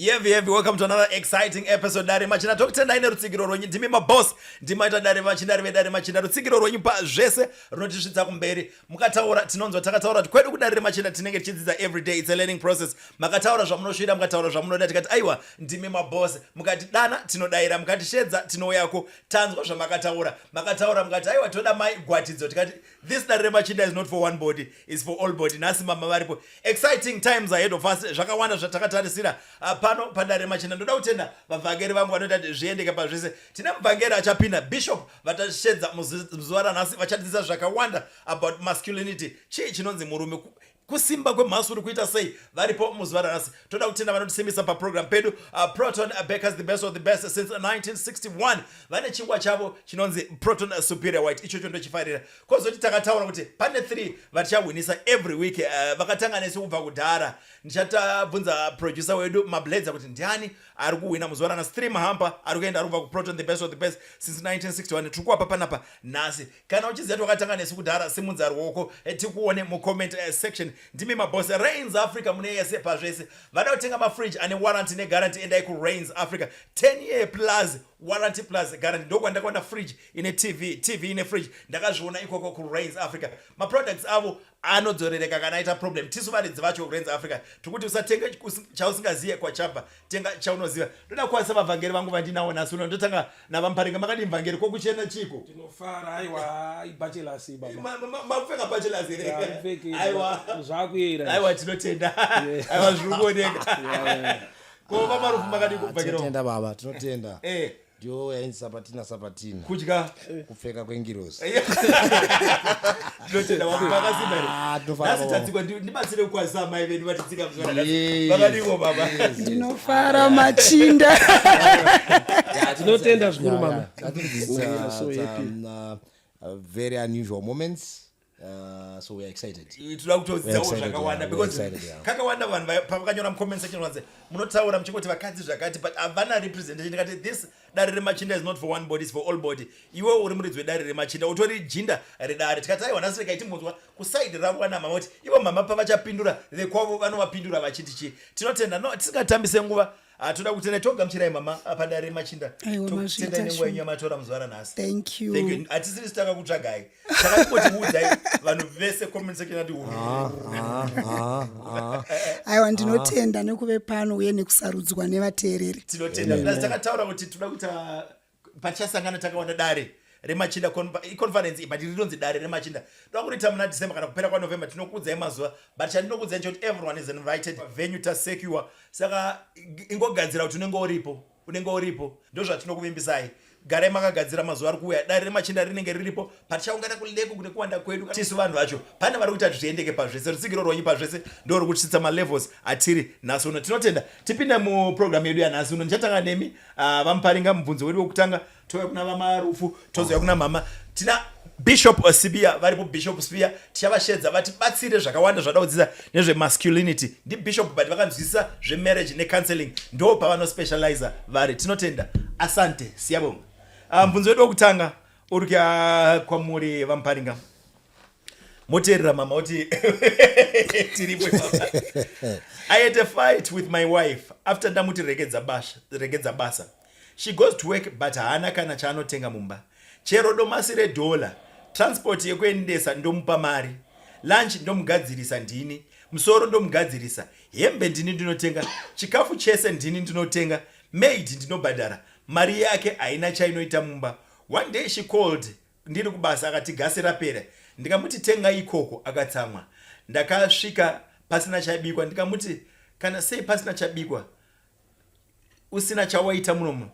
Yevi, welcome to another exciting episode. Dari Machina tokutenda ine rutsigiro rwenyu ndimi maboss ndimaita Dari Machinda rive Dari Machinda rutsigiro rwenyu pazvese runotisvitsa kumberi. Mukataura tinonzwa takataura kwedu kudari Machinda tinenge tichidzidza every day, it's a learning process. Makataura zvamunosvida, mukataura zvamunoda, tikati aiwa ndimi maboss, mukati dana tinodaira, mukati shedza tinouyako, tanzwa zvamakataura, makataura mukati aiwa toda mai Gwatidzo, tikati this Dari Machinda is not for one body, it's for all body. Nasi mama varipo, exciting times ahead of us. Zvakawanda zvatakatarisira pano padare Machinda. Ndoda kutenda vavhangeri vangu vanoita zviendeke pazvese. Tina muvhangeri achapinda bishop vatashedza muzuva ranhasi vachadzidza zvakawanda about masculinity. Chii chinonzi murume, kusimba kwemhasuri kuita sei, varipo muzuva ranhasi. Toda kutenda vanotisimbisa paprogram pedu. Proton Bakers, the best of the best since 1961. Vane chingwa chavo chinonzi Proton Superior White. Icho ndochifarira. Kozoti takataura kuti pane 3 vatichawinisa every week. Vakatanga nesi kubva kudhara. Ndichatavunza producer wedu Mabledza kuti ndiani ari kuwina muzuva ranhasi. 3 mahampa ari kuenda ari kubva kuProton the best of the best since 1961. Tikuwapa panapa nhasi. Kana uchiziva kuti wakatanga nesi kudhara, simunza ruoko tikuone mucomment section. Ndimi maboss. Reigns Africa mune yese pazvese. Vada kutenga mafridge ane warranty ne guarantee endai ku Reigns Africa 10-year plus warranty plus guarantee. Ndoko ndakaona fridge ine TV ine fridge ndakazviona ikoko ku Reigns Africa. Ma products avo anodzorereka kana aita problem. Tisu varidzi vacho ku Reigns Africa tukuti usatenga chausingaziye kwachabva, tenga chaunoziva. Ndoda kuwasa vavhangeri vangu vandinawo nhasi uno. Ndotanga naVamuparinga. Makadi mvhangeri kokuchena chiko tinofara aiwa ibachelors baba mapfeka bachelors ere aiwa zvakuira aiwa tinotenda aiwa zviri kuoneka kova Marufu makadi kubvakira tinotenda baba tinotenda ndio yainzi sapatina kudya kupfeka kwengirozi tinotenda vakasimaire nasi tadzikwa ndibatsire kukwazisa mai vedu vatitsika muzvana vakadiko baba ndinofara Machinda tinotenda zvikuru mama. Very unusual moments. So we are excited. Toda kutodzidzawo zvakawanda because kakawanda vanhu pavakanyora mucomment section vanzi munotaura muchingoti vakadzi zvakati but havana representation. Ndikati this Dari Remachinda is not for one body, it's for all body. Iwe uri muridzi wedare Remachinda utori jinda redare. Tikati aiwa nhasi regai timbonzwa kusaidi ravo ana mama kuti ivo mama pavachapindura vekwavo vanovapindura vachiti chii. Tinotenda no tisingatambise nguva. Toda kutenda togamuchirai mama padare Remachinda. Tokutenda nenguva yenyu yamatora muzuva ranhasi. Thank you. Hatisiri taka kutsvagai. Takatimuudzai vanhu vese comment section ati aiwa ndinotenda nekuve pano uye nekusarudzwa nevateereri. Tinotenda. Takataura kuti toda kuita pachasangana takaona Dare Remachinda conference but rinonzi Dare Remachinda. Toda kuita muna December kana kupera kwaNovember. Tinokuudzai mazuva but chandinokuudzai kuti everyone is invited. Venue tasecure. Saka ingogadzira kuti unenge uripo. Ndozvatinokuvimbisai. Garai makagadzira mazuva ari kuuya. Dare Remachinda rinenge riripo patichaungana kuleko kune kuwanda kwedu. Tisu vanhu vacho pane vari kuita zviendeke pazvese. Rutsigiro rwenyu pazvese ndo ruri kutsitsa malevels atiri nhasi uno. Tinotenda tipinde muprogram yedu yanhasi uno. Ndichatanga nemi Vamuparinga mubvunzo wedu wekutanga. Touya kuna vamarufu, tozouya kuna mama. Tina Bishop Sibiya varipo. Bishop Sibiya tichavashedza vatibatsire zvakawanda zvada kudzidza nezvemasculinity. Ndi bishop but vakanzwisisa zvemarriage necounseling. Ndo pavanospecializa vari. Tinotenda. Asante, siyabonga. Mubvunzo wedu wekutanga uri kwamuri Vamuparinga. Moteerera mama uti tiripo baba. I had a fight with my wife after ndamuti regedza basa. She goes to work but haana kana chaanotenga mumba. Chero domasi $1, transport yekuendesa ndomupa mari, lunch ndomugadzirisa ndini, musoro ndomugadzirisa, hembe ndini ndinotenga, chikafu chese ndini ndinotenga, maid ndinobhadhara, mari yake haina chainoita mumba. One day she called ndiri kubasa akati gasi rapera. Ndikamuti tenga ikoko akatsamwa. Ndakasvika pasina chabikwa. Ndikamuti kana sei pasina chabikwa usina chawaita munomu.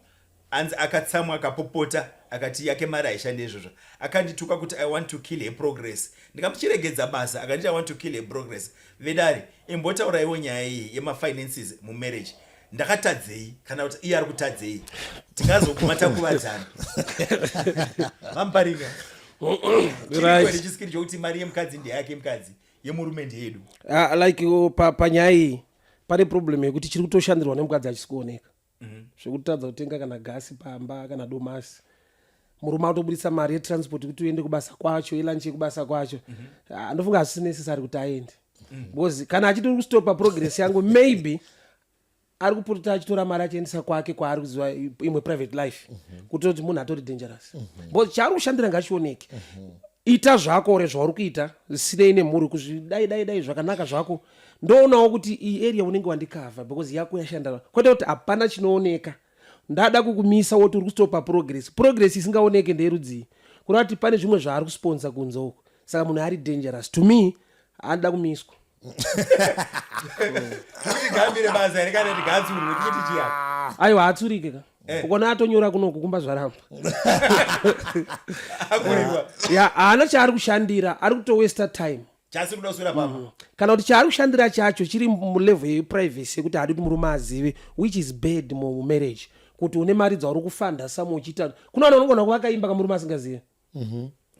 Anzi akatsamwa akapopota akati yake mari haishandi izvozvo. Akandituka kuti I want to kill a progress. Ndikamuchiregedza basa akanditi I want to kill a progress. Vedari imbotauraiwo nyaya iyi yemafinances mumarriage. Ndakatadzei kana kuti iye ari kutadzei. Tingazoguma takuvadzana. Vamuparinga. Right. Chisikiri chokuti mari yemukadzi ndeyake mukadzi, yemurume ndeyedu. Like panyaya iyi pane problem yekuti chiri kutoshandirwa nemukadzi achisi kuoneka. Zvekutadza kutenga kana gasi pamba kana domasi. Murume autobudisa mari yetransport kuti uende kubasa kwacho, ilanchi kubasa kwacho. Ndofunga hazisi necessary kuti aende. Because kana achiti kustopa progress yangu maybe ari kupota achitora mari achiendesa kwake kwaari kuziva imwe private life kuti munhu atori dangerous but chaari kushandira ngachioneke ita zvako ore zvauri kuita zvisinei nemhuri kuzvidai zvakanaka zvako ndoonawo kuti iyi area unenge wandikavha because yako yashanda kwete kuti hapana chinooneka ndada kukumisa woti uri kustopa progress isingaoneke ndeyerudzii kureva kuti pane zvimwe zvaari kusponsa kunze uko saka munhu ari dangerous to me anoda kumiswa aiwa hatsurike ka ukona atonyora kunoku kumba zvaramba haana chaari kushandira ari kutowasta time kana kuti chaari kushandira chacho chiri mulevel yeprivacy yekuti hadi kuti murume azive which is bad mumarriage kuti une mari dzauri kufanda samo uchiita kuna vanhu vanogona kuvakaimba kamurume asingazive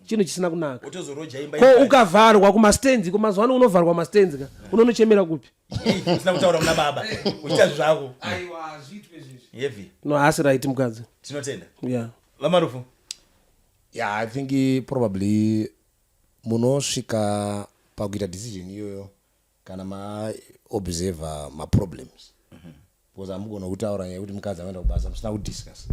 chinhu chisina kunaka ko ukavharwa kumastenzi ko mazuva ano unovharwa mastenzi ka unonochemera kupi usina kutaura kuna baba uchiita zvako no hasi right mukadzi tinotenda yeah Marufu. Yeah, I think probably munosvika pakuita decision iyoyo kana maobserva maproblems because hamugona kutaura nyaya yekuti mukadzi aenda kubasa musina kudiscuss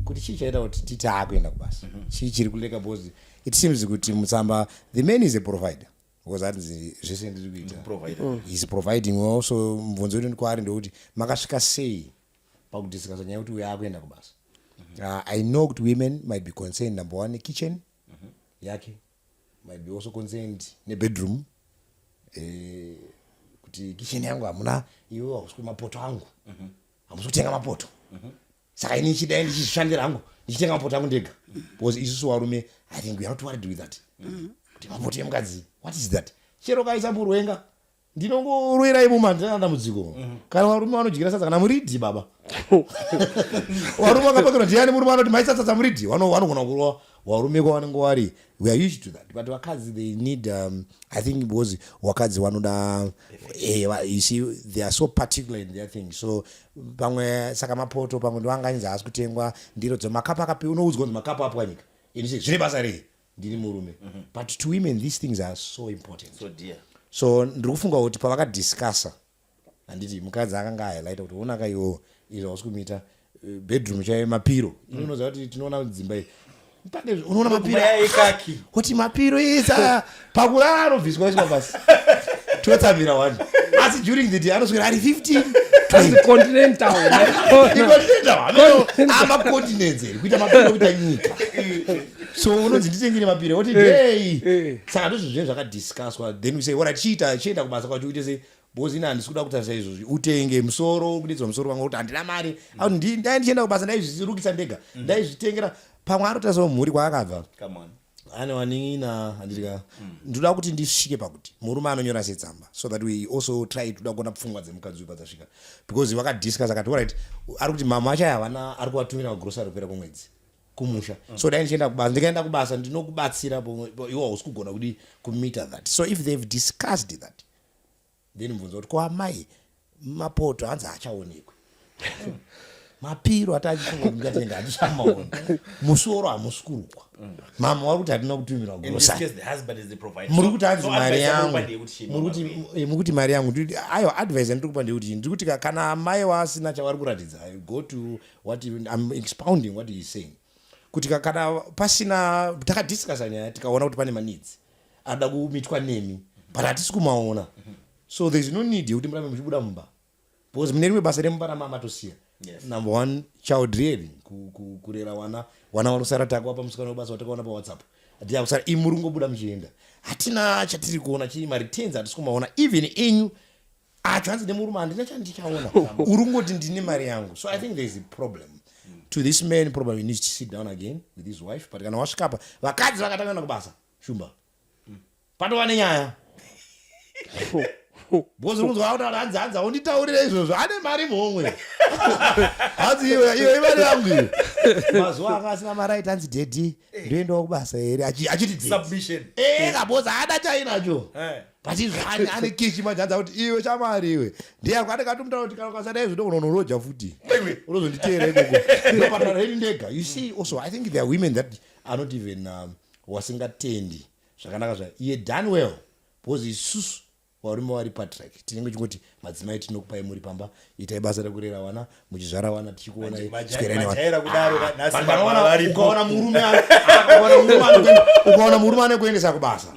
kuti chii chaita kuti titi akuenda kubasa chii chiri kuleka because it seems kuti mutsamba the man is a provider because hatinzi zvese ndiri kuita is providing also mubvunzo wedu kwaari ndekuti makasvika sei pakudiscussa nyaya yekuti uyo akuenda kubasa I know that women might be concerned number one kitchen yake might be also concerned ne bedroom kuti kitchen yangu hamuna iwe hauswi mapoto angu hamusi kutenga mapoto saka ini chidai ndichishandira hangu ndichitenga mapoto angu ndega because isusu varume I think we have to worry with that kuti mapoto emukadzi what is that chero kaisa mburwenga ndinongorwerai mumandana dambudziko kana varume vanodyira sadza kana muridhi baba varume vakapakirwa ndiani murume vanoti maisa sadza muridhi vanogona kurwa varume kwavanenge vari we are used to that but vakadzi they need I think because vakadzi vanoda you see they are so particular in their things so pamwe saka mapoto pamwe ndoanganyiza asi kutengwa ndiro dzomakapa akapi unoudzwa kunzi makapa apwanyika ini zvine basa rei ndiri murume but to women these things are so important so dear so ndiri kufunga kuti pavakadiscassa handiti mukadzi akanga ahighlighta kuti unaka iwo izvo hausi kumita bedroom chaive mapiro inonoza kuti tinoona kuti dzimba iyi unoona mapiro kuti mapiro isa pakulala anobviswa iswa pasi totsamira wani asi during the day anoswera ari 15 continental amacontinents kuita mapiro kuita nyika so unonzi nditengere mapiro oti dei saka ndozvizve zvakadiscusswa then we say ora chienda kubasa kwacho uite sei bozi ina handisi kuda kutarisa izvozvi utenge musoro kudedzwa musoro pamwe kuti handina mari auti ndai ndichienda kubasa ndaizvirukisa ndega ndaizvitengera pamwe anotarisa mhuri kwaakabva anewanina handitika ndoda kuti ndisvike pakuti murume anonyora setsamba so that we also try toda kuona pfungwa dzemukadzi uyu padzasvika because vakadiscuss akati alright ari kuti mama acho havana ari kuvatumira magrosari kupera kwemwedzi kumusha so dai ndichienda kubasa ndikaenda kubasa ndinokubatsira iwo hausi kugona kuti kumita that so if they've discussed that then mubvunza kuti kwamai mapoto hanzi achaonekwe mapiro atachifunga kungatenga hatichamaona musoro hamusikurukwa mama wari kuti hatina kutumira muri kuti hanzi mari yangu mukuti mari yangu aiwa advice andikupa ndekuti ndikuti kana mai wasina chavari kuratidza I go to what I'm expounding what he is saying kuti kana pasina takadiscussa nyaya tikaona kuti pane maneeds ada kumitwa nemi but hatisi kumaona so there is no need yekuti murambe muchibuda mumba because mune rimwe basa remumba ramama tosiya number one child rearing kurera wana vanosara takwa pamusikana webasa watakaona pawhatsapp hatia kusara imuri ngobuda muchienda hatina chatiri kuona chii mareturns hatisi kumaona even enyu acho hanzi nemurume handina chandichaona uri ngoti ndine mari yangu so I think there is a problem to this man probably needs to sit down again with his wife but kana wasvikapa vakadzi vakatanga kubasa shumba patova nenyaya bozi unzwa kuti hanzi aunditaurire izvozvo ane mari mhomwe hanzi iwe imari yangu iyo mazuva anga asina maraiti hanzi dedi ndoendawo kubasa here achiti submission kabozi haada chainacho pachizvani ane kichi manje hanzi akuti iwe chamari iwe ndiyako ane katomutaura kuti kana ukasada izvo ndokunonorodya futi unozonditeera ikoko ndopatara heri ndega you see also I think there are women that are not even wasingatendi zvakanaka iye done well because isusu varume vari patrack tinenge chingoti madzimai tinokupai muri pamba itai basa rekurera vana muchizvara vana tichikuona ukaona murume anekuendesa kubasa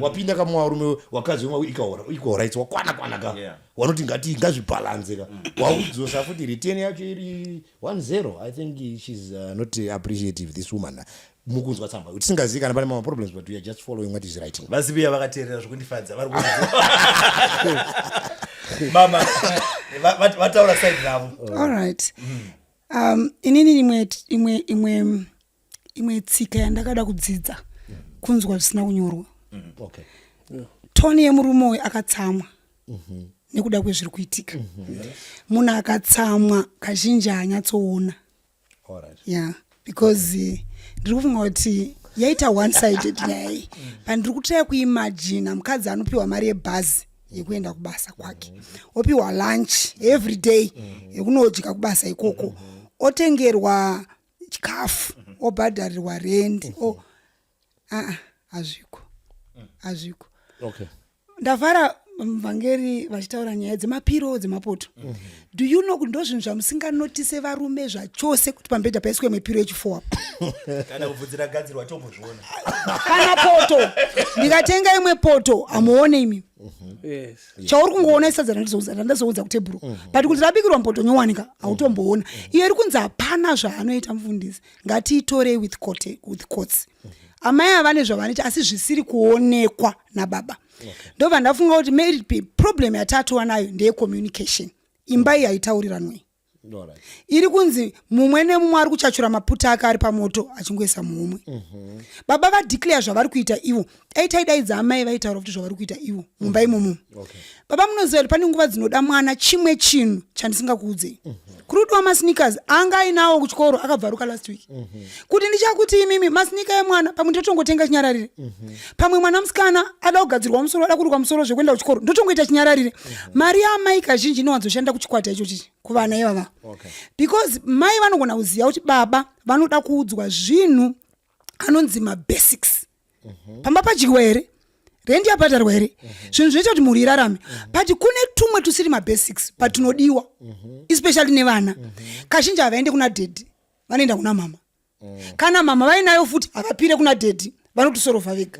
wapinda kamwe varume wakadzi wemwe ikaorit wakwana ka wanoti ngazvibhalanze ka waudzosa futi return yacho iri 1-0. I think she's not appreciative, this woman. Mukunzwa tsamba tisingazivi kana pane mama problems, but we are just following what is writing. Vasibiya vakateerera zvokundifadza vari mama vataura side ravo. All right. Inini imwe tsika yandakada kudzidza kunzwa zvisina kunyorwa. Okay. Toni yemurume uyu akatsamwa nekuda kwezviri kuitika. Munhu akatsamwa kazhinji haanyatsoona. All right. Yeah, because ndiri kufunga kuti yaita one sided nyaya iyi. Ndiri kutaya kuimagina mukadzi anopiwa mari yebhazi yekuenda kubasa kwake, opiwa lunch every day yekunodya kubasa ikoko, otengerwa chikafu, obhadharirwa rent. Azviko. Okay. Ndavhara mvangeri vachitaura nyaya dzemapiro dzemapoto. Do you know kuti ndozvinhu zvamusinganotise varume zvachose kuti pambedha paiswe mepiro yechi4 kana kubvunzira gadzirwa tombozviona kana poto ndikatenga imwe poto amuone imi. Yes. Chauri kungoona isadza randazounza kutebhuru, but kuti rabikirwa mpoto nyowanika hautomboona. Iyo iri kunzi hapana zvaanoita mufundisi, ngatiitorei with courts. Amai havane zvavanoita asi zvisiri kuonekwa nababa. Ndobva ndafunga kuti maybe problem yatatu nayo ndeye communication. Imba iyi haitauriranwe. Iri kunzi mumwe nemumwe ari kuchachura maputa ake ari pamoto achingoisa mumwe. Baba vadeclare zvavari kuita ivo. Aitaidaidza amai vaitaura kuti zvavari kuita ivo mumba imomo. Baba munoziva kuti pane nguva dzinoda mwana chimwe chinhu chandisingakuudzei. Kurudiwa masneakers anga ainawo kuchikoro akabvaruka last week. Kuti ndichakuti imimi masneaker emwana pamwe ndotongotenga chinyararire. Pamwe mwana musikana ada kugadzirwa musoro, ada kuruka musoro zvekuenda kuchikoro ndotongoita chinyararire. Mari yamai kazhinji inowanzoshanda kuchikwata icho chichi kuvana ivava. Because mai vanogona kuziva kuti baba vanoda kuudzwa zvinhu anonzi mabasics. Pamba padyiwa here, rendi yabhadharwa here, zvinhu zvinoita kuti mhuri irarame. But kune tumwe tusiri mabasics but tunodiwa, especially nevana. Kazhinji havaende kuna daddy, vanoenda kuna mama. Kana mama vainayo futi havapire kuna daddy, vanotosorova vega.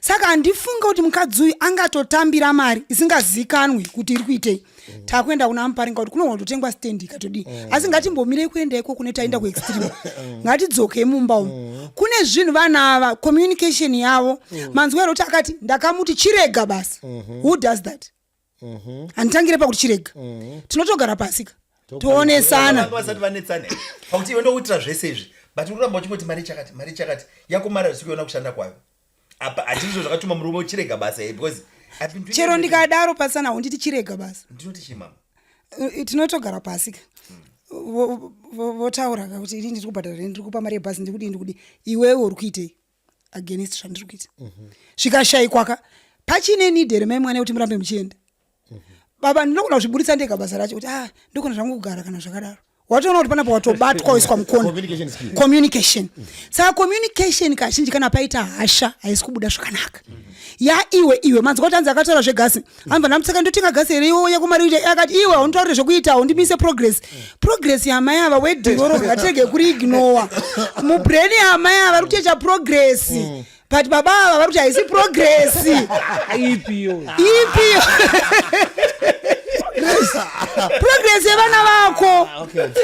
Saka handifunga kuti mukadzi uyu angatotambira mari isingazikanwi kuti iri kuitei. Takuenda kuna Muparinga kuti kunogona kutotengwa stand ikatodi. Asi ngatimbomirei kuenda iko kune taenda kuextreme. Ngatidzokei mumba umu. Kune zvinhu vana ava communication yavo. Manzwero kuti akati ndakamuti chirega basi. Who does that? Handitangire pakuti chirega. Tinotogara pasika. Toonesana. Vasati vanetsane. Pakuti iwe ndokuitira zvese izvi. But uramba uchingoti mari chakati. Yakumara zvikuona kushanda kwayo. Apa atizvo zvakatuma murume uchirega basa because chero ndikadaro pasana unditi chirega basa ndinoti chimama tinotogara pasika votaura kuti ini ndiri kubhadhara ndiri kupa mari yebhasi ndikudi iwewe uri kuitei against zvandiri kuita zvikashayikwa pachine nidhere mai mwana kuti murambe muchienda baba ndinogona kuzvibudisa ndega basa racho kuti ndogona zvangu kugara kana zvakadaro. Watoona kuti panapo watobatwa waiswa mukono. Communication. Saka communication kazhinji kana paita hasha haisi kubuda zvakanaka. Ya iwe manzi kuti anzi akataura zvegasi. Anva ndamutsaka ndotenga gasi iriyo yakumarire akati iwe untaurire zvekuita undimise progress. Progress yamai ava wedhiroro ngatege kuri ignore. Mubrain yamai ava kutecha progress. But baba ava vari kuti haisi progress. Ipiyo. Progress yevana vako.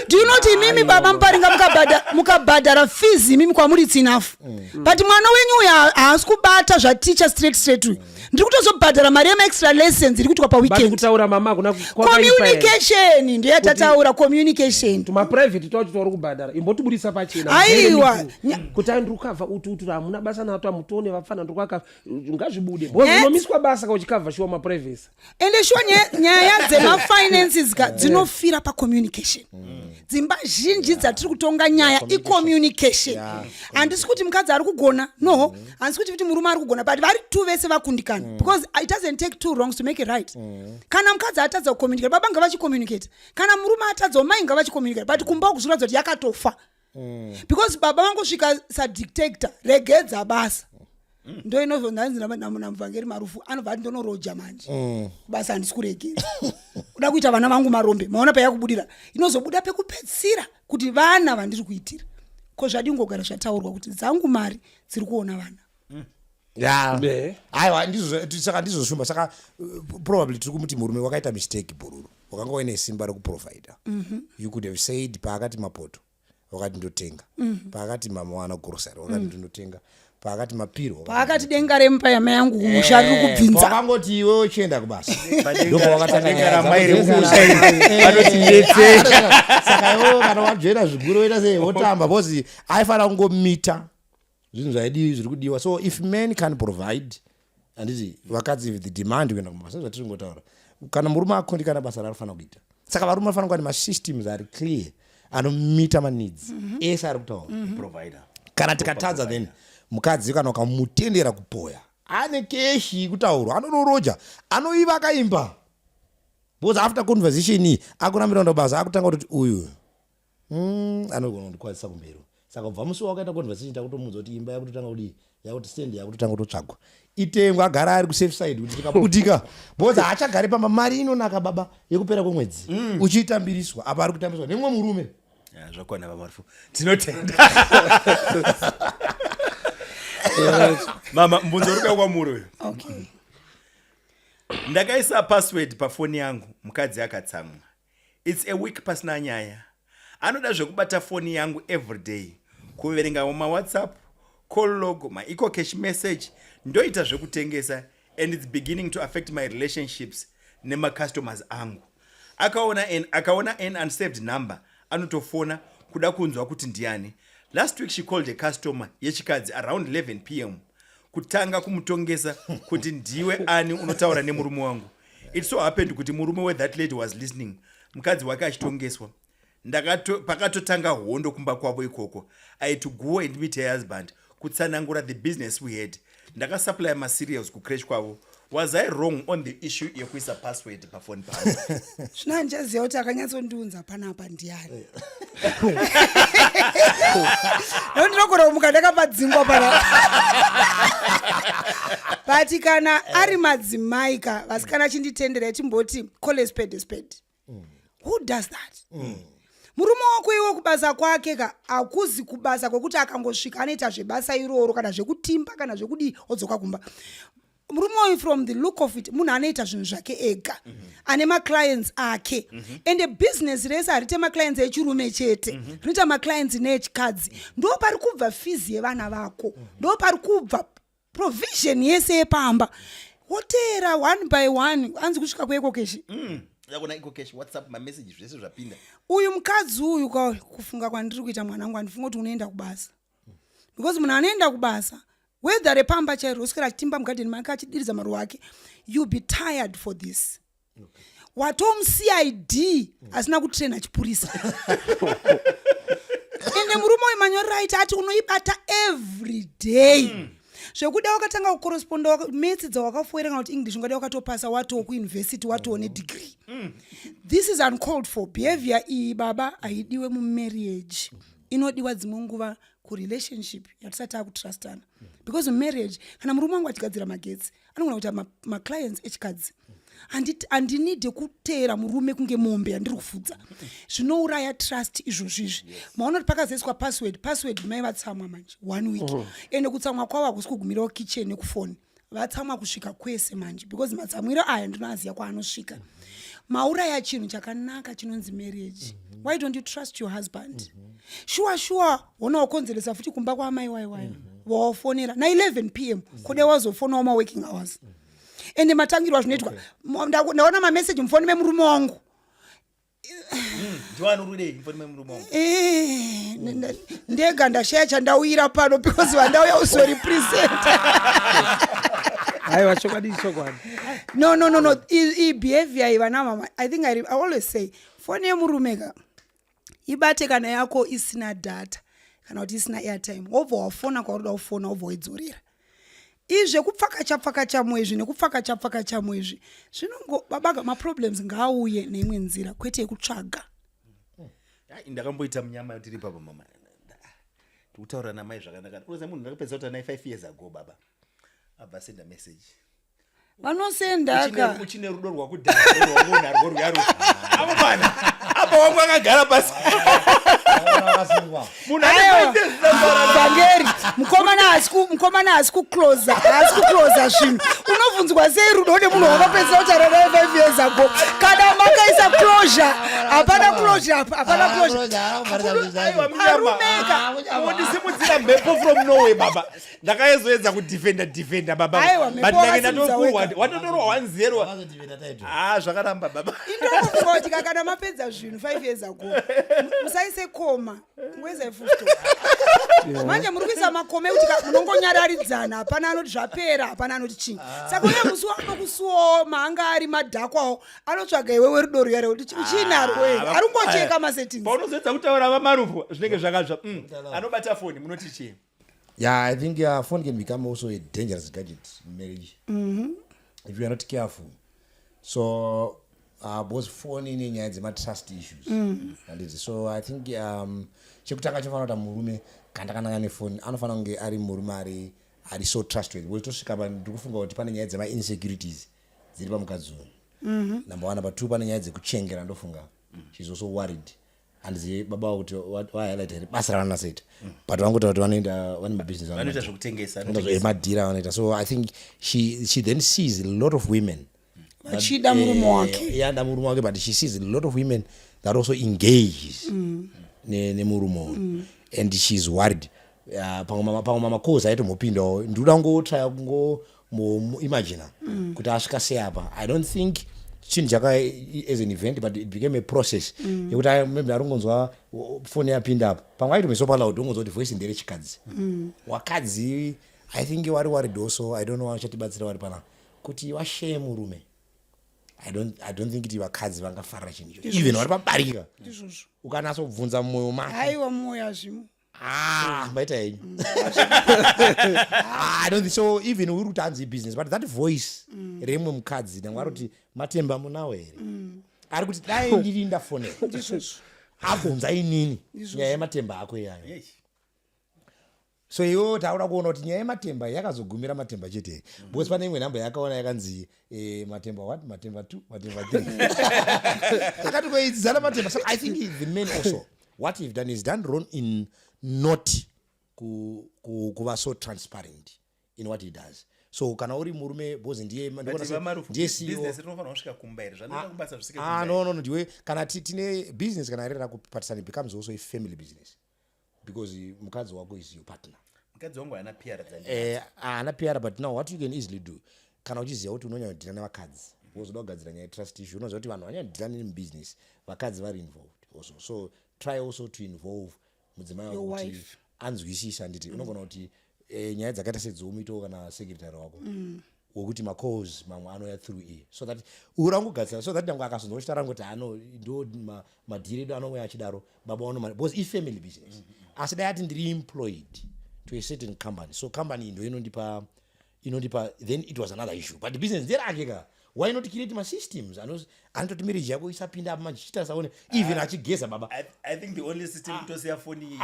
Do you know kuti mimi baba Muparinga mukabhadhara fees mimi kwamuri it's enough. But mwana wenyu uyu haasi kubata zvaticha straight. Ndiri kutozobhadhara mari yema-extra lessons iri kuitwa paweekend. Kutaura mama kuna communication ndiye tataura communication. Tuma private twacho twari kubhadhara. Imbotibudisa pachena. Aiwa. Kuti ndikukava utu hamuna basa nato amutone vafana ndikaka ngazvibude. Bonomiswa basa kwa chikava shiwa ma privacy. Ende shiwa nyaya dzema finances dzinofira pa communication. Dzimba zhinji dzatiri kutonga nyaya i-communication. Handisi kuti mukadzi ari kugona, no. Handisi kuti murume ari kugona, but vari two vese vakundikana. Because it doesn't take two wrongs to make it right. Kana mukadzi atadza kucommunicate, baba ngavachicommunicate. Kana murume atadza, mai ngavachicommunicate. But kumba kuzoratidza kuti yakatofa. Because baba vangosvika sadictator, regedza basa. ndo inozondanzi namuvhangeri Marufu anobva ati ndonoroja manje basi handisi kuregera uda kuita vana vangu marombe maona payakubudira inozobuda pekupedzisira kuti vana vandiri kuitira ko zvadingogara zvataurwa kuti dzangu mari dziri kuona vana aiwa saka ndizoshumba saka probably tiri kumuti murume wakaita mistake bururu wakanga waine simba rekuprovida you could have said paakati mapoto wakati ndotenga paakati mama wana grocery wakati ndinotenga paakati mapiro paakati denga rempa yama yangu kumusha riri kubvinza wakangoti iwe uchienda kubasa ndoko wakatangaaanotidetsera iwo kana wabvera zviguru woita sei wotamba bcause aifanira kungomita zvinhu zvaidiwi zviri kudiwa. So if men can provide handiti vakadzi with the demand kuenda kumabasa zvatiri ngotaura kana murume akondikana basa raanofanira kuita saka varume vanofanira kuva nemasystems ari clear anomita maneeds ese ari kutaura kana tikatadza then mukadzi kana ukamutendera kupoya ane keshi kutaurwa anonoroja anoiva akaimba because after conversation iyi akunambira kuenda kubasa akutanga kuti uyu anogona kundikwazisa kumberi saka ubva musi wakaita conversation takutomudza kuti imba yakutotanga kudi yakuti stand yakutotanga kutotsvagwa itengwa agara ari kusafe side kuti tikaputika because haachagari pamba mari inonaka baba yekupera kwemwedzi uchiitambiriswa apa ari kutambiswa nemwe murume zvakwana vaMarufu tinotenda mama mbunzo ruka kwamuri uyu ndakaisa password pafoni yangu mukadzi akatsamwa it's a week pasina nyaya anoda zvekubata foni yangu everyday kuverenga mawhatsapp call log maeco cash message ndoita zvekutengesa and it's beginning to affect my relationships nemacustomers angu akaona an unsaved number anotofona kuda kunzwa kuti ndiani. Last week she called a customer yechikadzi around 11 p.m. kutanga kumutongesa kuti ndiwe ani unotaura nemurume wangu. It so happened kuti murume where that lady was listening mukadzi wake achitongeswa. Pakatotanga hondo kumba kwavo ikoko. I had to go and meet her husband kutsanangura the business we had. Ndakasupply materials kucrash kwavo. Was I wrong on the issue yekuisa password pafoni pangu? Zvinanjaziya kuti akanyatsondiunza panapa ndiani. Ndinokora kumuka ndakapadzingwa pana. But kana ari madzimai ka vasikana chinditendera chimboti call a spade a spade. Who does that? Murume wako iwe kubasa kwake ka akuzi kubasa kwekuti akangosvika anoita zvebasa iroro kana zvekutimba kana zvekudi odzoka kumba. Murume from the look of it munhu anoita zvinhu zvake ega ane maclients ake and a business rese harite maclients echirume chete rinoita maclients neechikadzi ndo pari kubva fees yevana vako ndo pari kubva provision yese yepamba wotera one by one anzi kusvika kueko keshi yakona iko cash WhatsApp ma message zvese zvapinda. Uyu mukadzi uyu kufunga kwandiri kuita mwanangu andifunga kuti unoenda kubasa because munhu anoenda kubasa whether repamba chairo usikira chitimba mugarden make achidiridza maruwa ake you be tired for this watomCID asina kutraina chipurisa ende murume wemanyoraita ati unoibata every day zvekuda wakatanga kukorresponda maths dzawakafoera kana kuti English ungada wakatopasa watowa kuuniversity watowa nedegree. This is uncalled for behavior iyi baba aidiwe mumarriage inodiwa dzimwe nguva kurelationship yatisati akutrustana because marriage kana murume wangu achigadzira magetsi anogona kuti maclients echikadzi handinide kuteera murume kunge mombe yandiri kufudza zvinouraya trust izvozvizvi maona kuti pakazoiswa password mai vatsamwa manje 1 week ende kutsamwa kwavo hakusi kugumirawo kitchen nekufoni vatsamwa kusvika kwese manje because matsamwiro aya ndinoaziya kwaanosvika mauraya chinhu chakanaka chinonzi marriage. Why don't you trust your husband? Sure wona wakonzeresa futi kumba kwa mai waiwai wawafonera na 11 p.m. kode wazofona ma working hours ende matangirwa zvinoitwa ndaona ma message mfoni memurume wangu ndiwani rude mfoni memurume wangu ndega ndashaya chandawira pano because vandauya uso represent aiwa chokwadi no I behavior ivana mama I think I always say phone yemurume ka ibate kana yako isina data kana kuti isina airtime wobva wafona kwauri wafona wobva wedzorera izve kupfakacha mwezvi nekupfakacha mwezvi zvinongo babaga ma problems ngauye neimwe nzira kwete yekutsvaga. Ndakamboita munyama tiri papa mama tikutaura namai zvakanaka unoza munhu ndakapedza kuti naye 5 years ago baba abva senda message vanosendaka uchine rudo rwakudhara rwamunhu rwaro apo pana apa wangu akagara pasi munhu vangeri mukomana haasi kuclosa zvinhu unobvunzwa sei rudo nemunhu wakapedzisa kutaura naye 5 years ago kana makaisa closure hapana closure arumeka ndisimudzira mhepo from norway baba ndakaezoedza kudefenda baba but ndange ndatokurwa watotorwa 1-0 zvakaramba baba indokuzotika kana mapedza zvinhu 5 years ago musaise koma ngwezai fusto manje muri kuisa makome kuti munongonyararidzana hapana anoti zvapera hapana anoti chinyi saka uye musi wanokusuwawo maanga ari madhakwawo anotsvaga iwewe rudo ruyare kuti uchinaro arungocheka masettings paunozoedza kutaura vamarufu zvinenge zvakazva anobata foni munoti chii. Yeah, I think phone can become also a dangerous gadget in marriage if you are not careful. So both phone in nyaya dzema-trust issues and so I think chekutanga chofana kuti murume kana nefoni anofana kunge ari murume ari so trustworthy because tosvika ndikufunga kuti pane nyaya dzema-insecurities dziri pamukadzi uyu number 1. Number 2 pane nyaya dzekuchengera ndofunga she's also worried and baba kuti wahighlight basa ravanosaita but vangoita kuti vanoenda vane mabusiness vanoita zvekutengesa madhira vanoita. So I think she then sees a lot of women vachida murume wake yada murume wake but she sees a lot of women that also engages nemurume and she's worried. Pamwe makozi aitomupindawo ndikuda kungotraya kungoimagina kuti asvika sei apa. I don't think chinhu chaka as an event but it became a process yekuti maybe aringonzwa foni yapinda apa pamwe aitomesopa loud ungonzwa kuti voice ndere chikadzi wakadzi I think wari worried also. I don't know wachatibatsira wari pana kuti washeye murume. I don't think kuti vakadzi vangafarira chinhu icho even vari pabarika ukanasa kubvunza mumwoyo make haiwa mwoyo azvimo maita henyu I don't think so. Even uri kuti hanzi business but that voice remwe mukadzi nangwe ari kuti matemba munawo here ari kuti dai ndiri ndafonera abvunza inini nyaya yematemba ako iyayo. So iwo taura kuona kuti nyaya yematemba yakazogumira matemba chete because pane imwe nhamba yakaona yakanzi matemba 1 matemba 2 matemba 3 akati kweidzana matemba. So I think the men also what he've done is done wrong in not kuva so transparent in what he does. So kana uri murume bozi ndiye business inofanira kusvika kumbairi zvanoita kubasa zvisike kumbairi. No ndiwe kana tine business kana rera kuphatisana becomes also a family business because mukadzi wako is your partner. Mukadzi wangu ana PR ana PR but now what you can easily do kana uchiziva kuti unonyanya kudhirana nevakadzi wozoda kugadzira nyaya trust issue unoziva kuti vanhu vanyanya kudhirana nemubusiness vakadzi vari involved also. So try also to involve mudzimai wako kuti anzwisisa nditi unogona kuti nyaya dzakaita sedzoumito kana secretary wako wokuti macalls mamwe anouya through iye so that urangogadzira so that nyange akazondochitaura kuti ndo madhiri edu anouya achidaro baba wano because ifamily business asi dai ati ndiri employed to a certain company so company ndo inondipa then it was another issue but the business nderakeka why not create my systems anototi marriage yako isapinda apa machichita saone even achigeza baba. I think the only system kutosiya foni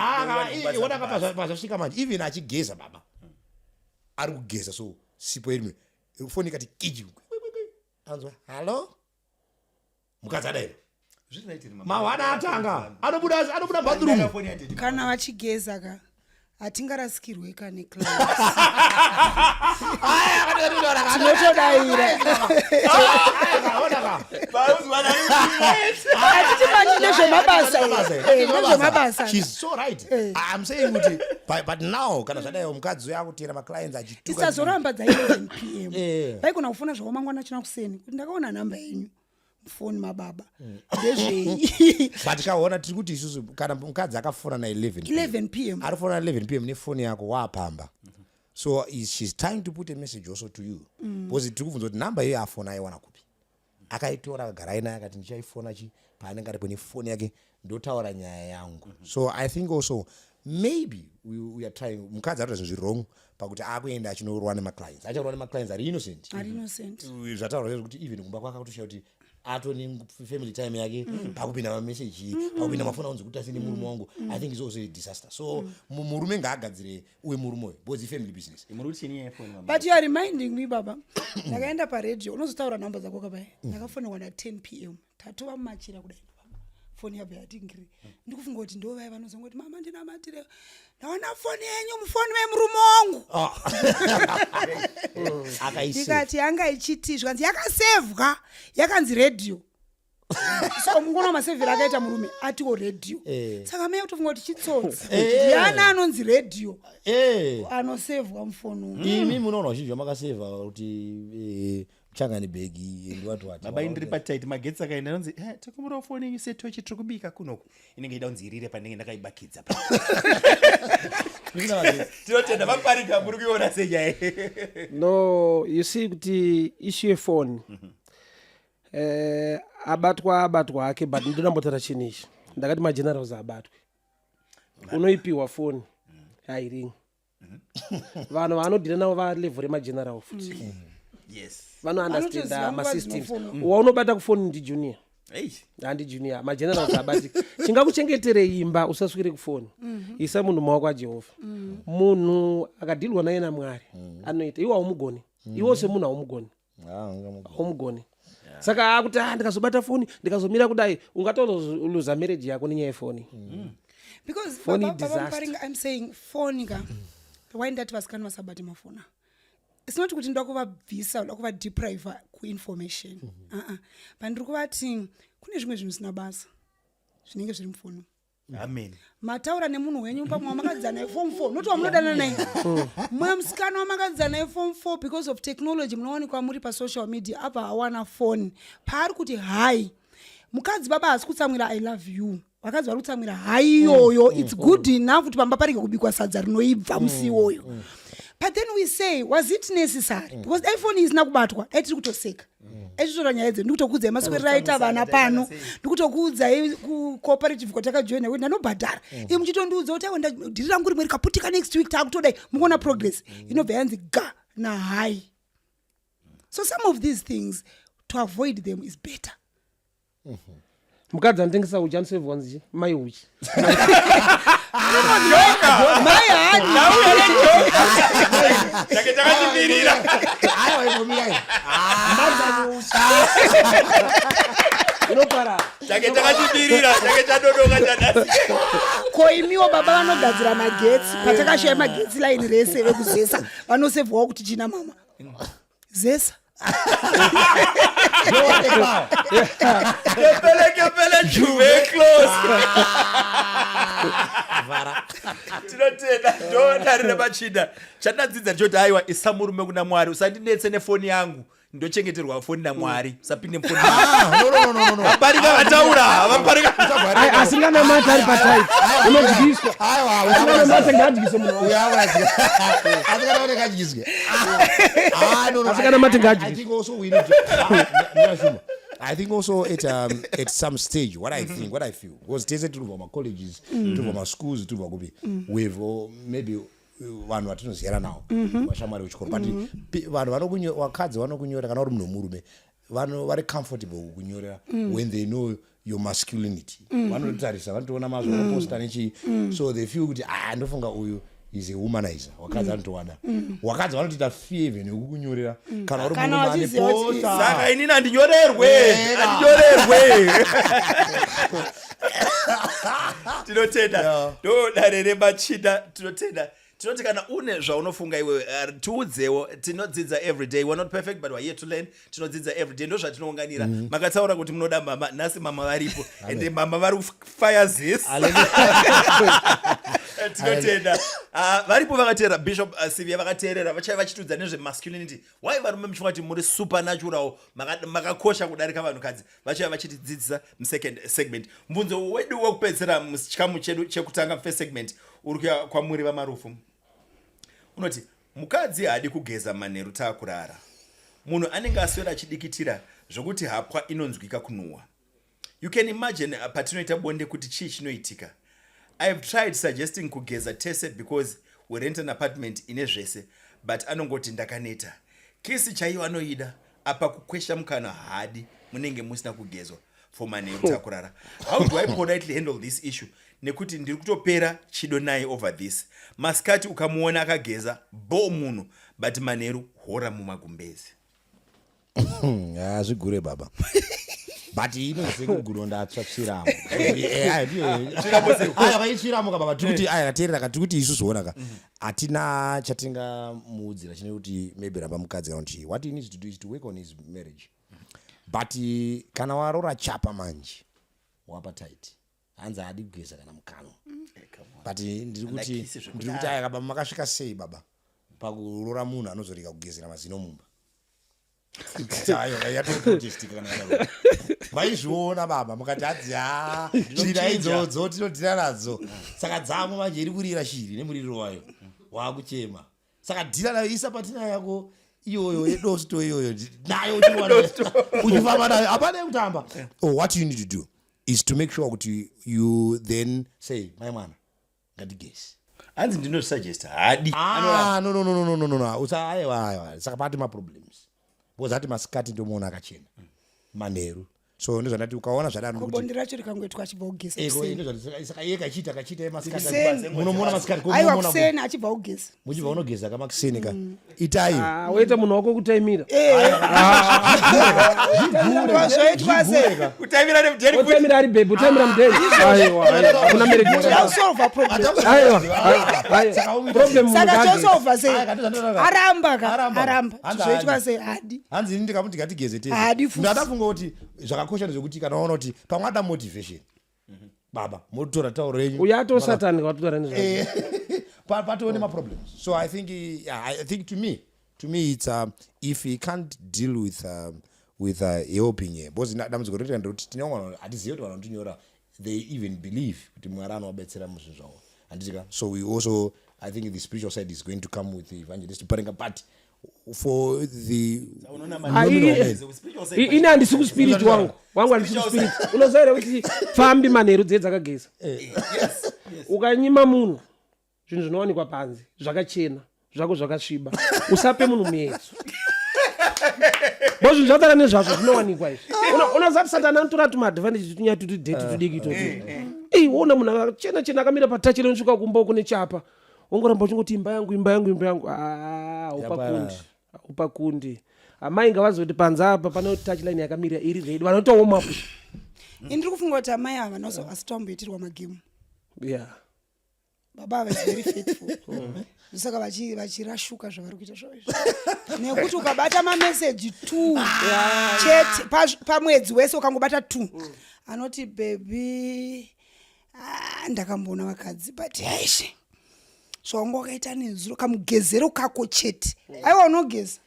pazvasvika manje even achigeza baba ari kugeza so sipo yerimwe foni ikati kiji anzwa hallo mukadzi adairo mahwana atanga anobuda bathroom kana vachigeza ka hatingarasikirwe kane tinotodaira nezvemabasa. She's so right. I'm saying kuti but now kana zvadaiwo mukadzi yakutera maclients achituka tisazoramba dza 11 pm vaikona kufona zvavo mangwana china kuseni kuti ndakaona nhamba yenyu mufoni mababa ndezvei but kaona tiri kuti isusu kana mukadzi akafona na 11 pm arifona na 11 pm nefoni yako wapamba so she's trying to put a message also to you because tiri kubvunza kuti nhamba iyo afona aiwana kupi akaitora akagara inaye akati ndichaifona chi paanenge aripo nefoni yake ndotaura nyaya yangu so I think also maybe we are trying mukadzi arikuita zvinhu wrong pakuti akuenda achinorwa nemaclients acharwa nemaclients ari innocent zvataura kuti even kumba kwake kutoshaye kuti atone family time yake pakupinda mameseji pakupinda mafoni aunzi kuti asini murume wangu I think is also a disaster. So murume ngaagadzire uye murume we because family business. But you are reminding me baba ndakaenda paradio unozotaura namba dzako kapai ndakafonekwa na 10 pm tatova mumachira kudai foni yabva yatingiri ndikufunga kuti ndo vaya vanozongoti mama ndinamatire ndaona foni yenyu mufoni wemurume wangu ndikati yanga ichiti zvikanzi yakasevhwa yakanzi radio so mungona masevhera akaita murume atiwo radio saka mai utofunga kuti chitsotsi ndiana anonzi radio anosevhwa mufoni imi munoona zvizvi vamakasevha kuti changani begi ndiwati baba indiri patight magetsi akaenda anonzi takumura foni yenyu setochi tiri kubika kunoku inenge ida kunzi irire pandenge ndakaibakidza tinotenda Muparinga muri kuiona senyaya. No, you see kuti issue yefoni abatwa ake but ndinambotara chini ichi ndakati magenerals abatwe unoipiwa foni hairingi vanhu vanodhira navo valevel remageneral futi vanounderstanda masystems waunobata kufoni ndijunior handi junior magenerals abati chingakuchengeterei imba usaswire kufoni isa munhu maoko ajehovha munhu akadhilwa naye namwari anoita iwe haumugoni iwe semunhu haumugoni saka akuti ndikazobata foni ndikazomira kudai ungatoluza marriage yako nenyaya yefoni because Muparinga I'm saying phone ka why ndati vasikana vasabati mafona it's not kuti ndakuvabvisa ndakuva deprive kuinformation pandiri kuvati kune zvimwe zvinhu zvisina basa zvinenge zviri mufoni. Amen. Mataura nemunhu wenyu pamwe wamakadzana form 4 not wamunodana naye mwe musikana wamakadzana form 4 because of technology munowanikwa muri pa social media apa hawana phone pari kuti hai mukadzi baba asikutsamwira I love you vakadzi vari kutsamwira hai yoyo it's good enough kuti pamba parike kubikwa sadza rinoibva musi iwoyo. But then we say, was it necessary? Because iPhone is not kubatwa, eti kutoseka. Eti toranyadze ndikutokudza masweraita vana pano, ndikutokudza cooperative kotaka join we no badara. Muchitondiudza kuti wenda ndiri rangu rimwe rikaputika next week takutodai mukona progress. Inobva yanzi ga na high. So some of these things to avoid them is better. Mukadzi andengesa uchi anosevhwa nzi mai uchi koimiwo baba vanogadzira magetsi patakashaya magetsi laini rese vekuzesa vanosevhwawo kuti china mama zesa Kepele juve close. Tinotenda ndona Remachinda. Chandadzidza ndoti aiwa isamurume kuna Mwari usandinetse nefoni yangu ndochengeterwa foni naMwari usapinde mfoni. No. Muparinga Muparinga asingana mata ari patai unogidiswa asingana mata ngadikise munhu asingana ngajiswe asingana mata ngajiswe. I think also at some stage what I feel was tested to my colleges to my schools to my with maybe vanhu vatinoziyana nawo vashamwari vechikoro but vanhu vakadzi vanokunyora kana uri munhu murume vanhu vari comfortable kunyorera when they know your masculinity vanotarisa vanotoona mazvo vanoposta nechi so they feel kuti ndofunga uyu is a womanizer wakadzi anotowana wakadzi vanotoita favor nekukunyorera kana uri munhu ane posta saka inini andinyorerwe tinotenda ndodare Remachinda tinoti kana une zvaunofunga iwe tiudzewo tinodzidza every day we're not perfect but we're here to learn tinodzidza every day ndozvatinounganira makatsaura kuti munoda mama nhasi mama varipo ende mama vari kufire this tinotenda varipo vakateerera Bishop Sibiya vakateerera vachai vachitudza nezve masculinity why varume muchifunga kuti muri supernatural makakosha kudarika vanhukadzi vachai vachitidzidzisa musecond segment mbunzo wedu wekupedzisira muchikamu chedu chekutanga first segment uri kuya kwamuri vaMarufu unoti mukadzi haadi kugeza manheru taakurara munhu anenge aswera achidikitira zvokuti hapwa inonzwika kunuhwa. You can imagine patinoita bonde kuti chii chinoitika. I have tried suggesting kugeza tese because we rent an apartment ine zvese but anongoti ndakaneta kisi chaiyo anoida apa kukwesha mukana haadi munenge musina kugezwa for manheru takurara. How do I politely handle this issue? Nekuti ndiri kutopera chido naye over this. Masikati ukamuona akageza bo munhu but manheru hora mumagumbezi. Zvigure baba. But inozekuguro ndatsvapsiramo. Vaitsviramo baba tikuti akateerera kati kuti isusu onaka hatina chatingamuudzira chine kuti maybe ramba mukadzi kana kuti what he needs to do is to work on his marriage. But kana warora chapa manje wapa tight hanzi haadi kugeza kana mukano. But ndiri kuti aya baba makasvika sei baba pakurora munhu anozorega kugezera mazino mumba. Vaizviona baba mukati hadzi njira idzodzo tinodhira nadzo saka dzamo manje iri kurira shiri nemuriro wayo waakuchema saka dhira nayo isa patina yako iyoyo yedosto iyoyo nayo uchifamba nayo hapana kutamba. What you need to do is to make sure kuti you then say my mwana ngatigesi hanzi ndinosuggest hadi no aiwa saka pati maproblems because ati masikati ndomuona akachena manheru so ndozvandati ukaona zvadano kuti bondi racho rikangoitwa achibva kugeza saka iye kachita masikati munomuona masikati aiwa kuseni achibva kugeza muchibva unogeza kamakuseni ka itai woita munhu wako kutaimira zvoitwa sei kutaimira nemudheni kutaimira ari bebe utaimira mudheni aiwa hakuna solve problem problem saka solve sei aramba zvoitwa sei hadi hanzi ini ndikamuti ngatigeze tese hadi ndadafunga kuti zvakakosha ndezvekuti kana waona kuti pamwe ada motivation baba motora tauro renyu uyo atosatani kwatotora nezva patione maproblems. So I think to me it's if he can't deal with helping him because dambudziko rinoita ndekuti tinongana hatizivi kuti vanhu vanotinyora they even believe kuti mwari anowabetsera muzvinhu zvavo handisika. So we also I think the spiritual side is going to come with the evangelist Muparinga but for the ini handisi kuspirit wangu handisi kuspirit unozaira kuti fambi manheru dze dzakageza ukanyima munhu zvinhu zvinowanikwa panze zvakachena zvako zvakasviba usape munhu miedzo bo zvinhu zvakadara nezvazvo zvinowanikwa izvi unozati satani anotora tumaadvantage tunyatuti dhetu tudiki toto ona munhu akachena akamira patachile nosvika kumba uko nechapa ongoramba uchingoti imba yangu upakundi amai ngavazoti panze apa pane touchline yakamira iri ready vanotooma ndiri kufunga kuti amai ava naso asitomboitirwa magemu baba ava is very faithful saka vachirashuka zvavari kuita zvavo izvi nekuti ukabata mameseji 2 chete pamwedzi wese ukangobata 2 anoti bebi ndakamboona vakadzi but yaishe zvaunga wakaita nezuro kamugezero kako chete aiwa unogeza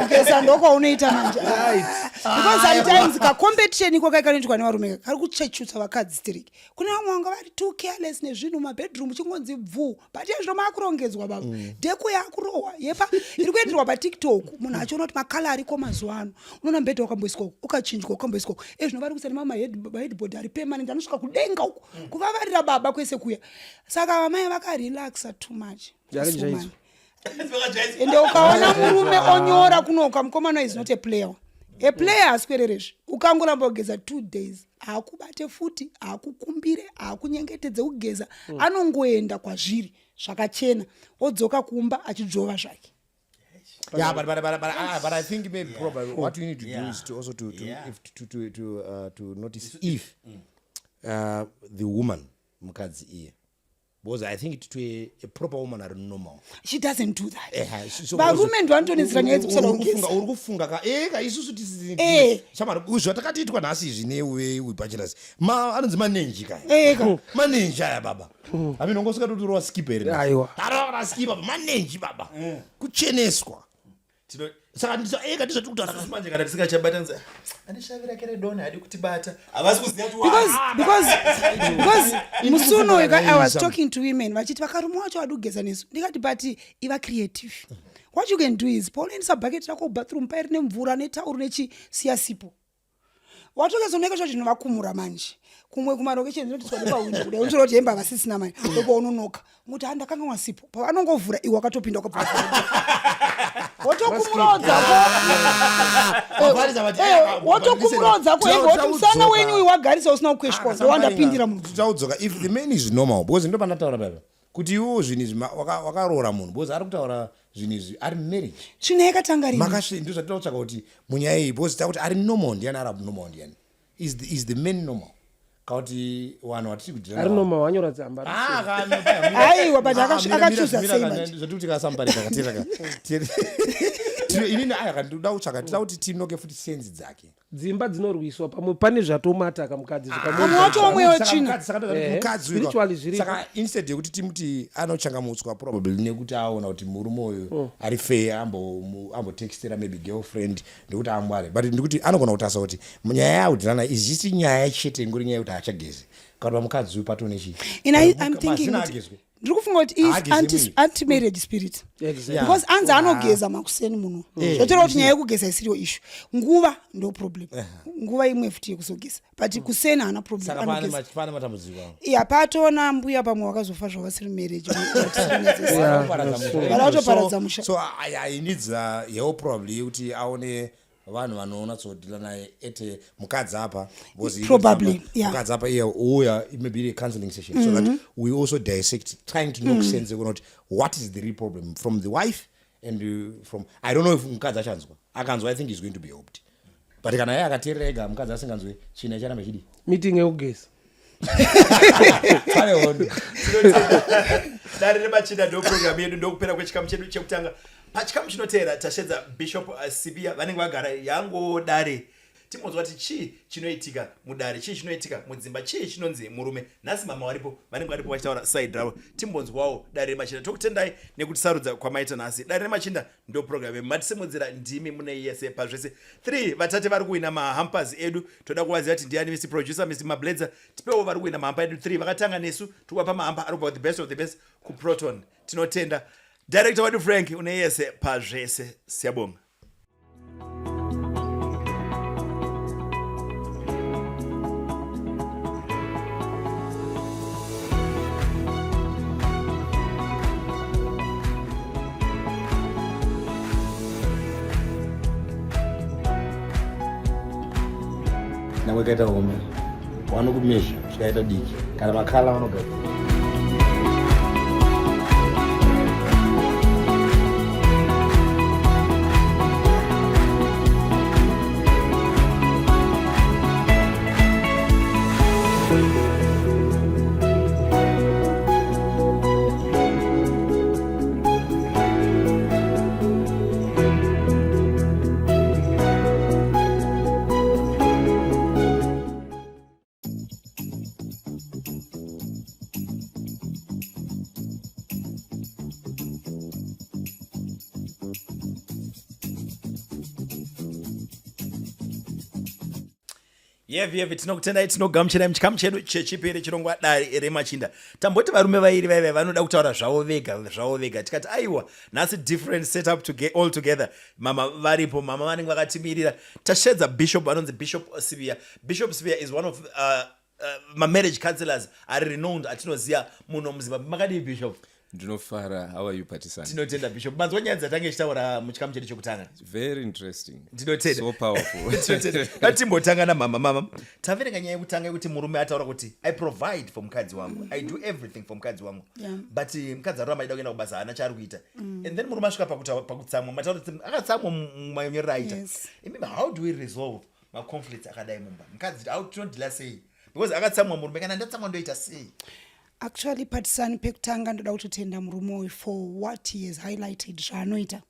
kugeza ndokwaunoita manje because sometimes kacompetition iko kaikanoitwa nevarume kari kuchechutsa vakadzi tiriki kune vamwe vanga vari too careless nezvinhu mabedroom chingonzi bvu but izvo maakurongedzwa baba dheku yakurohwa yepa iri kuenderwa patiktok munhu achiona kuti makala ariko mazuva ano unoona mbedha wakamboiswako ukachinjwa ukamboiswako ezvino vari kusana maheadboard ari permanent anosvika kudenga uko kuvavarira baba kwese kuya saka vamai vakarelaxa too much ende ukaona murume onyora kunoka mukomana is not a player hasikwererezvi ukangoramba kugeza 2 days haakubate futi haakukumbire haakunyengetedze kugeza anongoenda kwazviri zvakachena odzoka kumba achidzova zvake. Yeah, but I think maybe probably what you need to do is to also to notice if the woman mukadzi iye because I think to a proper woman are normal. She doesn't do that. But women don't do this. Uri kufunga ka isusu tisi chamara uzvatakatiitwa nhasi zvine we bachelors anonzi manenji kai manenji aya baba ami nongosvika totorwa skipper aiwa arora skipper manenji baba kucheneswa saka ndizoti kutaura manje kana tisikachabatanisa andishavira kere dona hadi kutibata havasi kuziva because musuno I was talking to women vachiti vakarume wacho wadi kugeza nesu ndikati but iva creative. What you can do is paunoendesa bucket rako bathroom pairi nemvura netauro nechisiya sipo watokazoneka zvo zvinhu vakumura manje kumwe kumarokesheni zvinotiswa nepahwindo kudai unotora kuti hemba vasisina mari ndipo unonoka ngokuti handakanga wasipo pavanongovhura iwe wakatopinda ukabva wotokumurodzako ivoti musana wenyu uyu wagarisa usina kukweshwa ndowandapindira munhu tutaudzoka if the man is normal because ndo panataura baba kuti iwo zvinhu izvi wakaroora munhu because ari kutaura zvinhu izvi ari marriage zvino yakatanga rini ndo zvatinotsvaka kuti munyaya iyi because takuti ari normal ndiani ari abnormal ndiani is the man normal kauti vanhu vatiri kudhira ari normal wanyora tsamba aiwa but akachuza sei zvatuti kasambarika katiraka inini aya kandoda kutsvaka tida kuti tinoke futi senzi dzake dzimba dzinorwiswa pamwe pane zvatomata kamukadzi pamwe wacho wamwewo china saka instead yekuti timuti anochangamutswa probably nekuti aona kuti murume uyu ari fair ambotextera maybe girlfriend ndekuti amware but ndikuti anogona kutasa kuti munyaya yaudhirana izvisi nyaya chete ngori nyaya yekuti achageze kana pamukadzi uyu patone chii I'm thinking ndiri kufunga kuti anti-marriage spirit because anzi anogeza makuseni munhu zvotoreva kuti nyaya yekugeza isiriyo issue nguva ndo problem nguva imwe futi yekuzogeza but kuseni haana problem patona mbuya pamwe wakazofa zvavasiri marriage varatoparadza musha so I needs yeo probably yekuti aone vanhu vanoona tsodila naye ete mukadzi apa probably mukadzi apa iye uya maybe a counseling session so that we also dissect trying to know sense about what is the real problem from the wife and from I don't know if mukadzi achanzwa akanzwa I think he's going to be helped but kana yeye akaterega mukadzi asinganzwe china icharambe chidi meeting yekugeza pale hondo dare remachinda ndo program yedu ndokupera kwechikamu chedu chekutanga pachikamu chinotera tashedza Bishop Sibiya vanenge vagara yango dare timonzwa kuti chii chinoitika mudare chii chinoitika mudzimba chii chinonzi murume nhasi mama varipo vanenge varipo vachitaura side ravo timbonzwawo dare remachinda tokutendai nekutisarudza kwamaita nhasi dare remachinda ndo program yedu matisimudzira ndimi mune yese pazvese 3 vatate vari kuwina mahampers edu toda kuvaziva kuti ndiani Mr Producer Mr Mabledza tipewo vari kuwina mahampa edu 3 vakatanga nesu tikupa mahamba ari kubva the best of the best kuproton tinotenda director wadu Frank une yese pazvese siyabonga nakwekaita ngoma vanokumesha zvikaita diki kana makala vanogadzira yevi tinokutendai tinogamuchirai muchikamu chedu chechipiri chinongwa dare remachinda tamboti varume vairi vaiva vanoda kutaura zvavo vega tikati aiwa nhasi different setup all together mama varipo mama vanenge vakatimirira tashedza bishop anonzi Bishop Sibiya. Bishop Sibiya is one of marriage counselors ari renowned atinoziva muno muzimbabwe makadii bishop ndinofara. How are you Phathisani? Tinotenda bishop manzwa nyaya dzatange ichitaura muchikamu chedu chekutanga very interesting, ndinotenda so powerful. ngatimbotanga namama taverenga nyaya yekutanga yekuti murume ataura kuti I provide for mukadzi wangu, I do everything for mukadzi wangu, but mukadzi arora maida kuenda kubasa haana chaari kuita, and then murume asvika pakutsamwa mataura kuti akatsamwa mumanyorero aita. How do we resolve maconflicts akadai mumba? Mukadzi how tinodila sei because akatsamwa murume kana ndatsamwa ndoita sei? Actually Phathisani pekutanga ndoda kutotenda murume uyu for what he has highlighted zvaanoita.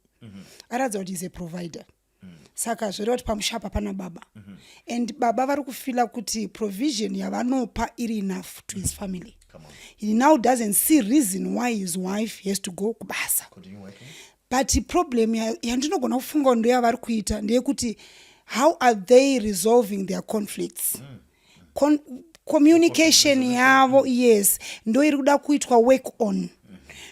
Aradza kuti is a provider. Saka zvoreva kuti pamushapa pana baba. And baba vari kufila kuti provision yavanopa iri enough to his family. He now doesn't see reason why his wife has to go kubasa. But problem yandinogona kufunga ndo yavari kuita ndeyekuti how are they resolving their conflicts? Communication yavo, yes, ndo iri kuda kuitwa work on.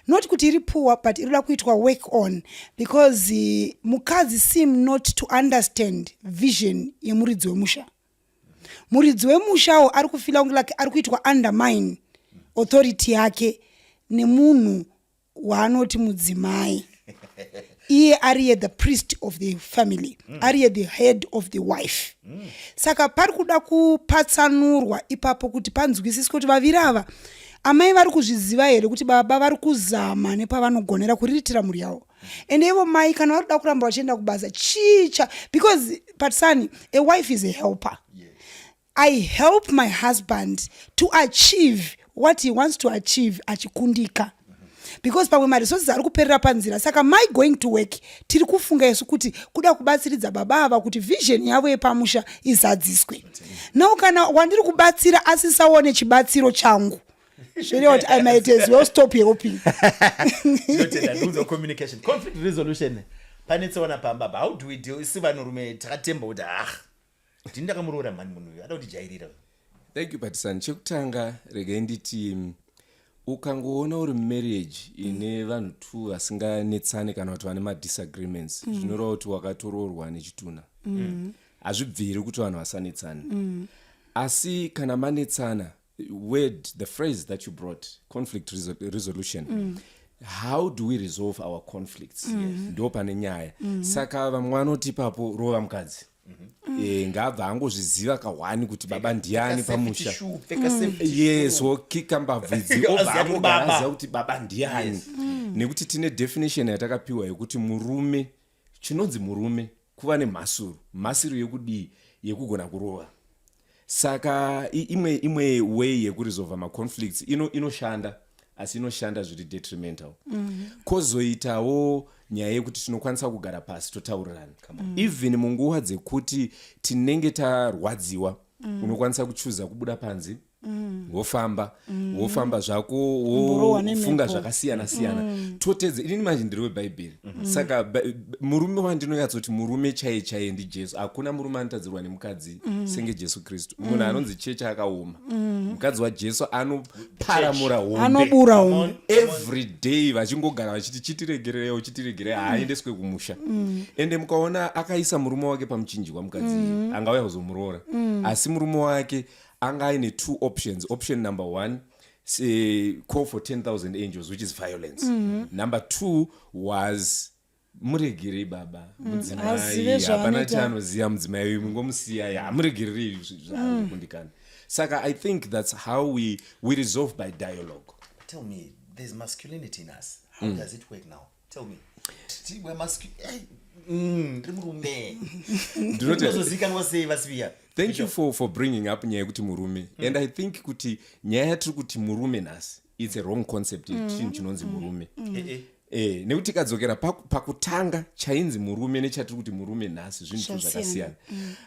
Not kuti iri poor, but iri kuda kuitwa work on, because mukadzi seem not to understand vision yemuridzi wemusha. Muridzi wemushawo ari kufila kunge like ari kuitwa undermine authority yake nemunhu waanoti mudzimai. iye ariye the priest of the family, ariye the head of the wife. Saka pari kuda kupatsanurwa ipapo kuti panzwisiswe kuti vaviri ava amai vari kuzviziva here kuti baba vari kuzama nepavanogonera kuriritira mhuri yavo. And ivo mai kana vari kuda kuramba vachienda kubasa chicha, because Phathisani, a wife is a helper. I help my husband to achieve what he wants to achieve achikundika. Because pamwe maresources ari kuperera panzira. Saka my going to work tiri kufunga yesu kuti kuda kubatsiridza baba ava kuti vision yavo yepamusha izadziswe. Now kana wandiri kubatsira asisaone chibatsiro changu, what I might as well stop helping. Rules of communication, conflict resolution. Panetseona pamba, how do we deal? Isivanurume takatemba kuti ndinda kamurora mani munhu uyu ada kutijairira. Thank you Phathisani. Chekutanga regai nditi ukangoona uri marriage ine vanhu tu vasinganetsani kana kuti vane madisagreements zvinoreva kuti wakatoroorwa nechituna. Hazvibviri kuti vanhu vasanetsani. Asi kana manetsana, the phrase that you brought, conflict resolution, how do we resolve our conflicts? Ndo pane nyaya. Saka vamwe vanoti ipapo rova mukadzi. Ngabva angozviziva kahwani kuti baba ndiani pamusha. Yes, wokika mbabvudzi obva angoziva kuti baba ndiani. Nekuti tine definition yatakapiwa yekuti murume, chinonzi murume kuva nemhasuru yekudii, yekugona kurova. Saka imwe way yekuresolve maconflicts inoshanda, asi inoshanda zviri detrimental. Kozoitawo nyaya yekuti tinokwanisa kugara pasi totaurirana. Even munguva dzekuti tinenge tarwadziwa, unokwanisa kuchuza kubuda panze, wofamba zvako, wofunga zvakasiyana-siyana. Totedze, inini manje ndiri weBhaibheri. Saka murume wandinoyatsoti murume chaiye ndiJesu. Hakuna murume anotadzirwa nemukadzi senge Jesu Kristu. Munhu anonzi chechi akaoma. Mukadzi waJesu anoparamura hombe. Anobura hombe. Every day vachingogara vachiti chitiregerei haaendeswe kumusha. Ende mukaona akaisa murume wake pamuchinjikwa mukadzi angauya kuzomuroora. Asi murume wake anga aine two options. Option number 1, call for 10,000 angels, which is violence. Number 2 was muregerei baba mudzimai, hapana chaanoziva mudzimai mungomusiya, muregerei zvaakundikana. Saka I think that's how we resolve by dialogue. Tell me, there's masculinity in us. How does it work now? Tell me. We're masculine. Thank you for bringing up nyaya yekuti murume. And I think kuti nyaya yatiri kuti murume nhasi, it's a wrong concept. Chinhu chinonzi murume. Nekuti kadzokera pakutanga chainzi murume nechatiri kuti murume nhasi zvinhu zvakasiyana.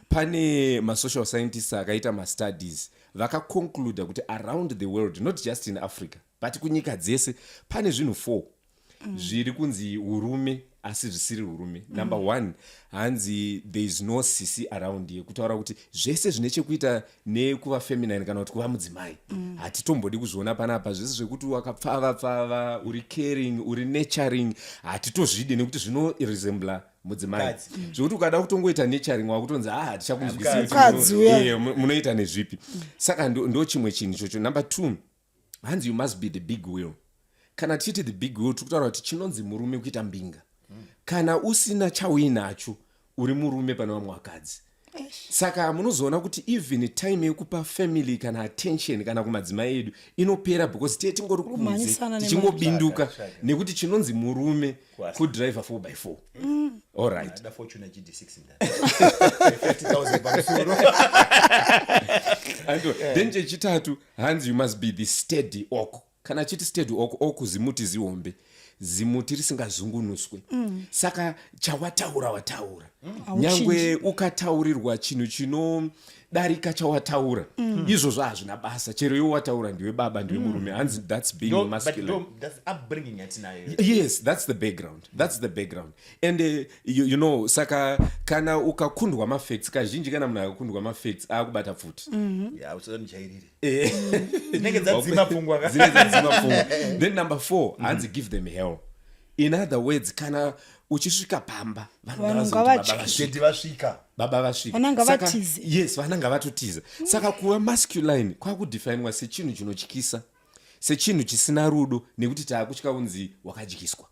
Pane masocial scientists akaita mastudies vakaconcluda kuti around the world, not just in Africa, but kunyika dzese pane zvinhu 4 zviri kunzi urume asi zvisiri urume. Number 1, hanzi there is no sisi around here, kutaura kuti zvese zvine chekuita nekuva feminine kana kuti kuva mudzimai hatitombodi kuzviona panapa. Zvese zvekuti wakapfava, uri caring, uri nurturing, hatitozvidi nekuti zvino resembla mudzimai. Zvekuti ukada kutongoita nurturing wakutonzi hatichakunzwisisi munoita nezvipi. Saka ndo chimwe chinhu ichocho. Number 2, hanzi you must be the big will. Kana tichiti the big will, tikutaura kuti chinonzi murume kuita mbinga. Kana usina chauinacho uri murume pane vamwe vakadzi. Saka munozoona kuti even time yekupa family kana attention kana kumadzimai edu inopera, because tingori kunze tichingobinduka nekuti chinonzi murume kudriver 4x4. All right. Then chechitatu, hanzi you must be the steady oak. Kana chiti steady oak zimuti zihombe, zimuti risingazungunuswe. Saka chawataura. Nyangwe ukataurirwa chinhu chinodarika chawataura, izvozvo hazvina basa. Chero iwe wataura ndiwe baba, ndiwe murume. Hanzi that's being masculine. But that's upbringing yatinayo. Yes, that's the background. And you know, saka kana ukakundwa mafacts, kazhinji kana munhu akakundwa mafacts akubata futi. Yeah, usonijairire. Then number 4, hanzi give them hell. In other words, kana uchisvika pamba baba vasvika. Yes, vananga vatotiza. Saka kuva masculine kwakudefinwa sechinhu chinotyisa, sechinhu chisina rudo, nekuti taakutya kunzi wakadyiswa.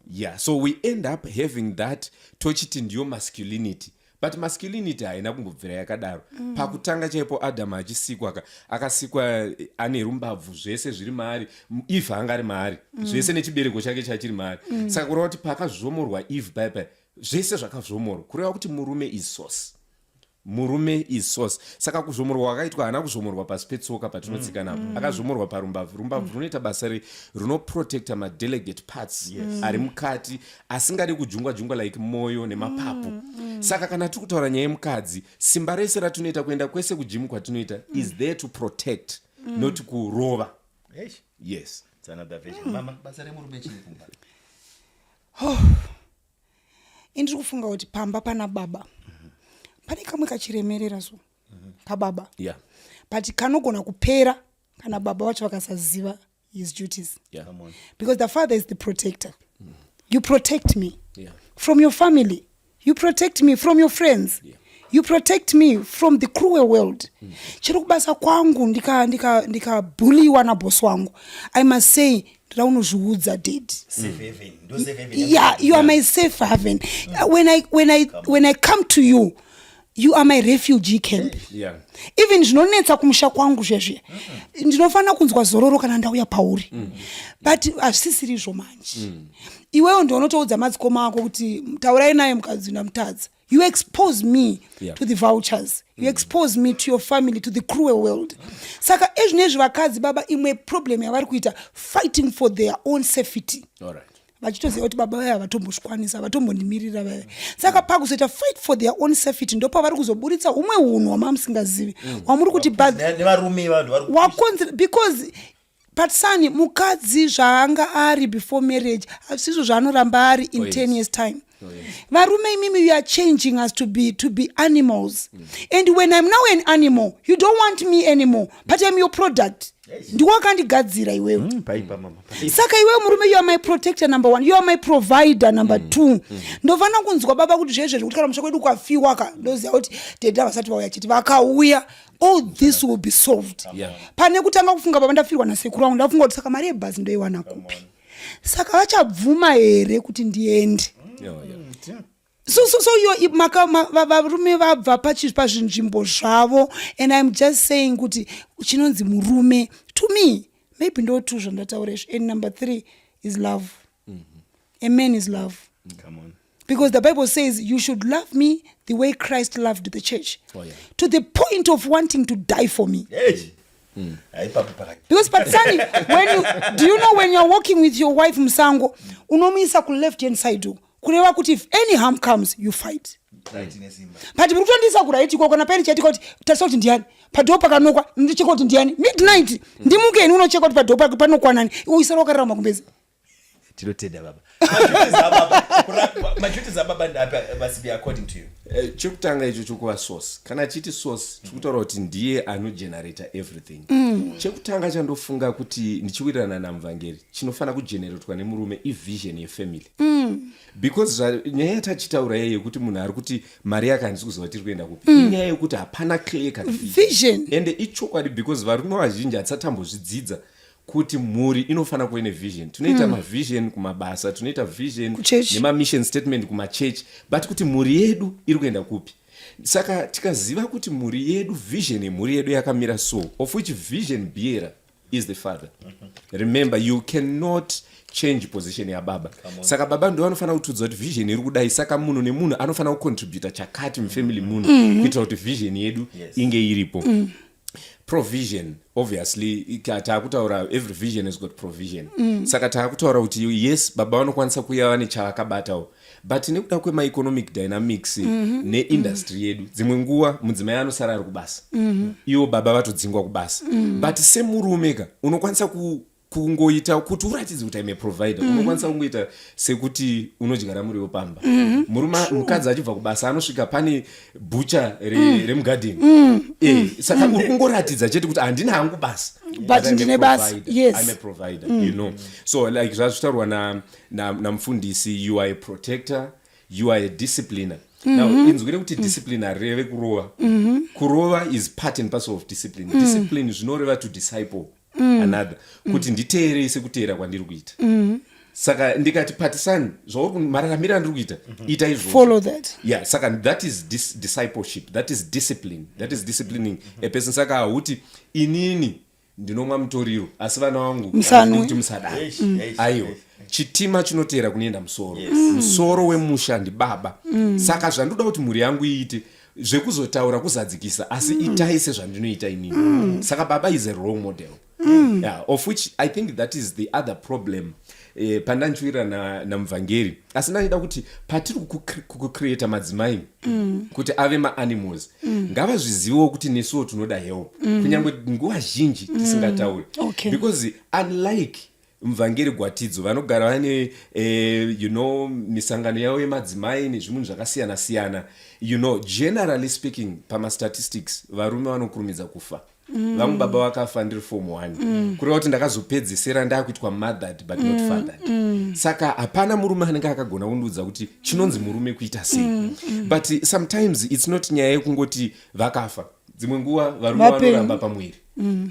yeah, so we end up having that tochiti ndiyo masculinity, but masculinity haina kungobvira yakadaro. Pakutanga chaipo Adam achisikwa akasikwa ane rumbabvu zvese zviri maari, Eve anga ari maari, zvese nechibereko chake chachiri maari. Saka kureva kuti pakazvomorwa Eve bye zvese zvakazvomorwa, kureva kuti murume is source. Murume is source. Saka kuzvomorwa wakaitwa hana kuzvomorwa pasi petsoka patinotsika napo, akazvomorwa parumbabvu. Rumbabvu runoita basa runoprotecta madelegate parts ari mukati asingadi kujungwa like moyo nemapapu. Saka kana tiri kutaura nyaya yemukadzi, simba rese ratinoita kuenda kwese kujimu kwatinoita is there to protect, not kurova. Yes. It's another version. Mama, basa remurume chini kumba. Indiri kufunga kuti pamba pana baba. Pane kamwe kachiremerera so pababa. Yeah. But kanogona kupera kana baba vacho vakasaziva his duties. Yeah. Because the father is the protector. You protect me from your family. You protect me from your friends. You protect me from the cruel world. Chiri kubasa kwangu ndikabhuliwa nabosi wangu, I must say ndaunozviudza dad. Yeah, you are my safe haven. When I come to you, you are my refugee camp. Yeah. Even zvinonetsa kumusha kwangu zvezve ndinofanira kunzwa zororo kana ndauya pauri. But hazvisisirizvo manje. Iwewo ndinotoudza madzikoma ako kuti taurai naye mukadzi namutadzi. You expose me to the vouchers. You expose me to your family, to the cruel world. Saka ezvinezvi vakadzi baba imwe problem yavari kuita fighting for their own safety. All right. Vachitoziva kuti baba vaya havatombozvikwanisa, havatombondimirira vaya. Saka pakuzoita fight for their own safety ndopavari kuzoburitsa umwe unhu wamamusingazivi. Wamuri kuti because Phathisani mukadzi zvaanga ari before marriage hazvisizvo zvaanoramba ari in 10 years time. Varume imimi, you are changing us to be animals. And when I'm now an animal, you don't want me anymore, but I'm your product. Ndiwakandigadzira iwewe. Saka iwewe murume, you are my protector number 1, you are my provider number 2. Ndovana kunzwa baba kuti zvezve kuti kana musha kwedu kwafiwa ka ndoziva kuti deda vasati vauya chiti vakauya, all this will be solved. Pane kutanga kufunga baba ndafirwa nasekuru wangu, ndafunga kuti saka mari yebhazi ndoiwana kupi. Saka vachabvuma here kuti ndiende. So varume vabva pazvinzvimbo zvavo, and I'm just saying kuti chinonzi murume to me maybe ndo 2 zvandataura izvo. And number 3 is love. A man is love. Come on. Because the Bible says you should love me the way Christ loved the church, to the point of wanting to die for me. Because Phathisani, do you know when you're walking with your wife Msango, unomisa ku left hand side, kureva kuti if any harm comes, you fight. But murikutondisa kuraiti kwa kana peri chati kuti tasoti kuti ndiani padhopa kanokwa ndicheka kuti ndiani midnight ndimukeni unocheka kuti padhopa panokwa nani uisara wakarara makumbezi. Tinotenda baba. Majuti za baba must be according to you. Chokutanga icho chokuva source. Kana chiti source tikutaura kuti ndiye anogenerata everything. Chekutanga chandofunga kuti ndichiwirirana namuvhangeri chinofana kugeneratwa nemurume ivision yefamily. Because nyaya yatachitaura yekuti munhu ari kuti mari yake handisi kuziva tiri kuenda kupi, inyaya yekuti hapana clear cut vision. Ende ichokwadi because varume vazhinji hatisatambozvidzidza kuti mhuri inofana kuve nevision. Tunoita mavision kumabasa, tunoita vision nemamission statement kumachechi, but kuti mhuri yedu iri kuenda kupi. Saka tikaziva kuti mhuri yedu, vision yemhuri yedu yakamira so, of which vision bearer is the father. Remember, you cannot change position ya baba. Saka baba ndo anofana kutudza kuti vision iri kudai, saka munhu nemunhu anofana kucontributa chakati mufamily munhu kuitira kuti vision yedu inge iripo. Provision, obviously taakutaura every vision has got provision. Saka taakutaura kuti yes baba vanokwanisa kuya vane chavakabatawo, but nekuda kwemaeconomic dynamics neindustry yedu dzimwe nguva mudzimai anosara ari kubasa, iwo baba vatodzingwa kubasa. But semurumeka unokwanisa kungoita kuti uratidze kuti I'm a provider, unokwanisa kungoita sekuti unodyara muriwo pamba. Mukadzi achibva kubasa anosvika pane bhucha remugarden. Saka uri kungoratidza chete kuti handina hangu basa, but ndine basa. Yes, I'm a provider. You know, so like zvazvitaurwa namufundisi, you are a protector, you are a discipliner. Now inzwire kuti discipline hareve kurova. Kurova is part and parcel of discipline. Discipline zvinoreva to disciple another, kuti nditeere sekuteera kwandiri kuita. saka ndikati Phathisani mararamiro andiri kuita ita izvozvo. Follow that. Yeah, saka that is discipleship, that is discipline, that is disciplining a person. Saka hauti inini ndinomwa mutoriro asi vana vangu kuti musadai. Aiwa chitima chinoteera kunoenda musoro. Musoro wemusha ndibaba. Saka zvandoda kuti mhuri yangu iite zvekuzotaura kuzadzikisa asi itai sezvandinoita inini. Saka baba is a role model. Yeah, of which I think that is the other problem. Pandanchwira namuvhangeri asi ndanoda kuti patiri kucreata madzimai kuti ave maanimals ngavazvizivewo kuti nesuwo tinoda help kunyange nguva zhinji tisingatauri. Because unlike muvhangeri Gwatidzo vanogara vane misangano yavo yemadzimai nezvimunhu zvakasiyana siyana, generally speaking pamastatistics varume vanokurumidza kufa. Vamwe baba vakafa ndiri form 1 kureva kuti ndakazopedzisira ndakuitwa mothered but not fathered. Saka hapana murume anenge akagona kundiudza kuti chinonzi murume kuita sei. But sometimes it's not nyaya yekungoti vakafa, dzimwe nguva varume vanoramba pamwiri.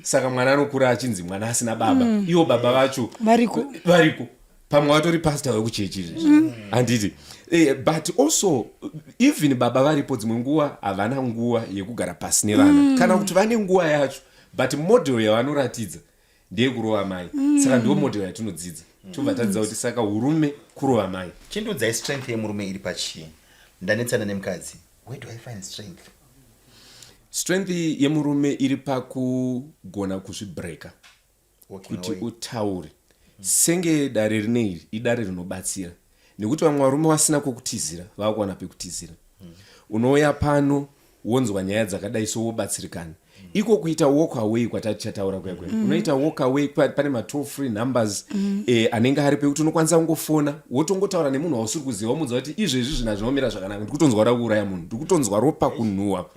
Saka mwana anokura achinzi mwana asina baba, ivo baba vacho variko pamwe vatori pastor wekuchechi handiti. But also even baba varipo dzimwe nguva havana nguva yekugara pasi nevana kana kuti vane nguva yacho, but model yavanoratidza ndeyekurova mai. Saka ndiwo model yatinodzidza tobva tadzidza kuti saka urume kurova mai. Chindudzai strength yemurume iri pachii? Ndanetsana nemukadzi, where do I find strength? Strength yemurume iri pakugona kuzvibreka kuti utaure senge dare rineri idare rinobatsira, nekuti vamwe varume vasina kwekutizira vakuwana pekutizira. Unouya pano wonzwa nyaya dzakadai so wobatsirikana. Iko kuita walk away kwatatichataura kwekwe. Unoita walk away pane ma toll free numbers anenge ari pekuti unokwanisa kungofona wotongotaura nemunhu wausiri kuziva womudza kuti izvezvi zvina zvinomira zvakanaka ndikutonzwa ra kuuraya munhu, ndikutonzwa ropa kunhuhwa.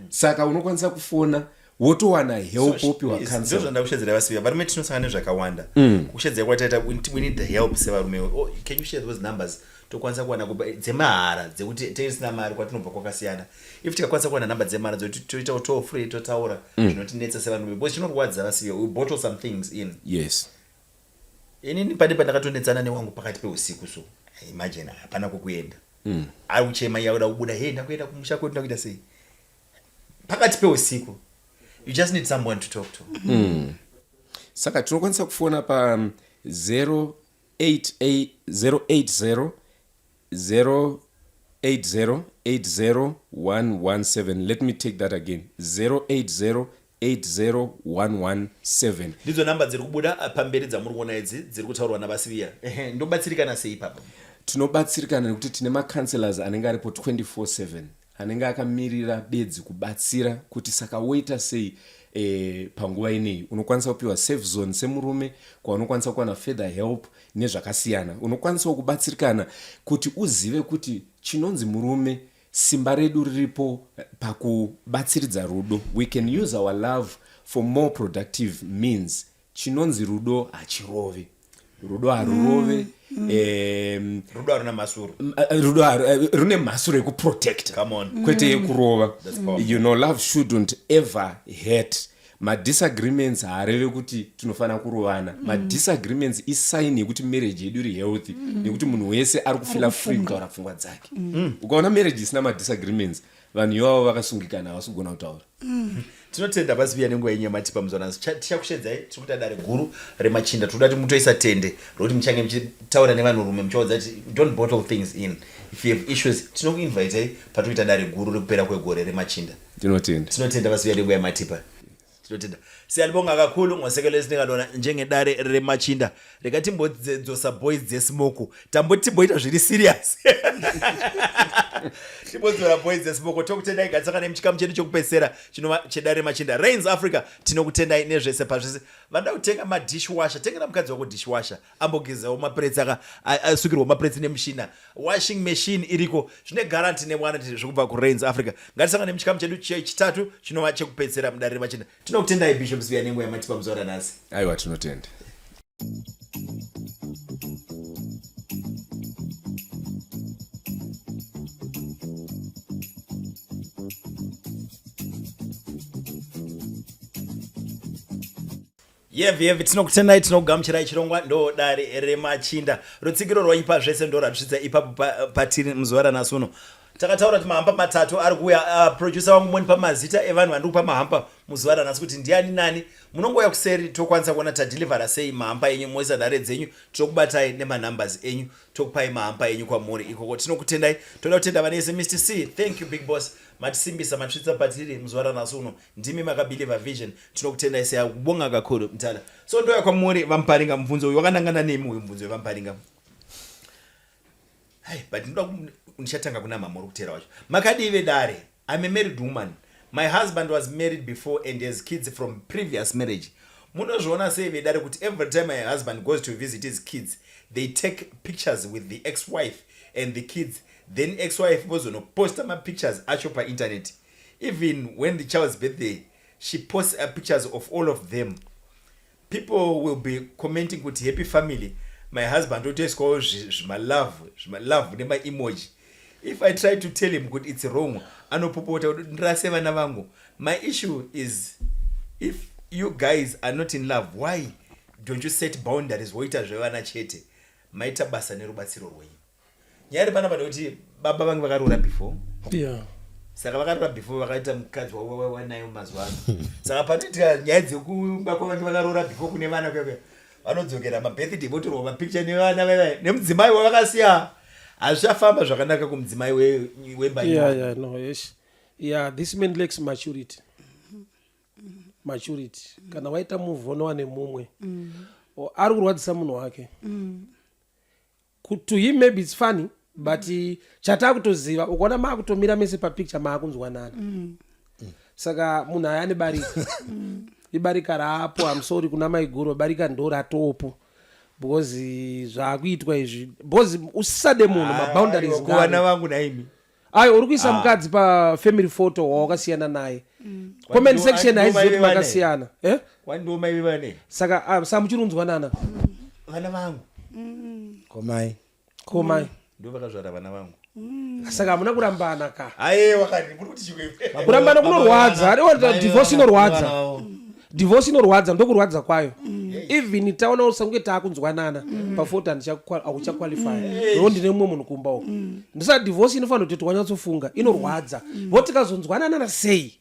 Saka unokwanisa kufona wotowana help wopiwa counsel. Ndizvo zvandakushedzera vasiya varume tinosangana nezvakawanda. Kushedzera kwataita we need the help sevarume. Can you share those numbers? Tokwanisa kuwana dzemahara dzekuti tisina mari kwatinobva kwakasiyana. If tikakwanisa kuwana namba dzemahara dzekuti toita toll free totaura zvinotinetsa sevarume, because chinorwadza vasiya, we bottle some things in. Yes. Inini pade pandakatonetsana newangu pakati peusiku so imagine hapana kwekuenda. Ari kuchema yauda kubuda, hey ndakuenda kumusha kwedu ndakuita sei. Pakati peusiku you just need someone to talk to. Saka tinokwanisa kufona pa 080 80117. Let me take that again. 080 80117. Ndidzo namba dziri kubuda pamberi dzamuri kuona idzi dziri kutaurwa navasiya. Ndobatsirikana sei papa? Tinobatsirikana nekuti tine macounselors anenge aripo 24/7 anenge akamirira bedzi kubatsira kuti saka woita sei panguva inei. Unokwanisa kupiwa safe zone semurume kwaunokwanisa kuwana further help nezvakasiyana. Unokwanisa kubatsirikana kuti uzive kuti chinonzi murume simba redu riripo pakubatsiridza rudo. We can use our love for more productive means. Chinonzi rudo hachirove, rudo harurove. Rudo haruna masuru. Rudo rune masuru ekuprotect. Come on. Kwete yekurova. Love shouldn't ever hurt. Madisagreements haareve kuti tinofana kurovana. Madisagreements isign yekuti marriage yedu iri healthy, nekuti munhu wese ari kufila free kutaura pfungwa dzake. Ukaona marriage isina madisagreements vanhu ivavo vakasungikana havasi kugona kutaura. Tinotenda vasiya nenguva yenyu yamatipa muzonanzi. Tichakushedzai tiri kuita dare guru remachinda. Tinoda kuti mutoisa tende rokuti muchange muchitaura nevanhurume muchaudza kuti don't bottle things in. If you have issues tinokuinvitai patinoita dare guru rekupera kwegore remachinda. Tinotenda vasiya nenguva yamatipa. Tinotenda. Siyalibonga kakhulu ngosekelo esinengadona njengedare remachinda. Reka timbodzosa boys dzesmoko. Timboita zviri serious. Timbodzosa boys dzesmoko. Tokutendai gatsaka nemuchikamu chedu chokupedzisira chinova chedare remachinda. Reigns Africa tinokutendai nezvese pazvese. Vanoda kutenga madishwasher, tengera mukadzi wako dishwasher. Ambogezawo mapuretsi asukirwa mapuretsi nemushina. Washing machine iriko. Zvine guarantee nemwana zvekubva kuReigns Africa. Ngatisangane nemuchikamu chedu chechitatu chinova chekupedzisira mudare remachinda. Tinokutendai Bishop Sibiya nenguva yamatipa muzora nhasi. Aiwa tinotenda. yevi tinokutendai tinokugamuchirai chirongwa ndo dare remachinda rutsigiro rwaipa zvese ndo ratisvitsa ipapo patiri muzuva ranhasi uno. Takataura kuti mahamba matatu ari kuuya. Producer wangu monipa mazita evanhu vandiri kupa mahamba muzuva ranhasi kuti ndiani nani. Munongouya kuseri tokwanisa kuona tadhilivhara sei mahamba enyu moisa nhare dzenyu, tokubatai nemanumbers enyu, tokupai mahamba enyu kwamuri ikoko. Tinokutendai, toda kutenda vanese Mr. C. Thank you big boss. Matisimbisa matisvitsa patiri muzuva ranhasi uno. Ndimi makabelieve vision. Tinokutendai seya kubonga kakuru mtana. So ndoya kwamuri vamuparinga mubvunzo uyu wakandangana nemi uyu mubvunzo wevamuparinga. Hai, but ndichatanga kuna mama uri kutera wacho. Makadive dare. I'm a married woman. My husband was married before and has kids from previous marriage. Munozviona sei vedare kuti every time my husband goes to visit his kids, they take pictures with the ex-wife and the kids. Then ex-wife posta ma pictures acho pa internet. Even when the child's birthday, she posts pictures of all of them. People will be commenting with happy family. My husband otoiswawo my love nema emoji. If I try to tell him good it's wrong, anopopota ndirase vana vangu. My issue is, if you guys are not in love, why don't you set boundaries woita zvevana chete? Maita basa nerubatsiro rwenyu. Nyari pana kuti baba vangu vakarora before. Yeah. Saka vakarora before vakaita mukadzi wanayo mazuva ano. Saka panoitika nyaya dzekuba kwavangu vakarora before kune vana kwekwe. Vanodzokera mabirthday votorwa mapicture nevana nemudzimai wavakasiya. Hazvafamba zvakanaka kumudzimai wembanyi. Yeah, no, yes. Yeah, this man lacks maturity. Maturity. Kana waita move onowa nemumwe. Ari kurwadzisa munhu wake. To him maybe it's funny, but chatakutoziva ukaona maakutomira mese papicture maakunzwanana. Saka munhu aya anebarika. Ibarika rapo, I'm sorry kuna maiguru, barika ndo ratopo. Because zvakuitwa izvi, because usisade munhu maboundaries ngani. Kuwana vangu naimi. Ayo uri kuisa mukadzi pa family photo wakasiyana naye. Comment section haizoti makasiyana. Wando mai vane. Saka samuchirunzwanana. Vana vangu. Komai. Ndo vakazvara vana vangu. Saka hamuna kurambana ka. Aye wakati muri kuti chikwe. Kurambana kunorwadza, ari divorce inorwadza. Divorce inorwadza ndokurwadza kwayo. Even taona usange taakunzwanana pafoto akuchaqualify. Ndo ndine mumwe munhu kumba uko. Ndisa divorce inofanira kuti twanyatsofunga inorwadza. Voti kazonzwanana sei?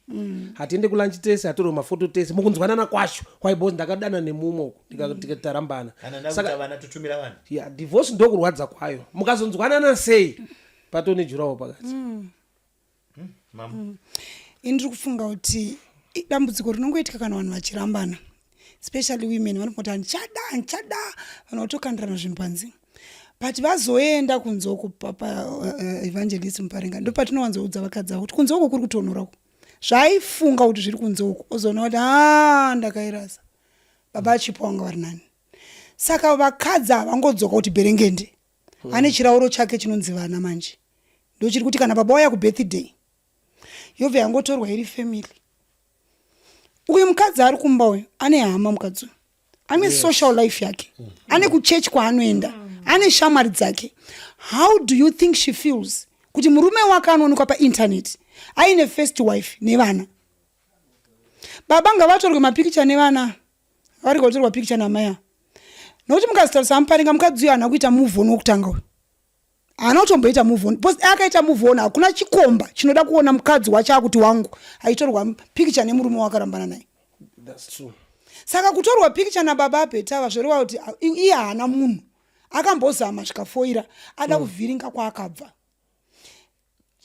Hatiende kulanchi tese atoro mafoto tese mukunzwanana kwacho. Kwaibonzi ndakadana nemumwe uko tikatarambana. Saka vana tutumira vana. Yeah, divorce ndokurwadza kwayo. Mukazonzwanana sei? Patone jurawo pakati. Mama. Indiri kufunga kuti dambudziko rinongoitika kana vanhu vachirambana, especially women vanopota nchada vanotokandirana zvinhu panzi, but vazoenda kunzoko papa evangelist Muparinga ndo patinowanzoudza vakadzi avo kuti kunzoko kuri kutonorako zvaifunga kuti zviri kunzoko ozoona kuti ndakairasa baba achipo wanga vari nani. Saka vakadzi havangodzoka kuti berengende ane chirauro chake chinonzi vana manje. Ndo chiri kuti kana baba wauya kubirthday yobva yangotorwa iri family. Uyu mukadzi ari kumba uyu ane hama mukadzi uyu. Ane social life yake. Ane kuchechi kwaanoenda. Ane shamwari dzake. How do you think she feels? Kuti murume wake anoonekwa pa internet aine first wife nevana. Baba ngavatorwe mapicture nevana. Vari kutorwa picture namaya. Nokuti mukazitaurisa Muparinga mukadzi uyu haana kuita move on wokutanga uyu. Haana kutomboita move on. Because akaita move on hakuna chikomba chinoda kuona mukadzi wacho akuti wangu aitorwa picture nemurume wakarambana naye. That's true. Saka kutorwa picture nababa apetava zvoreva kuti iye haana munhu akambozama zvikafoira ada kuvhiringa kwaakabva.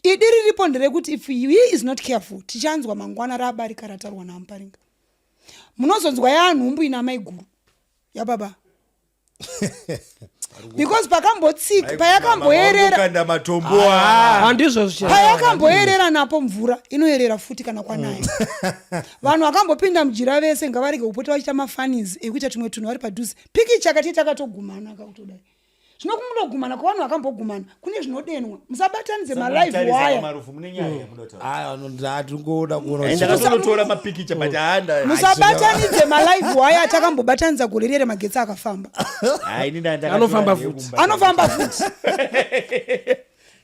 Idiri ripo nderekuti if he is not careful tichanzwa mangwana rabarika ratarwa naMuparinga. Munozonzwa yanhumbu ina maiguru yababa. Because pakambotsika payakamboerera kanda matombo handizvo payakamboerera napo mvura inoerera futi kana kwanaya. Vanhu vakambopinda mujira vese ngavarege kupota vachiita mafanizi ekuita tumwe tunhu vari padhuze. Pikicha kati takatogumana kakutodai. Zvino kumundogumana kwavanhu vakambogumana kune zvinodenwa. Musabatanidze malive wire. Marufu mune nyaya munotaura. Ndingoda kuona. Ndakatotora mapikicha but handa. Musabatanidze malive wire takambobatanidza gore rere magetsi akafamba. Anofamba futi. Anofamba futi.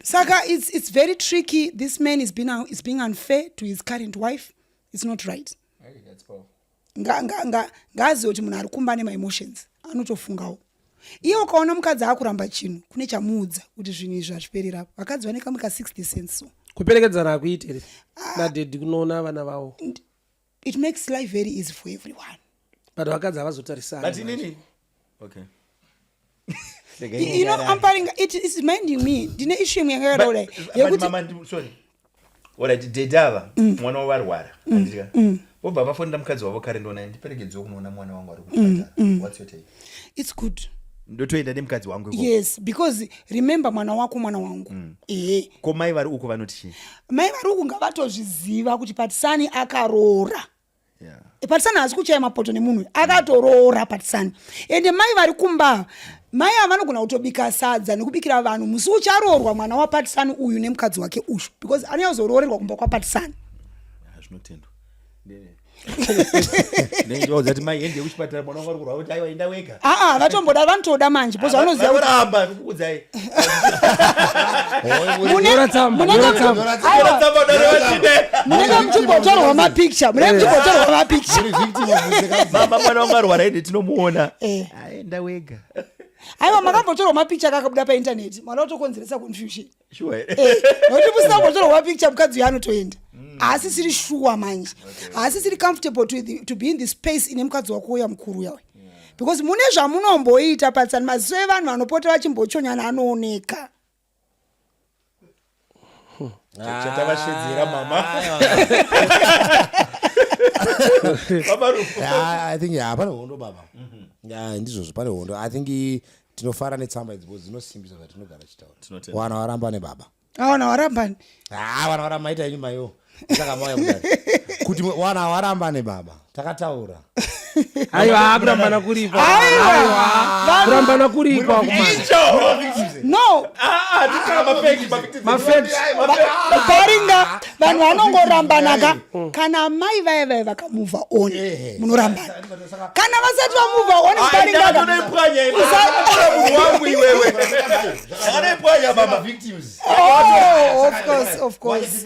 Saka it's very tricky. This man is being unfair to his current wife. It's not right. That's powerful. ngazi kuti munhu ari kumba nemaemotions anotofungawo. Iye ukaona mukadzi akuramba chinhu kune chamuudza kuti zvinhu izvi hazviperera apo. Vakadzi vane kamwe ka60 cents so kuperekedzana akuitire nadhedhi kunoona vana vavo. it makes life very easy for everyone. But vakadzi havazotarisana. But nini? Okay. You know, Muparinga, it is reminding me. Dine issue me ngara ule. But mama, sorry. Alright, dedava mwana warwara. Andika. Baba fonda mukadzi wavo kare ndona ndiperekedze kunoona mwana wangu ari kuchipatara. What's your take? It's good. Ndotoenda nemukadzi wangu. Yes, because remember mwana wako mwana wangu. Ko mai vari uko vanoti chi? Mai vari uko ngavatozviziva kuti Phathisani akaroora. Yeah. Phathisani haasi kuchaya mapoto nemunhu, akatoroora Phathisani. Ende mai vari kumba, mai avanogona kutobika sadza nekubikira vanhu musi ucharoorwa mwana waPhathisani uyu nemukadzi wake uyu, because anozoroorerwa kumba kwaPhathisani. Zvinotendwa. Nenjoza kuti mai ende kuchipatara mwana wangu ari kurwara kuti aiwa enda wega. Vatomboda vanotoda manje because vanoziva kuti ramba kukudzai. Munenge muchimbotorwa mapicture, Mama mwana wangu arwara ende tinomuona. Enda wega. Aiwa makambotorwa mapicture kakabuda painternet. Mwana utokonzeresa confusion. Sure. Nokuti musina kutorwa mapicture mukadzi anotoenda. Asi siri sure manje. Asi siri comfortable to be in the space ine mukadzi wako uya mukuru yawe. Because mune zvamunomboita Phathisani maziso evanhu vanopota vachimbochonyana anooneka. Chatavashedzera mama. I think pane hondo baba. Ndizvo pane hondo. I think tinofara netsamba idzi because dzinosimbisa zvatinogara chitaura. Wana waramba nebaba. Wana waramba. Wana waramba ita nyuma yo. Saka mauya kudai. Kuti wana waramba nebaba. Takataura. Aiwa kurambana kuripa. Aiwa kurambana kuripa kumana. No. Mafeki. Muparinga vanhu vanongorambanaga kana mai vaya vakamove on munorambana. Kana vasati vamove on Muparinga. Oh, of course.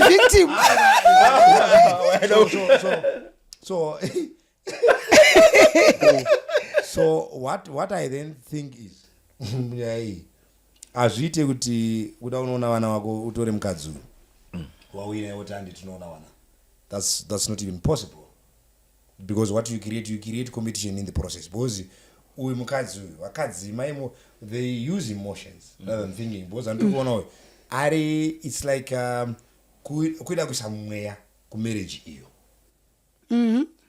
Victim. So what I then think is azviite kuti kuda unoona vana vako utore mukadzi wawina wotandi tinoona vana. That's not even possible, because what you create competition in the process. Because uyu mukadzi uyu vakadzi maimo they use emotions rather than thinking. Because andikuona ari it's like kuida kuisa mweya ku marriage iyo.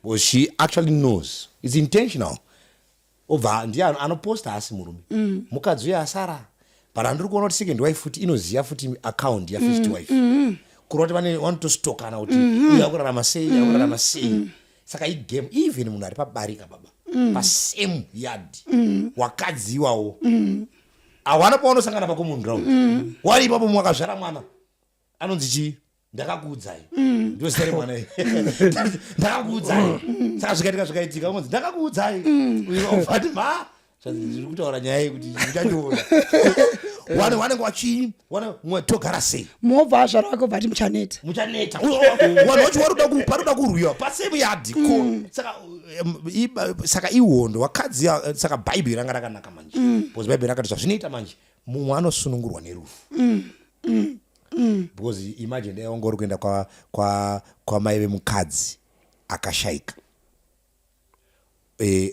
Because she actually knows it's intentional. Ova ndiye anoposta asi murume mukadzi uyu asara, but andiri kuona kuti second wife futi inoziva futi account ya first wife. Kuroti vane vanotostokana kuti uyu akurarama sei. Saka igame even munhu ari pabarika baba pasame yard wakadzi iwawo hawana paunosangana pako munhu raundi wari ipapo mwakazvara mwana anonzi chii ndakakuudzai ndio zita remwana ndakakuudzai. Saka zvikaitika unonzi ndakakuudzai ufati ma zviri kutaura nyaya yekuti uchandiona wanenge wachii togara sei movha azvara wako bvati muchaneta vanhu vacho parikuda kurwiwa pasame yard. Saka ihondo wakadzi. Saka bhaibheri ranga rakanaka manje because bhaibheri rakati zvazvinoita manje mumwe anosunungurwa nerufu. Because imagine dai wanga uri kuenda kwamai vemukadzi akashayika,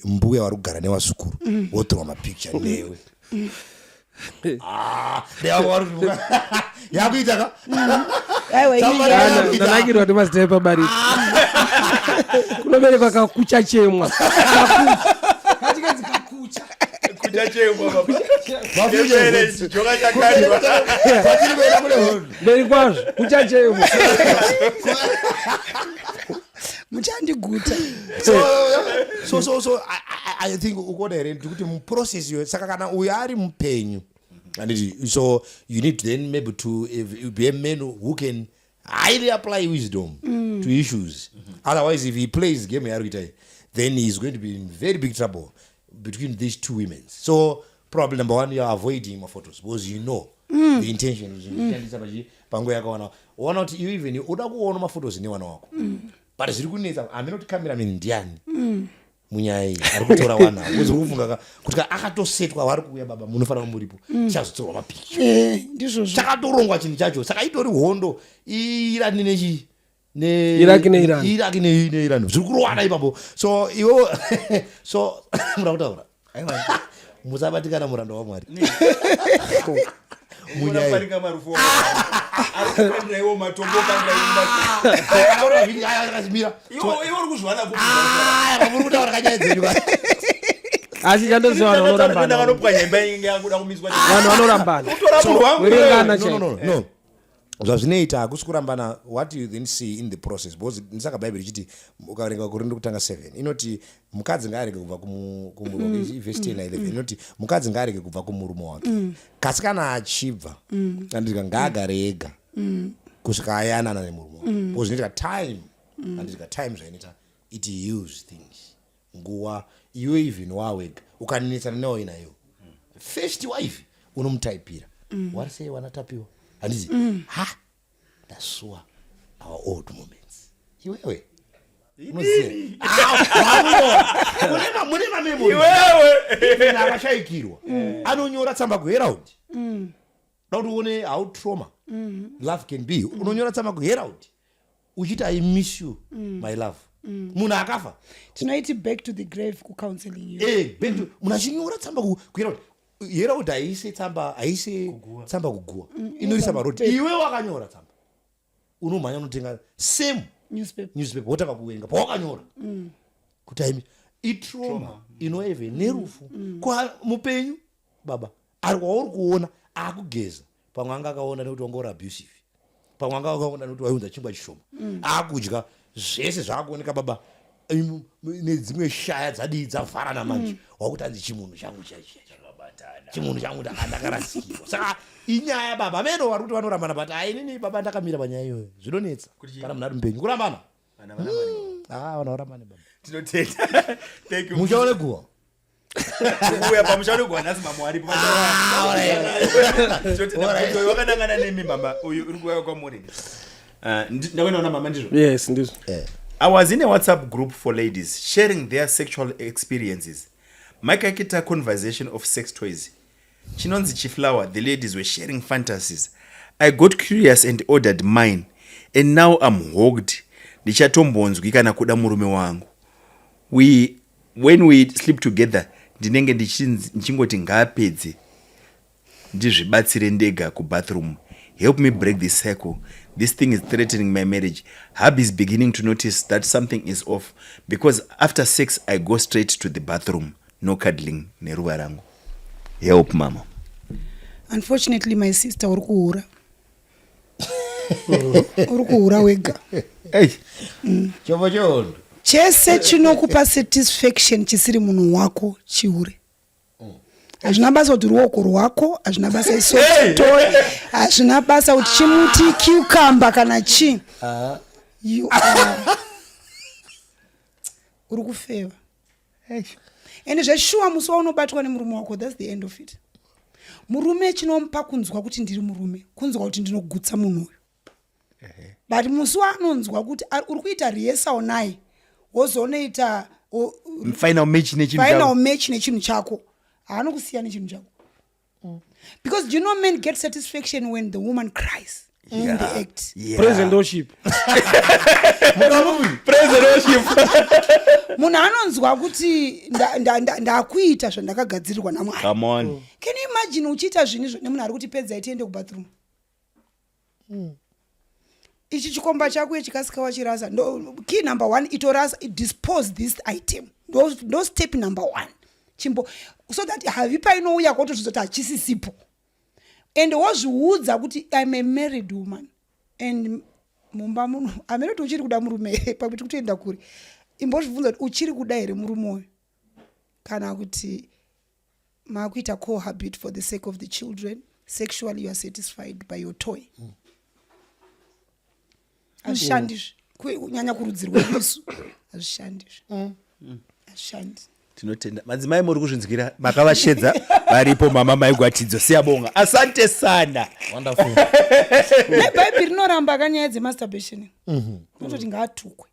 mbuya wari kugara nevazukuru wotorwa mapicture newe yakuita ka ndanakirwa kuti mazita epabarika kunoberekwa kakucha chemwa mberi kwazvo kucha chemwa muchandiguta. So I think ukoda here kuti muprocess yo. Saka kana uyu ari mupenyu anditi, so you need then maybe to be a man who can highly apply wisdom to issues. Otherwise if he plays game yarita then he's going to be in very big trouble. between these two women. So problem number one, you're avoiding my photos because you know the intention. Pango yakawana ona kuti you even uda kuona maphotos newana wako but zviri kunetsa aminoti cameraman ndiani munyaya iyi ari kutora wana uzi kufunga kuti akatosetwa vari kuuya baba munofanira muripo chazotorwa mapicha ndizvozvo chakatorongwa chinhu chacho saka itori hondo irani nechi Iraki neirani zviri kurowana ipapo so iwo so murakutaura musabatikana muranda wamwari Muparinga Marufu. Arikandaiwo matombo akasimira iwo uri kuzvana muri kutaura kanyaya dzenyu asi chandoziva vanhu vanorambana vanopwanya imba inge yakuda kumiswa vanhu vanorambana utora munhu wangu werengana no zvazvinoita hakusi kurambana. What you then see in the process because ndisaka bhaibheri ichiti ukaverenga Korinto kutanga 7 inoti mukadzi ngaarege kubva kumurume verse 10 na 11 inoti mukadzi ngaarege kubva kumurume wake kasi kana achibva andika ngaagare ega kusvika ayanana nemurume wake because zvinoita time andika time zvainoita it use things nguva iwe even wawega ukanetsana newo inayo first wife unomutaipira wari sei wanatapiwa handiti ndasuwa our old moments iwewe mune mamemori akashaikirwa anonyora tsamba kuherald da kuti uone how trauma love can be unonyora tsamba kuherald uchiti I miss you my love munhu akafa tinoiti back to the grave kucounseling munhu achinyora tsamba kuherald Herald haise tsamba kuguwa inorisa parodi iwe wakanyora tsamba unomhanya unotenga same newspaper wotaka kuverenga pawakanyora kuti itrauma inoeve nerufu mupenyu baba ari kwauri kuona akugeza pamwe anga akaona nekuti wanga uri abusive pamwe anga akaona nekuti waiunza chingwa chishoma akudya zvese zvaakuoneka baba nedzimwe shaya dzadii dzavharana manje wakuti hanzi chimunhu changu chimunhu changu ndakarasikirwa saka inyaya baba ameno vari kuti vanorambana but ainini baba ndakamira panyaya iyoyo zvinonetsa kana munhu ari mupenyu kurambana vana varambane baba tinotenda thank you muchaone guwa uya pamuchaone guwa nhasi mama waripo wakadangana nemi mama uyu uri kuuya kwamuri ndakuinaona mama ndizvo yes ndizvo I was in a WhatsApp group for ladies sharing their sexual experiences. Makaita conversation of sex toys. Chinonzi Chiflower, the ladies were sharing fantasies. I got curious and ordered mine. And now I'm hooked. Ndichatombonzwi kana kuda murume wangu. When we sleep together, ndinenge ndichingoti ngaapedze. Ndizvibatsire ndega kubathroom. Help me break this cycle. This thing is threatening my marriage. Hub is beginning to notice that something is off because after sex I go straight to the bathroom. No cuddling. Neruva rangu. Help mama. Unfortunately my sister uri kuhura wega. Hey. Chovo chese chinokupa satisfaction chisiri munhu wako chiure. Hazvina basa kuti ruoko rwako, hazvina basa isotoy, hazvina basa kuti chimuti cucumber kana chi. You are uri kufeva. Ende zveshuwa musi waunobatwa nemurume wako, that's the end of it. Murume chinomupa kunzwa kuti ndiri murume, kunzwa kuti ndinogutsa munhu uyu. But musi waanonzwa kuti uri kuita rehearsal naye, wozonoita final match nechinhu chako. Haanokusiya nechinhu chako. Because do you know men get satisfaction when the woman cries in the act. Present worship. Munhu anonzwa kuti ndakuita zvandakagadzirirwa naMwari. Come on. Can you imagine uchiita zvinhu nemunhu ari kuti pedza itiende kubathroom? Ichi chikomba chako chikasika wachirasa. Key number 1 itorasa, dispose this item. Those step number 1. Chimbo so that have painouya kuti zvizoti hachisisipo and wozviudza kuti I'm a married woman and mumba munhu amene kuti uchiri kuda murume pakuti kutoenda kuri imbozvibvunza kuti uchiri kuda here murume uyu kana kuti makuita cohabit for the sake of the children, sexually you are satisfied by your toy. Hazvishandi kunyanya kurudzirwa Yesu, hazvishandi hazvishandi. tinotenda madzimai muri kuzvinzwira makavashedza varipo mama mai Gwatidzo siyabonga asante sana wonderful nebhaibheri rinoramba kanyaya dzemasturbation kutoti ngaatukwe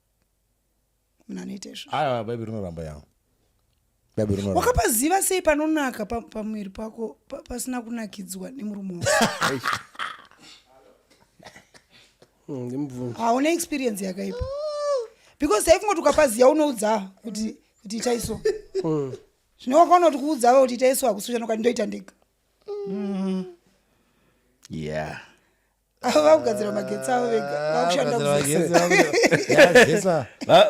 munhu anoita izvo aya bhaibheri rinoramba yawo wakapaziva sei panonaka pamwiri pako pasina kunakidzwa nemurume wako hauna experience yakaipa because saifungoti ukapaziya unoudza kuti itaiso zvino wakaona kuti kuudzawe kuti itaiso hakusi uchanoka ndoita ndega yeah vakugadzira magetsi avo vega vakushanda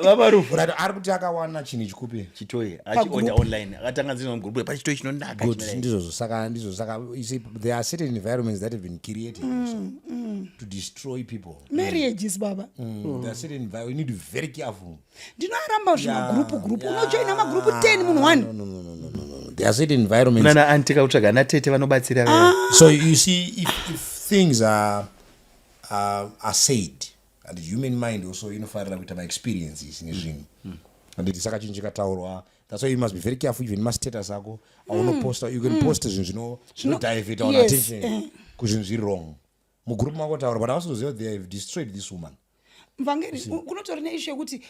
vamarufu ari kuti akawana chinhu chikupi chitoye achiorder online akatanga dzino mugrupu pachitoye chinonaka ndizvozvo saka there are certain environments that have been created to destroy people marriages baba there are certain environments you need to be very careful ndinoaramba kuti magrupu unojoina magrupu 10 munhu 1 no there are certain environments nana antika kutsvaga ana tete vanobatsira so you see if things are said and the human mind also inofanira kuita maexperiences nezvinhu handiti saka chinhu chikataurwa that's why you must be very careful even mastatus ako aunoposta you can post zvinhu zvinodivert our attention kuzvinhu zviri wrong mugrupu mako taura but avasizoziva they have destroyed this woman mvangeri kunotori neishu yekuti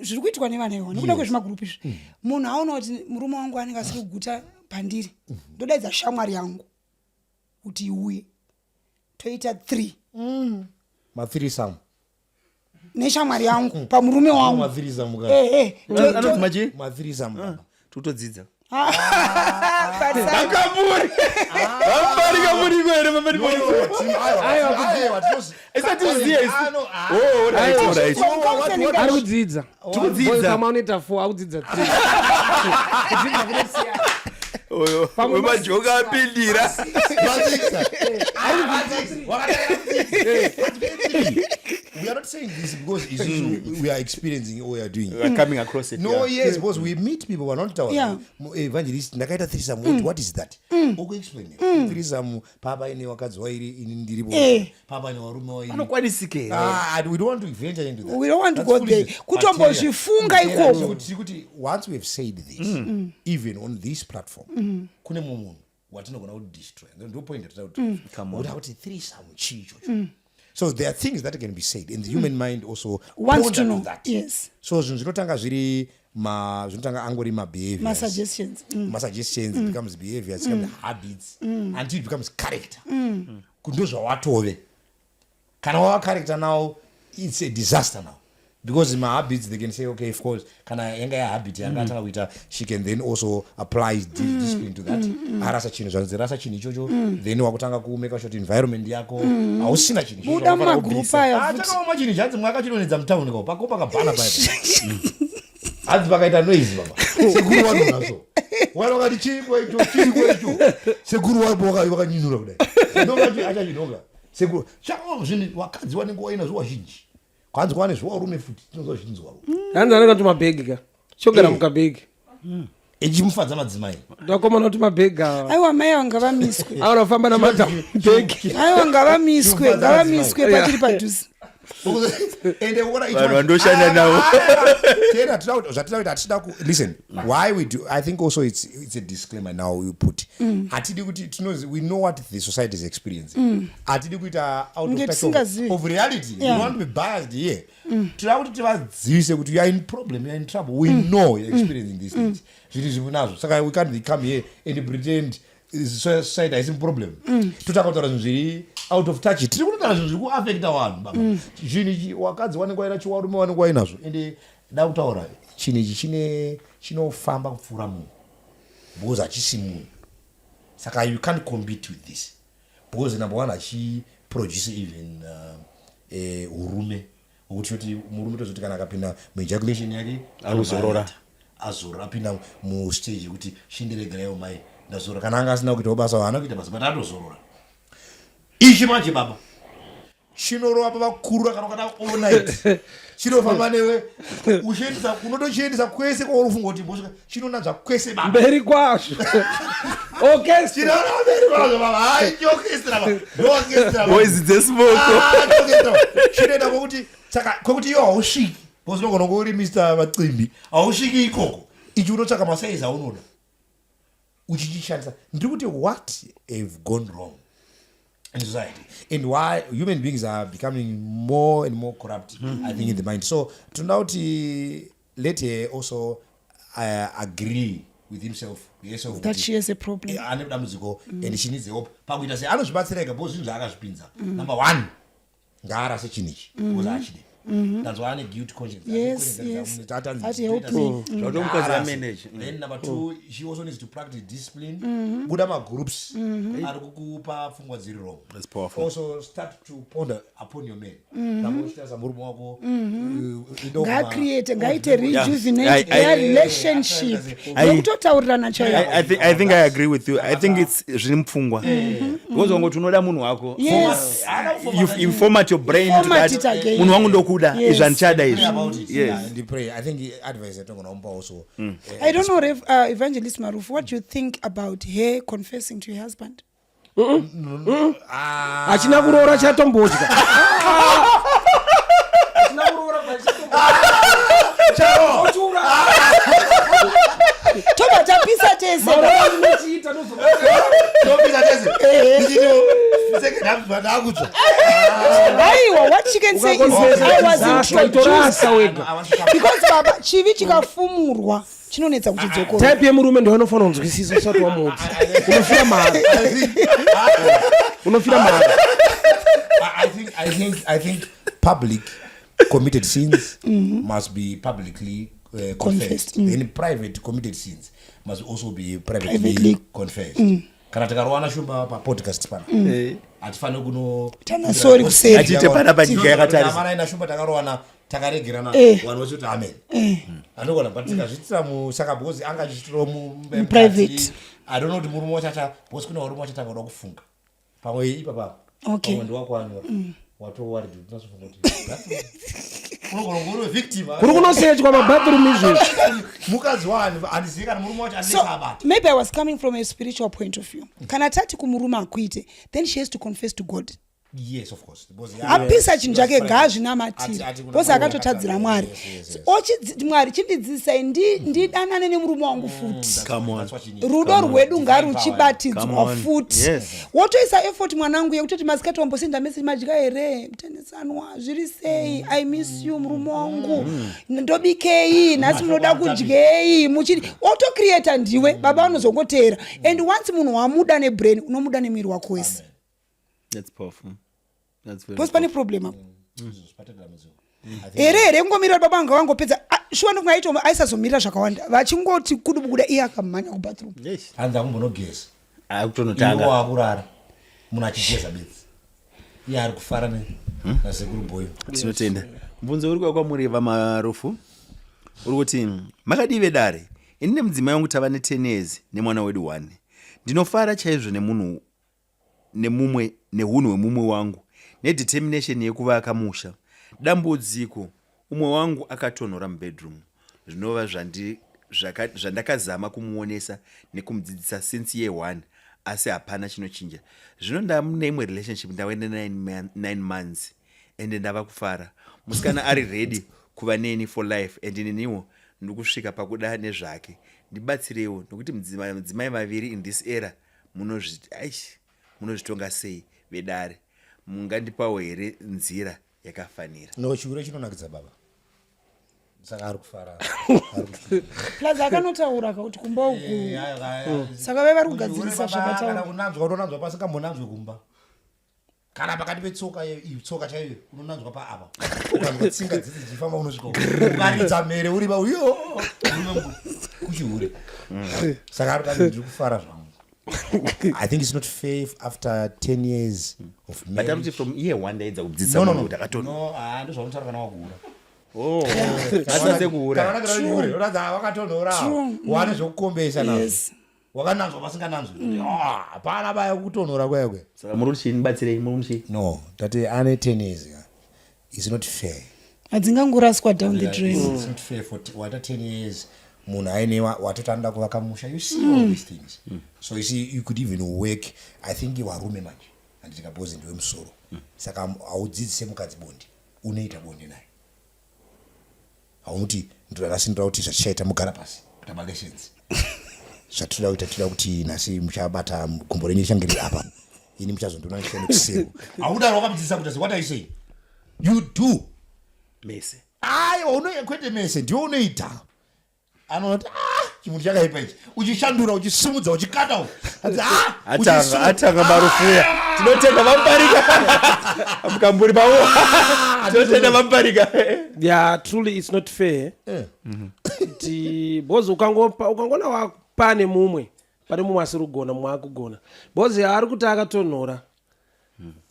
zviri kuitwa nevana iwa nekuda kwezvimagrupu izvi munhu aona kuti murume wangu anenge asiri kuguta pandiri ndodaidza shamwari yangu kuti iuye toita 3 mathreesome neshamwari yangu pamurume wangu mathreesome mathreesome tutodzidza ari kudzidza unoita 4 akudzidza 3 majoka apindira we are not saying this because we are experiencing what we are doing. We are coming across it. No, yes, because we meet people who are not our evangelist. Ndakaita threesome. What is that? Okay, explain it. Threesome. Papa ine wakadzi wairi ini ndiripo. Papa ine warume wairi. Anokwanisike. We don't want to venture into that. We don't want to go there. Kutombo zvifunga ikoko. Once we have said this, even on this platform, kune munhu watinogona kuti destroy. Ndo point kuti threesome chicho. So there are things that can be said, and the human mind also wants to know that. Yes. So zvinotanga zviri zvinotanga angori behaviors. Suggestions. It becomes behaviors, it becomes habits, until it becomes character. Ndo zvawatove. Kana wava character now, it's a disaster now. Because in my habits, they can say, okay, of course, kana yanga ya habit yanga atanga kuita, she can then also apply discipline to that. Arasa chini zvanzirasa chini chocho, then wakutanga ku make sure environment yako, ausina chini chocho. Buda magrupa ya futi. Ataka chini chanzi mwaka chinonedza mtown ko, pakopa kabana paya. Adzi pakaita noise baba. Seguru wano nazo. Wano ngati chimbo icho, chimbo icho. Seguru wano wakanyinura kudai. Ndonga acha chinonga. Seguru, chako zvini wakadzi wanenge waina zvo wazhinji. Kwanzi kwane zvarume futi tinozwa zvinzwa hanzi anenge kuti mabhegi ka chogara mukabhegi echimufadza madzimai ndakomana kuti mabhegi aiwa mai vanga vamiswe aunafamba namabhegi aiwa ngavamiswe patiri padhuze ende vanhu vandoshanda navo zvatida kuti listen why we do I think also it's a disclaimer now we put atidi kuti we know what the society is experiencing atidi kuita out of reality we want to be biased here tira kuti tivadzivise kuti you are in problem, you are in trouble, we know you're experiencing these things zviri zvimunazvo saka we can't come here and pretend society has a problem tutaka kutaura zvinhu zviri out of touch tiri kunotaura zvinhu zviri kuaffecta vanhu baba zvinhu wakadzi wanenge waina chiwarume wanenge wainazvo ende da kutaura chinhu ichi chinofamba kupfuura munhu because hachisi munhu saka you can't compete with this because number one achiproduce even urume wokuti choti murume tozoti kana akapinda muejaculation yake anozorora apinda mustage yekuti shindiregerayo mai ndazorora kana anga asina kuitawo basa haana kuita basa but atozorora ichi manje baba chinorova pavakuru kana kana all night chinofamba newe ushendisa unotochiendesa kwese kwaurufunga kuti mbosvika chinonanzva kwese baba mberi kwazvo voice dzesmoko chinoenda kwokuti saka kwokuti iwo hausviki because unogona kunge uri Mr. Macimbi hausviki ikoko ichi unotsvaka masaizi aunoda uchichishandisa. Ndiri kuti what have gone wrong in society and why human beings are becoming more and more corrupt, I think, in the mind. So tinoda kuti let her also agree with himself that she has a problem. ane dambudziko and she needs help pakuita sei anozvibatsirega because zvinhu zvaakazvipinza. Number one, ngaarase chinhu ichi because achide. That's why ane guilt conscience. Yes. That help me. Then number two, she also needs to practice discipline. Buda magroups ari kukupa pfungwa dziri wrong. That's powerful. Also start to ponder upon your man. Namochita murume wako ngaacreate ngaite rejuvenate their relationship nokutotaurirana chaivo. I think I agree with you. I think it's zviri mupfungwa because wangoti unoda munhu wako, you format your brain to that munhu wangu ndokuda izvanchada izvi. I think advice yatongonaumba also. I don't know if Evangelist Marufu, what do you think about her confessing to your husband? Achina kuroora chatombotya. Toba tapisa tese. What she can say is I was introduced because baba chivi chikafumurwa chinonetsa kuti dzoko. Type yemurume ndio unofanira kunzwisisa usati wamudzi. Unofira mahara. Unofira mahara. I think public committed sins must be publicly confessed. Then private committed sins must also be privately confessed. Kana takarowana shumba pa podcast pana atifanira kuno tana sorry kuseri achite pana panyika yakatarisa mana ina shumba takarowana takaregerana vanhu vachoti amen anogona patika zvitsira musaka bozi anga chitiro mu private. I don't know kuti murume wachacha bosi kuna murume wachacha ngoda kufunga pamwe ipapa okay ndo wako anwa watu wari kuti unosofunga kuti unogona victim kuri kunosechwa mabathroom izvi mukadzi wani andizika murume wacho andisabata. Maybe I was coming from a spiritual point of view. Kana tati kumurume akuite, then she has to confess to God. Yes, of course. Apisa chinhu chake gazvinamatira bose akatotadzira Mwari. Mwari chindidzisai ndidanane nemurume wangu futi. Rudo rwedu ngaruchibatidzwa futi. Wotoisa effort mwanangu yekutoti masikati wambosenda message madya here mtendesanwa zviri sei I miss you murume wangu ndobikei nhasi munoda kudyei muchiri otocreata ndiwe baba vanozongotera and once munhu wamuda nebrain unomuda nemwiri wako wese. That's powerful. That's very Post pani problem hapo. Here ngomira baba vanga vangopedza shuwa ndingaito aisazomira zvakawanda vachingoti kudubukuda iye akamhanya kubathroom. Yes. Anza kumbonogeza. Akutonotanga. Iwo akurara. Munhu achigeza bedzi. Iye ari kufara nasekuru boyo. Tinotenda. Mubvunzo uri kwakwamureva Marufu. Uri kuti makadive dare. Ini nemudzimai wangu tava ne10 years nemwana wedu 1. Ndinofara chaizvo nemunhu nemumwe nehunhu hwemumwe wangu nedetermination yekuvaka musha. Dambudziko umwe wangu akatonhora mubedroom zvinova zvandakazama kumuonesa nekumudzidzisa since year 1 asi hapana chinochinja. Zvino ndamune imwe relationship ndawenda 9 months ende ndava kufara. Musikana ari ready kuva neni for life and neniwo ndikusvika pakuda nezvake. Ndibatsirewo nokuti mudzimai vaviri in this era munozvitonga sei vedare mungandipawo here nzira yakafanira. No chiure chinonakidza baba. Saka ari kufara. Plus akanotaura kuti kumba uku. Saka veva kugadzirisa zvakataura. Kana kunanzwa unonanzwa pasingamonanzwe kumba. Kana pakati petsoka tsoka chaiyo unonanzwa pa apa. Ukanzwa tsinga dzidzi dzifamba unosvika. Ukanidza mere uri ba uyo. Kuchiure. Saka ari kandi ndiri kufara zvangu. I think it's not fair after 10 years of marriage. But from year 1 days kudzidzisa munhu kuti akatona. No, ndo zvaunotaura kana wakura. Oh, asatse kuura. Kana nakura uradza wakatonhora. Wane zvokukombesa nazvo. Wakananzwa pasingananzwi. Hapana baya kutonhora kwekwe. Saka muri chini batsirei muri chini? No, tate ane 10 years. It's not fair. Adzingangoraswa down the drain. It's not fair for what 10 years. Munhu aine watotanda kuvaka musha. You see all these things. So you see, you could even work. I think varume manje andika bozi ndiwe musoro. Saka audzidzise mukadzi bondi. Unoita bondi naye. Hauti ndo rasindira kuti zvachaita mugara pasi. tabagations tinoda kuti nasi muchabata gumbo renyu richangeri apa ini muchazondona kusero audaro wakamudzidzisa kuti what I say you do mese kwete mese ndiwo unoita anoti chimunhu chakaipa ichi uchishandura uchisimudza uchikata atanga marufuya tinotenda Muparinga mukamburi pavo tinotenda Muparinga. Yeah, truly it's not fair kuti bozi ukangona pane mumwe asiri kugona mumwe akugona bozi ari kuti akatonhora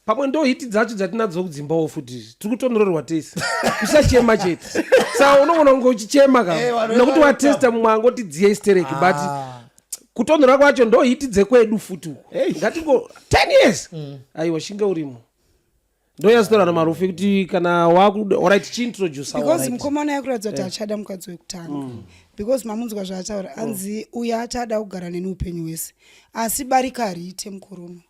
pamwe ndo hiti dzacho dzatinadzo kudzimbawo futi tiri kutonhorerwa tese usachema chete saka unogona kunge uchichema nekuti watesta mumwe angoti dziye histereki but kutonhora kwacho ndo hiti dzekwedu futi ngatingo 10 years aiwa shinge urimo ndo yazitora naMarufu kuti kana alright chiintroduce because mukomana yakuratidza kuti achada mukadzi wekutanga because mamunzwa zvaataura anzi uyo achada kugara neni upenyu hwese asi barika hariite mukuru uno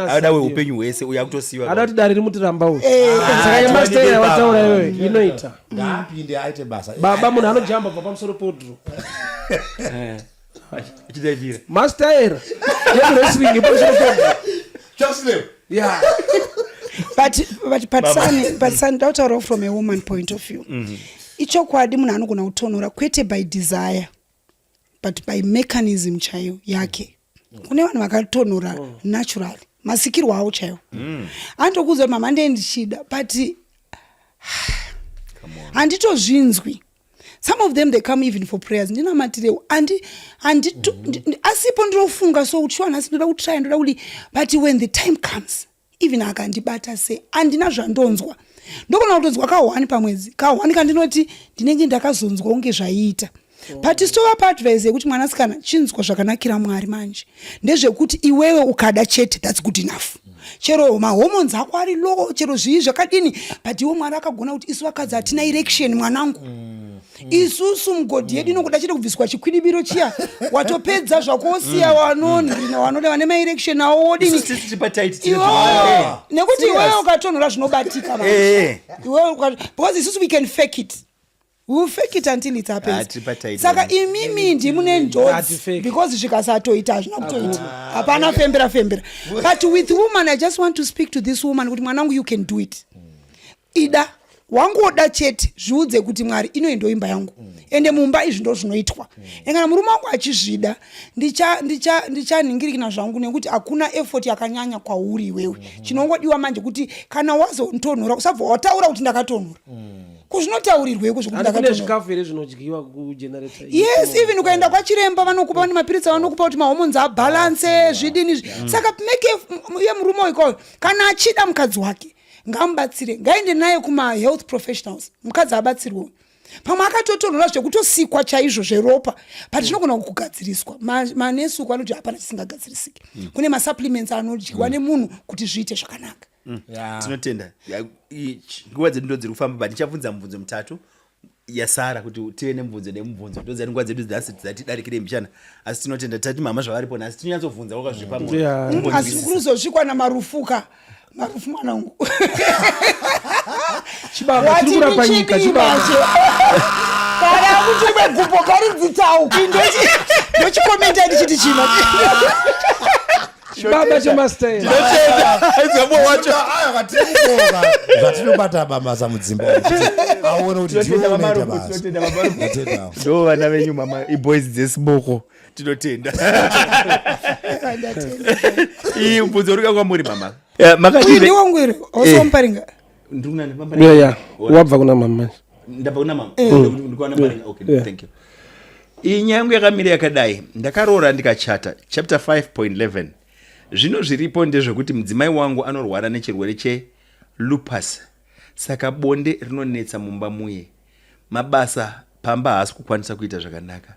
ada upenyu hwese uyo akutosiyiwa ada kuti dare rimutiramba uyu saka yemasteya wataura iyoyo inoita ngaapinde aite basa baba munhu anojamba bva pamusoro podro achidaivira masteera yewrestling pamusoro podro chaslem yeah but Phathisani tautaurawo from a woman point of view ichokwadi munhu anogona kutonhora kwete by desire but by mechanism chaiyo yake kune vanhu vakatonhora naturally masikirwo avo chaiwo andokuudza kuti mama ndee ndichida but handitozvinzwi. Some of them they come even for prayers ndinamatirewo asipo ndirofunga so uchiwana asi ndoda kutry ndoda kuli but when the time comes even akandibata sei andina zvandonzwa ndokona kutonzwa ka1 pamwedzi ka1 kandinoti ndinenge ndakazonzwa unge zvaiita but stova paadvise yekuti mwanasikana chinzwa zvakanakira Mwari manje ndezvekuti iwewe ukada chete that's good enough chero mahormones ako ari low chero zvii zvakadini but iwe Mwari akagona kuti isu vakadzi hatina erection mwanangu isusu mugodhi yedu inokuda chete kubviswa chikwidibiro chiya watopedza zvakosiya wanode vane maerection awo wodini nekuti iwewe ukatonhora zvinobatika because isusu we can fake it. We will fake it until it happens. Saka imimi ndimune njodzi because zvikasatoita hazvina kutoita hapana fembera but with woman I just want to speak to this woman kuti mwanangu you can do it ida wangoda chete zviudze kuti Mwari ino ndo imba yangu ende mumba izvi ndo zvinoitwa kana murume wangu achizvida ndichaningirikina zvangu nekuti hakuna effort yakanyanya kwauri iwewe chinongodiwa manje kuti kana wazontonhora usabva wataura kuti ndakatonhora kuzvinotaurirweko zvikafu here zvinodyiwa kugenerator yes even ukaenda kwachiremba vanokupa vane mapiritsi vanokupa kuti mahormones abalance zvidini saka make ye murume wikoyo kana achida mukadzi wake ngamubatsire ngaende naye kuma-health professionals mukadzi abatsirwe pamwe akatotonhora zvekutosikwa chaizvo zveropa but zvinogona kugadziriswa manesi uko anoti hapana chisingagadzirisiki kune masupplements anodyiwa nemunhu kuti zviite zvakanaka. Tinotenda nguva dzedu ndo dziri kufamba but ndichabvunza mubvunzo mutatu yasara kuti tive nemubvunzo nemubvunzo ndodzati nguva dzedu dzatidarikire mbichana asi tinotenda tati mama zvavaripo nasi tinonyatsobvunza wakazvipamwe asi kuruzosvikwa naMarufuka Marufu mwanangu chibaba tiri kurapa nyika chibaba kana kuti begumbo karidzitau ndochikomenta ndichiti chino chibaba chemasteya tinotenda wacho zvatinobata bamasa mudzimba aone kuti ndo vana venyu mama iboys dzesiboko tinotenda iyi mubvunzo uri kwamuri mama makadini wangwiri also Muparinga ndunane mama wabva kuna mama ndabva kuna mama ndikwana Muparinga okay thank you. Iyi nyaya yangu yakamira yakadai ndakaroora ndikachata chapter 5.11 zvino zviripo ndezvekuti mudzimai wangu anorwara nechirwere chelupus saka bonde rinonetsa mumba muye mabasa pamba haasi kukwanisa kuita zvakanaka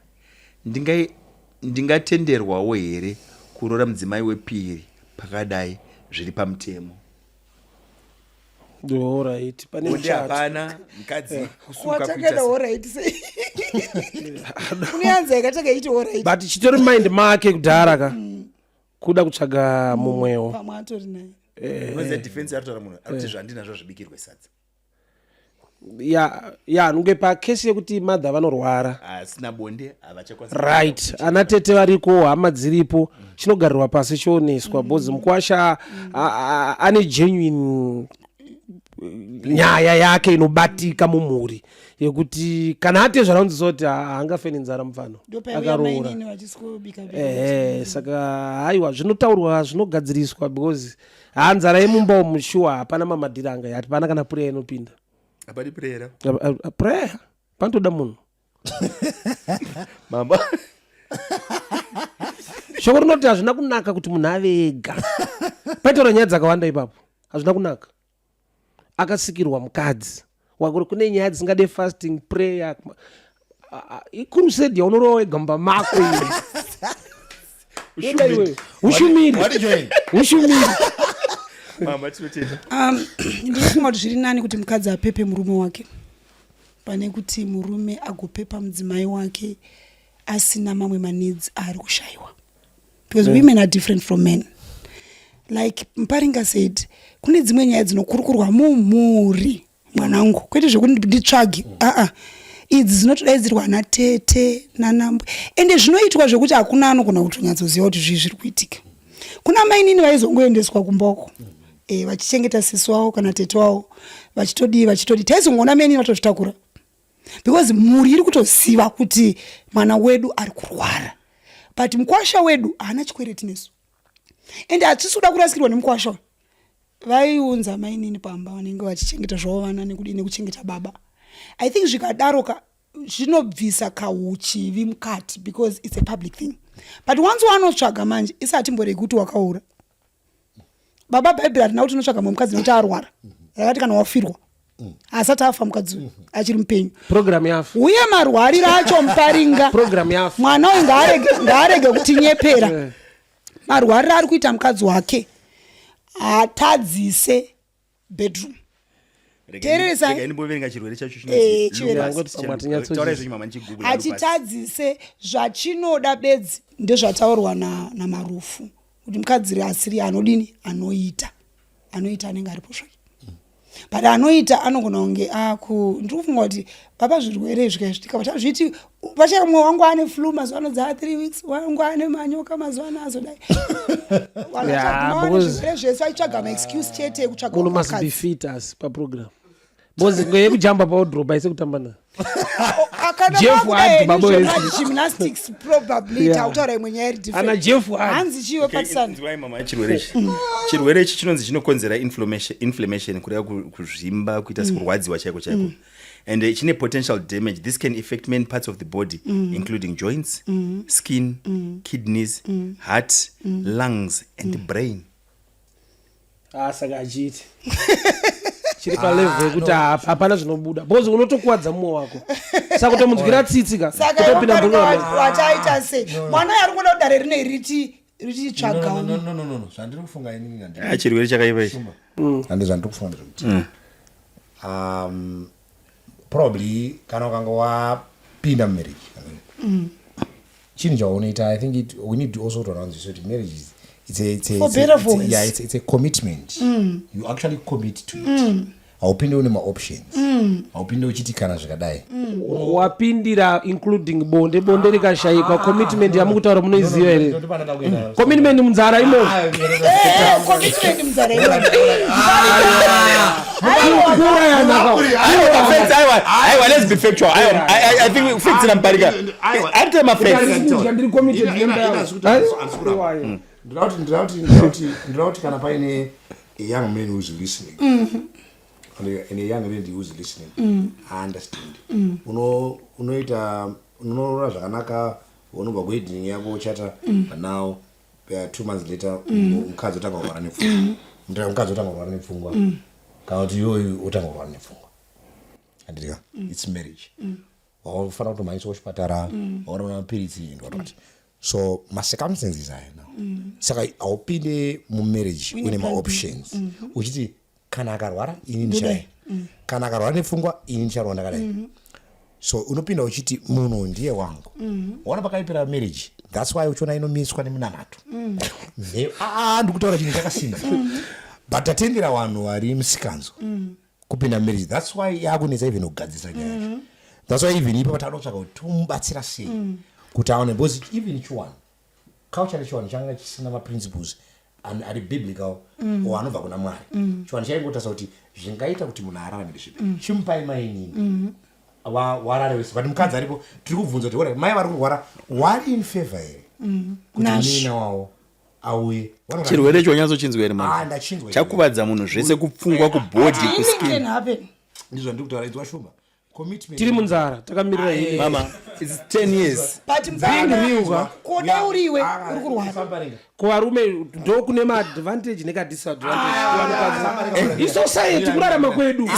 ndingatenderwawo here kuroora mudzimai wepiri pakadai zviri pamutemo? Alright, pane bonde hapana mukadzi kusuka kuita alright sei kunyanza yakataka alright but chitori mind make kudhara ka kuda kutsvaga mumwewo pamwe atori naye noze defense yatotaura munhu akuti zvandinazvo zvibikirwe sadza ya nunge pakesi yekuti madha vanorwara asina bonde havachakwanisa right ana tete variko hama dziripo chinogarirwa pasi chioneswa bhozi mukwasha ane genuine nyaya yake inobatika mumhuri yekuti kana atezvaraunzisoti haangafeni nzara mufano akaroora saka haiwa zvinotaurwa zvinogadziriswa because nzara yemumba umu shuwa hapana mamadhiri anga yati pana kana pureya inopinda apadi prayer prayer panotoda munhu mama shoko rinoti hazvina kunaka kuti munhu ave ega paitaura nyaya dzakawanda ipapo hazvina kunaka akasikirwa mukadzi wakuri kune nyaya dzisingade fasting prayer ikurusedi yaunorova wega mumba mako iwe ushumiri mama tinotenda ndinofunga kuti zviri nani kuti mukadzi apepe murume wake pane kuti murume agopepa mudzimai wake asina mamwe maneeds ari kushayiwa, because women are different from men. Like Muparinga said, kune dzimwe nyaya dzinokurukurwa mumhuri mwanangu, kwete zvekuti nditsvage idzi dzinotodaidzirwa natete nanambwe, ende zvinoitwa zvekuti hakuna anogona kutonyatsoziva kuti zvii zviri kuitika. Kuna mainini vaizongoendeswa kumboko vachichengeta sisi wavo kana tete wavo vachitodi taizongoona mainini vatozvitakura, because mhuri iri kutoziva kuti mwana wedu ari kurwara, but mukwasha wedu haana chikwereti nesu, ende hatisi kuda kurasikirwa nemukwasha. Vaiunza mainini pamba vanenge vachichengeta zvavo vana nekudini kuchengeta baba. I think zvikadaroka zvinobvisa kauchivi mukati, because it's a public thing. But once wanotsvaga manje isati mboreki kuti wakaura. Baba Bible hatina kuti unotsvaga mukadzi nekuti arwara, rakati kana wafirwa asati afa mukadzi achiri mupenyu program yafa uye marwariro acho Muparinga program yafa mwana uyu ngaarege kutinyepera. Marwariro ari kuita mukadzi wake atadzise bedroom. Achitadzise zvachinoda bedzi ndezvataurwa naMarufu kuti mukadzi asiri anodini anoita anenge aripo zvake, but anoita anogona kunge ndikufunga kuti baba zvirwere zvikazvitika vachazviti vachamwe wangu ane flu mazuva ano dza 3 weeks, wangu ane manyoka mazuva ano azodai zvirwere zvese vachitsvaga maexcuse chete ekutsvaga munhu must be fit as paprogram bozi ngeyekujamba paodroba ise kutamba nayo gymnastics probably tautaura imwe nyaya iri different hanzi chiwe Phathisani. Chirwere ichi chinonzi chinokonzera inflammation, kureva kuzvimba, kuita sekurwadziwa chaiko chaiko, and chine potential damage. This can affect many parts of the body, including joints, skin, kidneys, heart, lungs and brain. Saka achiti chiri palevel yekuti hapana zvinobuda bozi unotokuwadza mumwe wako, saka kutomunzwira tsitsika kutopinda mbunowataita sei mwana ari kuda kudare rine richitsvaga zvandiri kufunga inini chirwere chakaipa ichi handi zvandiri kufunga ndezvekuti probably kana ukanga wapinda mumarriage chinhu chaunoita, I think we need to also announce kuti marriage is it's a commitment. You actually commit to it. Haupinde une maoptions. Haupinde uchiti kana zvakadai. Wapindira including bonde rikashayikwa commitment yamukutaura munoiziva here. Commitment munzara imo. Commitment munzara imo. Let's be factual. I think we fix it Muparinga. After my friends. Ndinoti kana paine a young man who's listening and a young lady who's listening, I understand. Unoita unoona zvakanaka unobva kuheading yako chata, but now 2 months later mukadzi otanga kurwara nepfungwa kana kuti iyoyo otanga kurwara nepfungwa. Andika it's marriage. Wafanira kutomhanyiswa kuchipatara, waona mapiritsi ndototi. So my circumstances are now. Saka haupinde mumarriage une maoptions. Uchiti kana akarwara ini ndichai. Kana akarwara nepfungwa ini ndicharwa ndakadai. So unopinda uchiti munhu ndiye wangu. Waona pakaipira marriage. That's why uchiona inomiswa nemunanato. Ndikutaura chinhu chakasimba. But atendera vanhu vari musikanzo. kupinda marriage. That's why yakunetsa even kugadzisa nyaya. That's why even ipo patanotsvaka kuti tomubatsira sei kuti aone, because even chiwani culture chiwani changa chisina maprinciples ari biblical or anobva kuna Mwari. Chiwani chaingotarisa kuti zvingaita kuti munhu ararame zvipi, chimupai mai nini warare wese, but mukadzi aripo tiri kubvunza kuti mai vari kurwara wari in favor here kuti nina wavo auye. Chirwere chonyatso here mama, chakuvadza munhu zvese, kupfungwa, kubhodhi, kuskin. Ndizvo ndiri kutaura idzwa shumba tiri munzara takamirira hii mama, it's 10 years but mzara koda uriwe uri kurwara kuvarume ndo kune maadvantage nekadisadvantage isociety kurarama kwedu.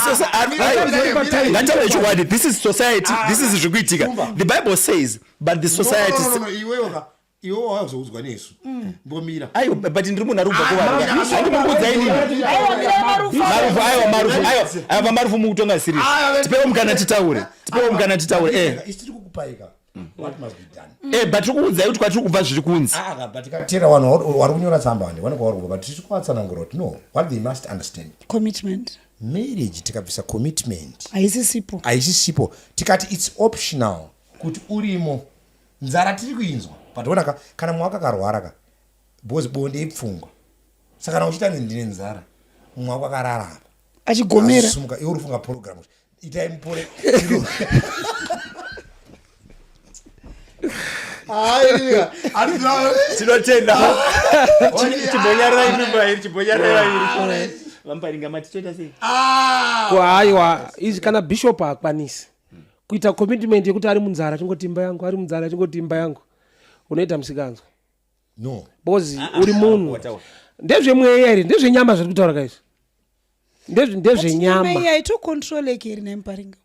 ngataure chokwadi, this is society, this is zvikuitika. The Bible says but the society iwe wauzoudzwa nesu mbomira ayo but ndiri munhu arubva kuvaruka aiwa marufu mukutonga series. Tipewo mukana titaure isitiri kukupaika what must be done. But tiri kuudzai kuti kwatiri kubva zviri kunzi but tikatera vanhu vari kunyora tsamba wande vanenge vari kubva, but tiri kuvatsanangura kuti no, what they must understand, commitment marriage tikabvisa commitment haisisipo tikati it's optional kuti urimo. Nzara tiri kuinzwa but wona kana mwa akakarwara because bonde ipfungwa, saka kana uchita ndine nzara mwa akararama achigomera sumuka iwe ufunga program itai mupore tinotenda chibonyarira Muparinga matitoita sei aiwa izvi kana bishop haakwanisi kuita commitment yekuti ari munzara chingoti imba yangu, ari munzara chingoti imba yangu, unoita musikanzwa no bozi uri munhu ndezvemweya here ndezvenyama zviri kutaura kaizvi ndezvenyama yaitocontroleki here naMuparinga.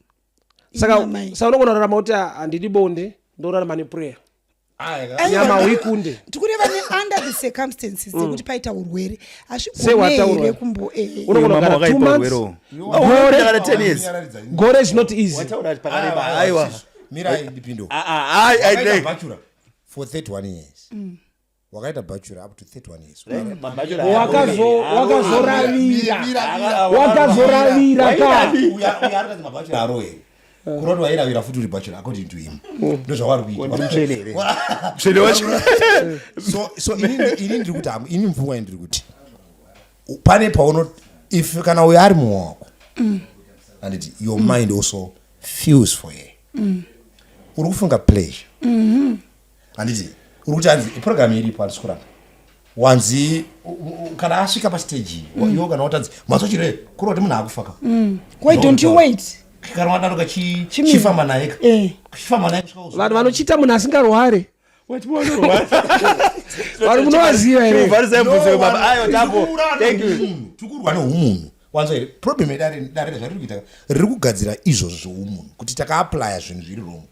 saka unogona kurarama kuti handidi bonde ndorarama neprayer nyama uikunde tikureva under the circumstances dzekuti paita urwere hazvigone kumbo unogona kugara 2 months gore is not easy. aiwa mira indipindo bachelor for 31 years wakaita bachelor up to 31 years wakazoravira ka uyarika mabachelor aroe kuroti wairavira futi uri bachelor according to him ndozvavari kuita so ini ndiri kuti ini mfungwa ndiri kuti pane pauno if kana uyo ari muwako anditi your mind also feels for you uri kufunga pleasure anditi uri kuti anzi program iripo andisikuramba wanzi kana asvika pastage iwo kana watanzi masochire kuroti munhu akufaka why don't you wait kana wadaroka chifamba naye vanhu vanochita munhu asingarware vari munovaziva here tikurwa neumunhu wanza here problem yedareda zvatiri kuita riri kugadzira izvozvo zveumunhu kuti takaaplya zvinhu zviri wrong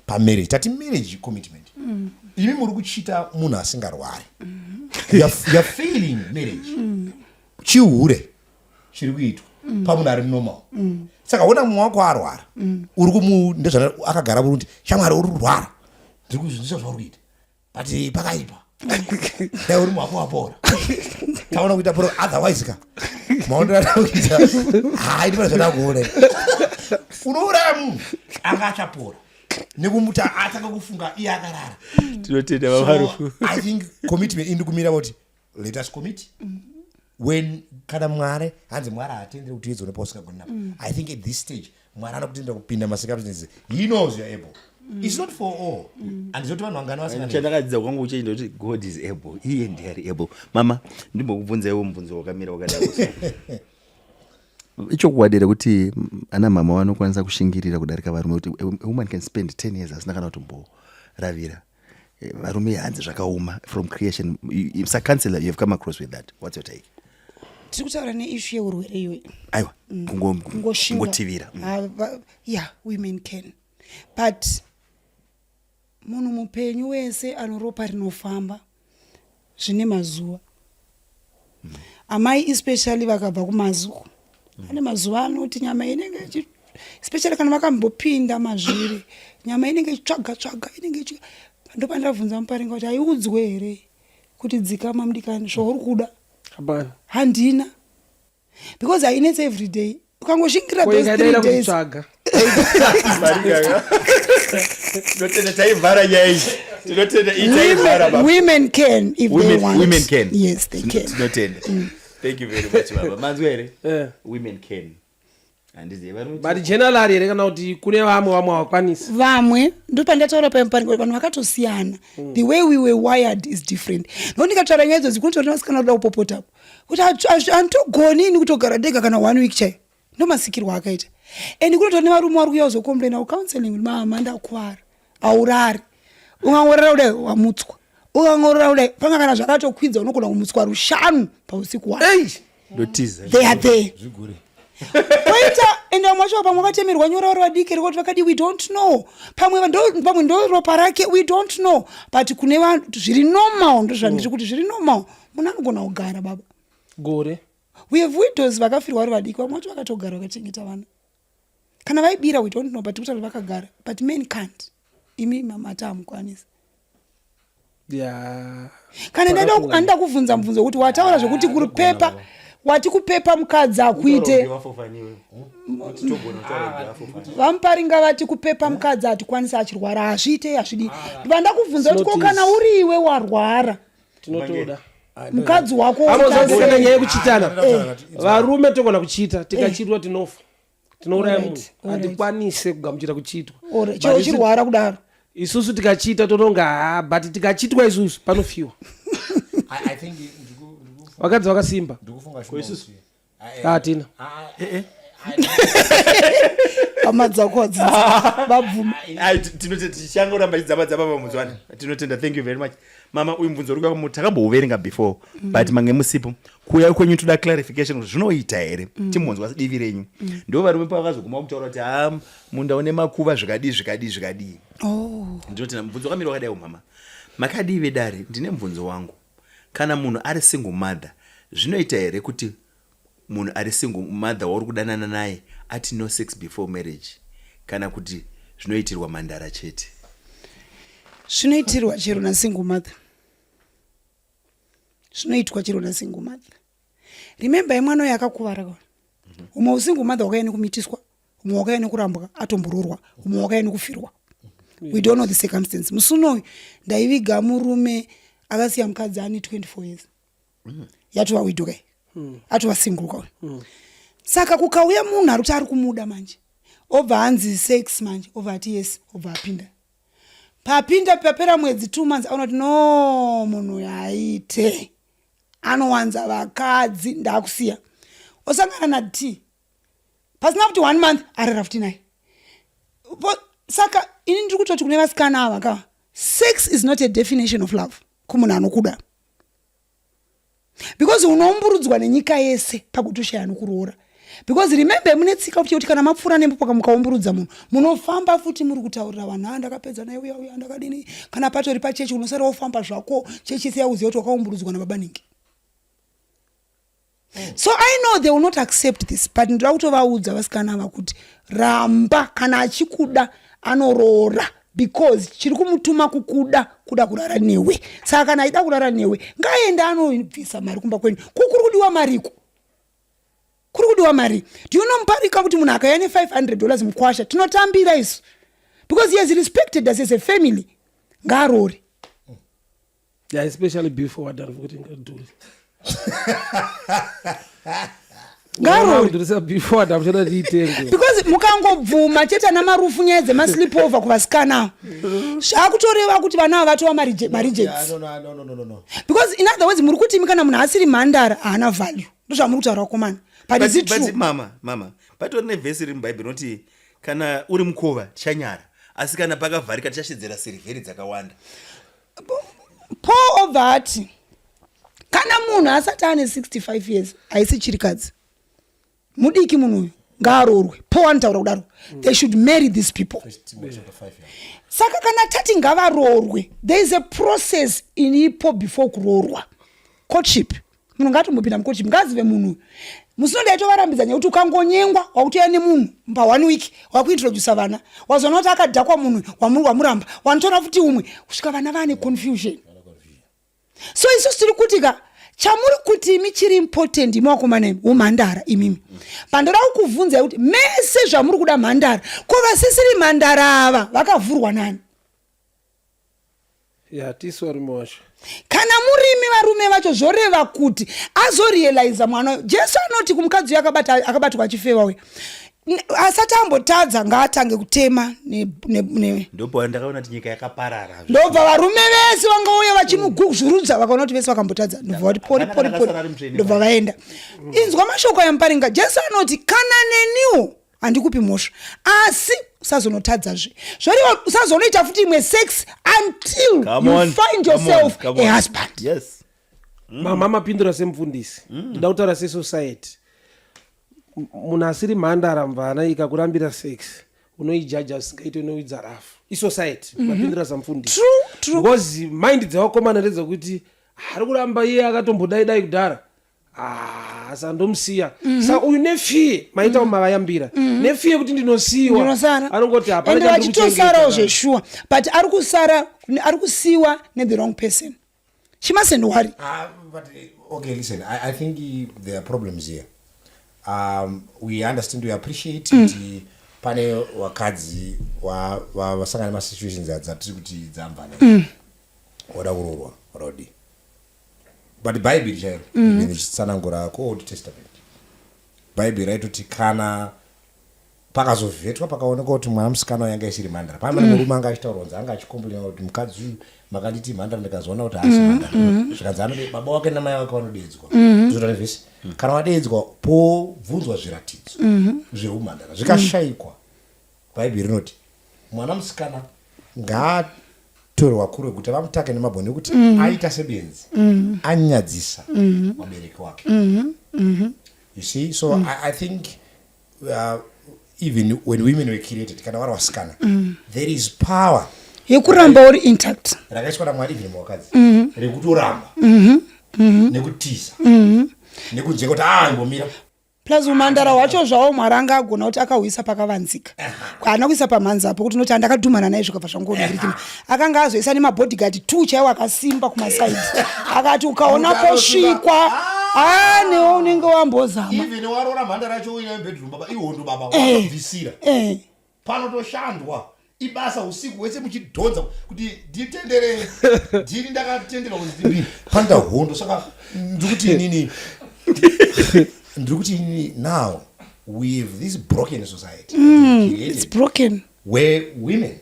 pamarriage tati marriage commitment imi muri kuchita munhu asingarwari you're failing marriage chihure chiri kuitwa pamunhu ari normal saka ona mumwe wako arwara uri ndezvana akagara burundi shamwari uri kurwara ndiri kuzvinzisa zvauri kuita but pakaipa dai uri mwako wapora taona kuita pro otherwise ka maonera kuita ndipana zvatakuona unouraya munhu anga achapora nekumuta atanga kufunga iye akarara tinotenda Marufu. I think commitment indi kumira kuti let us commit when kana Mwari hanzi Mwari atendere kuti idzo neposika kunapa. I think at this stage Mwari anokutenda kupinda masikabusiness, he knows you are able. It's not for all. And zoti vanhu vangana vasina chandakadzidza kwangu uchenda kuti God is able, iye ndiye ari able. Mama ndimbokubvunza iwe mubvunzo wakamira wakadaro icho kuwadira kuti ana mama vanokwanisa kushingirira kudarika varume kuti a woman can spend 10 years asina kana kuti ravira varume hanzi zvakauma from creation. It's a counselor, you have come across with that. What's your take? tiri kutaura neissue yeurwere iyoyo. Aiwa, kungotivira. Yeah, women can. But munhu mupenyu wese anoropa rinofamba zvine mazuva. Amai especially vakabva kumazuva. Ane mazuva anoti nyama inenge especially kana vakambopinda mazviri nyama inenge ichitsvaga inenge ndopandabvunza Muparinga kuti haiudzwe here kuti dzikama mudikani zvauri kuda hapana handina because hainetsi every day ukangoshingira those koikadaira 3 days kutsvaga tinotenda taivhara nyaya idzi tinotenda itaivhara women can if they want. Women can. Yes, they can. tinotenda thank you very much baba manzwa here Eh. women can handiziva but generally here kana kuti kune vamwe havakwanisi vamwe ndopandataura pamuparingo vanhu vakatosiyana the way we were wired is different no ndikataura nyaya idzodzo kunoti vasikana kuda kupopotapo kuti handitogoni ini kutogara ndega kana 1 week chai ndomasikirwa akaita and kunotori nevarume vari kuuya kuzokomplaina kucounseling mama ndakuwara aurari ungangorera kudai wamutswa ungangorera kudai panga kana zvakatokwidza unogona kumutswa rushanu pausiku wa ndotiza they are there oita ende vamwe vacho pamwe vakatemerwa nyora vari vadiki rekuti vakadi we don't know pamwe ndo ropa rake we don't know but kune vanhu zviri normal ndozvandiri kuti zviri normal munhu anogona kugara baba gore we have widows vakafirwa vari vadiki vamwe vacho vakatogara vakachengeta vana kana vaibira we don't know but kuti vakagara but men can't imi mamata hamukwanisi ya kana ndada kuvhunza mubvunzo kuti wataura zvokuti kuri pepa wati kupepa mukadzi akuite vamuparinga vati kupepa mukadzi hatikwanisi achirwara hazviite hazvidi vanda kuvhunza kuti ko kana uri iwe warwara tinotoda mukadzi wako amazazikana nyaya yekuchitana varume togona kuchita tikachitwa tinofa tinouraya munhu hatikwanise kugamuchira kuchitwa chero chirwara kudaro isusu tikachita totonga but tikachitwa isusu panofiwa vakadzi vakasimba hatina amadzakwadzi vabvuma tichangoramba chidzamadzapa pamudzwana tinotenda thank you very much mama uyu mubvunzo uri kwakamu takambouverenga before but mange musipo kuuya kwenyu toda clarification kuti zvinoita here timbonzwa divi renyu ndo varume pavakazoguma kutaura kuti munda une makuva zvikadii ndinotenda mubvunzo wakamira wakadai mama makadive dare ndine mubvunzo wangu kana munhu ari single mother zvinoita here kuti munhu ari single mother wauri kudanana naye ati no sex before marriage kana kuti zvinoitirwa mandara chete zvinoitirwa chero nasingle mother zvinoitwa chero nasingle mother remember imwana uyo akakuvara kana umwe usingle mother wakaenda kumitiswa umwe wakaenda kurambwa atombororwa umwe wakaenda kufirwa we don't know the circumstance musuno ndaiviga murume akasiya mukadzi ani 24 years yatova widoka atova single kwa saka kukauya munhu ari kuti ari kumuda manje obva hanzi sex manje obva ati yes obva apinda papinda papera mwedzi 2 months aunoti no munhu yaite anowanza vakadzi ndakusiya osangana na t pasina kuti 1 month arara futi naye saka ini ndiri kutoti kune vasikana ava ka sex is not a definition of love kumunhu anokuda because unomburudzwa nenyika yese pakuti ushaya anokuroora because remember mune tsika kuti kana mapfuura nembopoka mukaumburudza munhu munofamba futi muri kutaurira vanhu ndakapedza naye uya ndakadini kana patori pachechi unosara wofamba zvako chechi se yauziva kuti wakaumburudzwa nababaningi so I know they will not accept this but ndira kutovaudza vasikana ava kuti ramba kana achikuda anoroora because chiri kumutuma kuda kurara newe saka kana aida kurara newe ngaende anobvisa mari kumba kwenyu kuri kudiwa mariko kuri kudiwa mari do you know Muparinga kuti munhu akauya ne$500 mukwasha tinotambira isu because he is respected as a family ngaarori yeah especially before what I'm going to do because mukangobvuma chete namarufu nyaya dzemasleepover kuvasikana zvakutoreva kuti vana ava vatova marejects because in other words muri kuti imi kana munhu asiri mhandara haana value ndozvamuri kutaura vakomana but is it true mama patori nevhesi iri mubhaibheri inoti kana uri mukova tichanyara asi kana pakavharika tichashedzera sirivheri dzakawanda paul obva ati kana munhu asati ane 65 years haisi chirikadzi mudiki munhu uyu ngaarorwe paul anotaura kudaro they should marry these people saka kana tati ngavarorwe there is a process iripo before kuroorwa courtship munhu ngatombopinda mucourtship ngazive munhu uyu musinoda tovarambidza nekuti ukangonyengwa wakutoya nemunhu pa 1 week wakuintrodusa vana wazona kuti akadhakwa munhu wamuramba wanotora futi umwe kusvika vana vane confusion so isusu tiri kuti ka chamuri kuti imi chiri important imi wakomana imi umhandara imimi pandoda kukubvunzai kuti mese zvamuri kuda mhandara ko vasisiri mhandara ava vakavhurwa nani tisu varume vacho kana murimi varume vacho zvoreva kuti azorealiza mwana Jesu anoti kumukadzi uyo akabatwa achifewa uyo asati ambotadza ngaatange kutema ndopa ndakaona kuti nyika yakaparara ndobva varume vese vangauya vachimuguzvurudza vakaona kuti vese vakambotatza ndobva vati pori ndobva vaenda inzwa mashoko yamuparinga Jesu anoti kana neniwo handikupi mhosva asi usazonotadzazve zvoriwa usazonoita futi imwe sex until you find yourself a husband. Yes. mama mapindura semufundisi ndida kutaura sesociety munhu asiri mhandara mvana ikakurambira sex unoijaja usingaiti unoidza rafu isociety mapindura samufundisi because mind dzevakomana ndedzekuti ari kuramba iye akatombodaidai kudhara asandomusiya sa uyu nefiye maita mavayambira nefiye kuti ndinosiyiwa anongoti ende vachitosarawo zveshuwa but ari kusiyiwa nethe wrong person she mustn't worry. But okay, listen, I think there are problems here. We understand, we appreciate kuti pane wakadzi vasangana masituations dzatiri kuti dzamvana wada kurorwa rodi but Bible chairo ndichitsanangura Old Testament Bible raitoti kana pakazovhetwa pakaoneka kuti mwana musikana yanga isiri mhandara pane murume anga achitaurwa anga achikombolera kuti mukadzi uyu makanditi mhandara ndikazoona kuti haasi mhandara zvikanzi anode baba wake namai wake vanodedzwa zvotarevhesi kana wadedzwa pobvunzwa zviratidzo zveumhandara zvikashayikwa Bible rinoti mwana musikana ngaatorwa kure kuti vamutake nemabhoni ekuti aita sebenzi anyadzisa wabereki wake. You see, so I think even when women were created kana vari vasikana there is power yekuramba uri intact rakaiswa naMwari even muvakadzi rekutoramba nekutiza nekunzeka kuti imbomira plus umhandara hwacho zvavo Mwari anga agona kuti akauyisa pakavanzika haana kuisa pamhanzi apo kuti noti andakadhumana naye zvikabva zvangovirikina akanga azoisa nemabodyguard 2 chaiwo akasimba kumasaidi akati ukaona posvikwa newo unenge wambozama even warora mhandara yacho uina bedroom baba ihondo baba wakabvisira panotoshandwa ibasa usiku wese muchidhonza kuti nditendere ndini ndakatendera kuti ndibini panda hondo saka ndikuti nini ndikuti now we have this broken society it's broken where women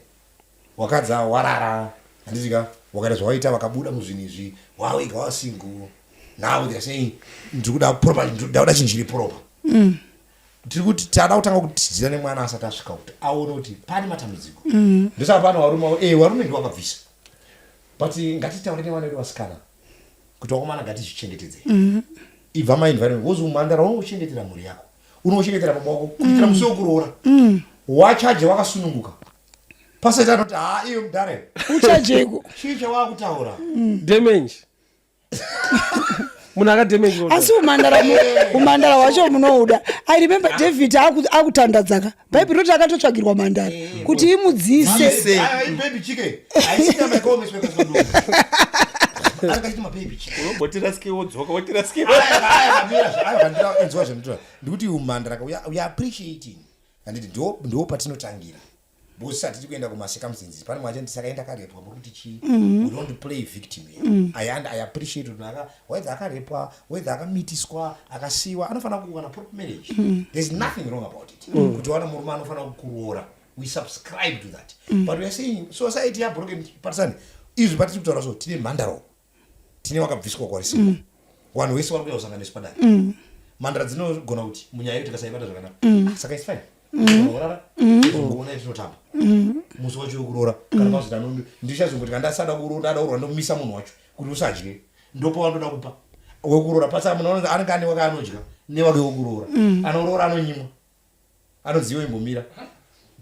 wakadza warara handizika wakaita zvawaita vakabuda muzvinhu izvi wawega wasingle now they are saying ndikuda proper ndauda chinhu chiri proper tiri kuti tada kutanga kutidzira nemwana asati asvika kuti aone kuti pane matambudziko ndosaka pano varume ndiwakabvisa but ngatitaure nevana vedu vasikana kuti wakomana ngatizvichengetedze ibva maenvironment wozi umhandara unochengetera mhuri yako unochengetera baba wako kuitira musi wekuroora wachaje wakasununguka pasaita anoti iyo mudhare uchajeko chii chawakutaura damage munhu akadamage asi umhandara hwacho munouda I remember David akutandadzaka Bible roti akatotsvagirwa mhandara kuti imudzise baby chike aisina makomes wekasodoma akachiti mababy chike unobotirasikewo dzoka wotirasikewo enzwa zvinotora ndikuti umhandara we are appreciating handiti ndo patinotangira bosati tikuenda kumasekamuzinzi pane mwacha ndisakaenda karepwa bokuti chii we don't play victim here I appreciate kuti whether akarepwa whether akamitiswa akasiwa anofana kuwana proper marriage there's nothing wrong about it kuti wana murume anofana kukuroora we subscribe to that but we are saying society ya broken Phathisani izvi patiri kutaura so tine mhandara tine wakabviswa kwarisika vanhu vese vari kuya kusanganiswa padare mhandara dzinogona kuti munyaya yedu tikasaibata zvakanaka saka it's fine unoorara ungoona zvinotamba musi wacho wekuroora kana mazita ndichazongoti kandasada kuroora ndada kurwa ndomisa munhu wacho kuti usadye ndopa wandoda kupa wekuroora pasa munhu anenge ane wake anodya newake wekuroora anoroora anonyimwa anodziwa imbomira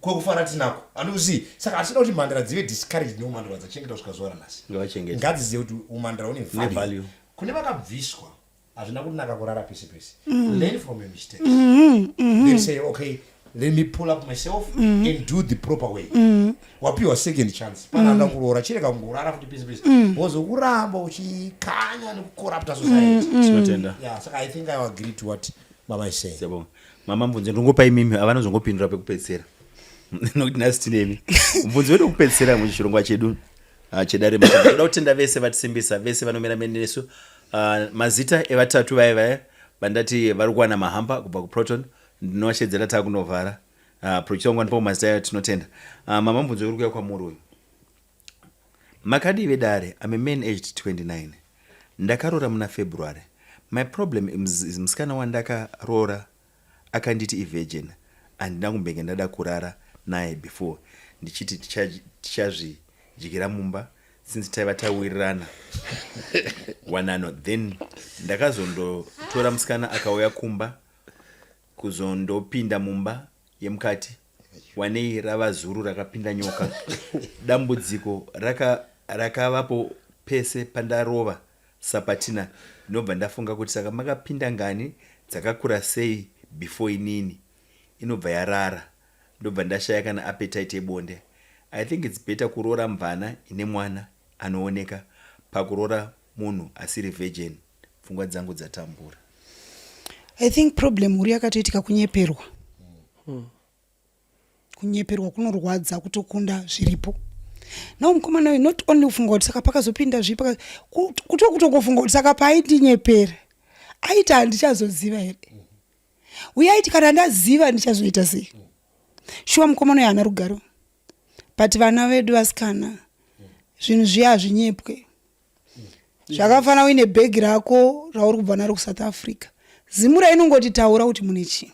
kwekufara tinako andozivi saka asida kuti mhandara dzive discouraged neumhandara dzachengeta kusvika zuva ranhasi ngadzizive kuti umhandara une value kune vakabviswa hazvina kunaka kurara pese pese learn from your mistakes then say okay let me pull up myself and do the proper way. Wapiwa second chance. Pananda kurora chireka kungurara futi pisi. Wozokuramba uchikanya nekucorrupta society. Tinotenda. Yeah, so I think I agree to what Mama is saying. Siyabonga. Mama Mbunzi ndingopa imimi avanozongopindura pekupedzisira. Nokuti nhasi tinemi. Mbunzi wedu kupedzisira muchirongwa chedu chedare Remachinda. Toda kutenda vese vatisimbisa, vese vanomira nesu. Mazita evatatu vaya vandati vari kuwana mahamba kubva kuproton. Ndinoashedzera takunovhara. Prochitongwa ndipo mazita ayo tinotenda. Mama Mbunzi uri kuya kwamuri uyu. Makadi vedare, I'm a man aged 29. Ndakarora muna February. My problem is msikana wandakarora akanditi virgin andina kumbenge ndada kurara naye before ndichiti tichazvijikira mumba since taiva tawirirana wanano then ndakazondotora musikana akauya kumba kuzondopinda mumba yemukati wanei rava zuru rakapinda nyoka dambudziko rakavapo pese pandarova sapatina ndobva ndafunga kuti saka makapinda ngani dzakakura sei before inini inobva yarara ndobva ndashaya kana appetite yebonde. I think it's better kurora mvana ine mwana anooneka pakurora munhu asiri virgin. Pfungwa dzangu dzatambura. I think problem uri yakatoitika kunyeperwa. Kunyeperwa kunorwadza kutokunda zviripo. Now mukomana uyu not only ufunga kuti saka pakazopinda zvipa kutokutofunga kuti saka paiti nyepere aita handichazoziva here uye aiti kana ndaziva ndichazoita sei. Shuwa mukomana uyu haana rugaro but vana vedu vasikana zvinhu zviya hazvinyepwe. Zvakafanana uine bhegi rako rauri kubva naro kuSouth Africa, zimura inongoti taura kuti mune chii.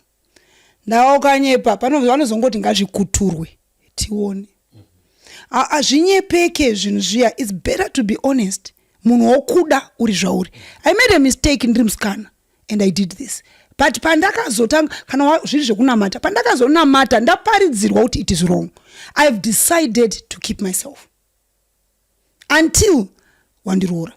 Ndawakanyepa vanozongoti ngazvikuturwe tione. Azvinyepeke zvinhu zviya. It's better to be honest. Munhu wokuda uri zvauri. I made a mistake ndiri musikana and I did this. But pandakazotanga kana zviri zvekunamata, pandakazonamata ndaparidzirwa kuti it is wrong. I have decided to keep myself until wandiroora.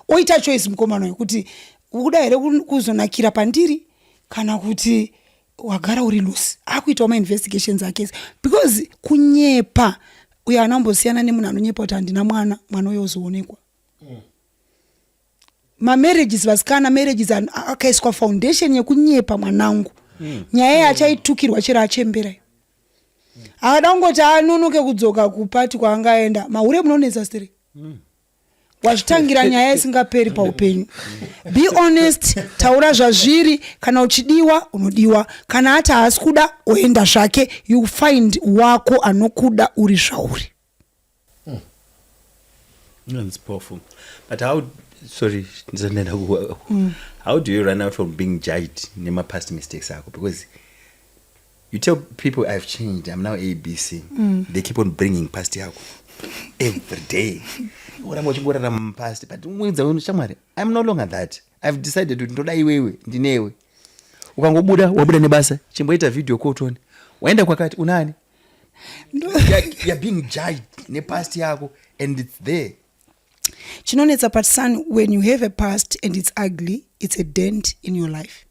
Oita choice mukomana uyu kuti ukuda here kuzonakira pandiri kana kuti wagara uri loose. Akuitawo ma-investigations ake because kunyepa uyo anambosiyana nemunhu anonyepa kuti handina mwana uyo ozoonekwa. Mamarriages vasikana marriages akaiswa foundation yekunyepa mwanangu. Nyaya yachaitukirwa chero achembera. Akada kungoti anonoke kudzoka kupati kwaangaenda mahure munonetsa stere. Wazvitangira nyaya isingaperi paupenyu. Be honest, taura zvazviri, kana uchidiwa unodiwa, kana hata haasi kuda oenda zvake. You find wako anokuda uri zvauri. It's powerful. But how do you run out from being judged in my past mistakes? Because you tell people I've changed, I'm now ABC. They keep on bringing past yako every day. Past, but I'm no longer that. I've decided to ndoda iwewe ndinewe. Ukangobuda wabuda nebasa chimboita video kotoni. Waenda kwakati unani? You're being judged ne past yako and it's there. Chinonetsa Phathisani, when you have a past and it's ugly, it's a dent in your life.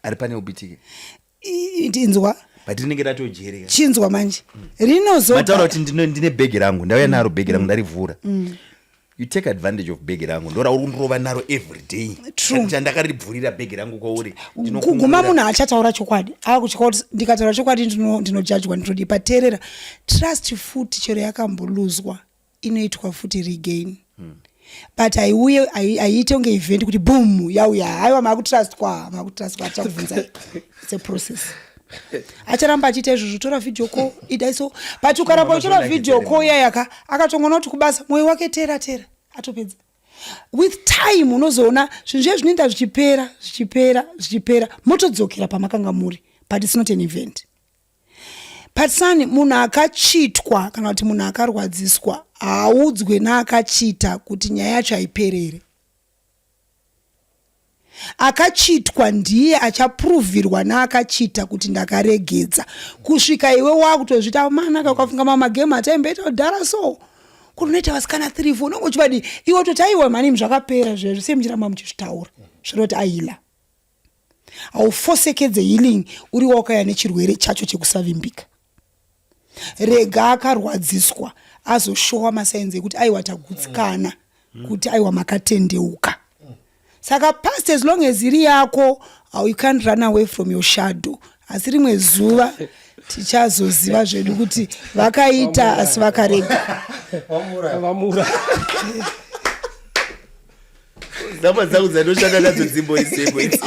Aripane ubitike. Inzwa. But rinenge ratojereka. Chinzwa manje. Rinozoka. Mataura kuti ndine bhegi rangu, ndauya naro bhegi rangu ndarivhura. You take advantage of bhegi rangu. Ndora uri kurova naro every day. True. Ndakaribvurira bhegi rangu kwauri. Kuguma munhu achataura chokwadi. Akuchikoti ndikataura chokwadi ndinojudgwa ndinodi paterera. Trust futi chero yakamboluzwa inoitwa futi regain. But aiite unge event kuti boom yauya haiwa makutrust kwa achakubvunza. It's a process. Acharamba achiita izvozvo tora video call idaiso but ukaramba uchitora video call yayaka akatongona kuti kubasa mwoyo wake tera atopedza. With time unozoona zvinhu zviya zvinoenda zvichipera motodzokera pamakanga muri, but it's not an event. Phathisani, munhu akachitwa kana kuti munhu akarwadziswa haudzwe naakachita kuti nyaya yacho haiperere. Akachitwa ndiye achapruvirwa naakachita kuti ndakaregedza. Kusvika iwe wakutozvita manaka ukafunga magame ataimboita kudhara so kunoita vasikana 3-4 unongochivadi iwe toti aiwa mani zvakapera zvezvo semuchiramba muchizvitaura zvinoti aila. haufosekedze healing uri wakauya nechirwere chacho chekusavimbika. Rega akarwadziswa azoshowa masainzi ekuti aiwa tagutsikana, kuti aiwa makatendeuka. Saka past as long as iri yako, you can't run away from your shadow. Asi rimwe zuva tichazoziva zvedu kuti vakaita asi vakarega. Vamura. Zama dzangu dzanoshanda nadzo dzimbo iseko idzi.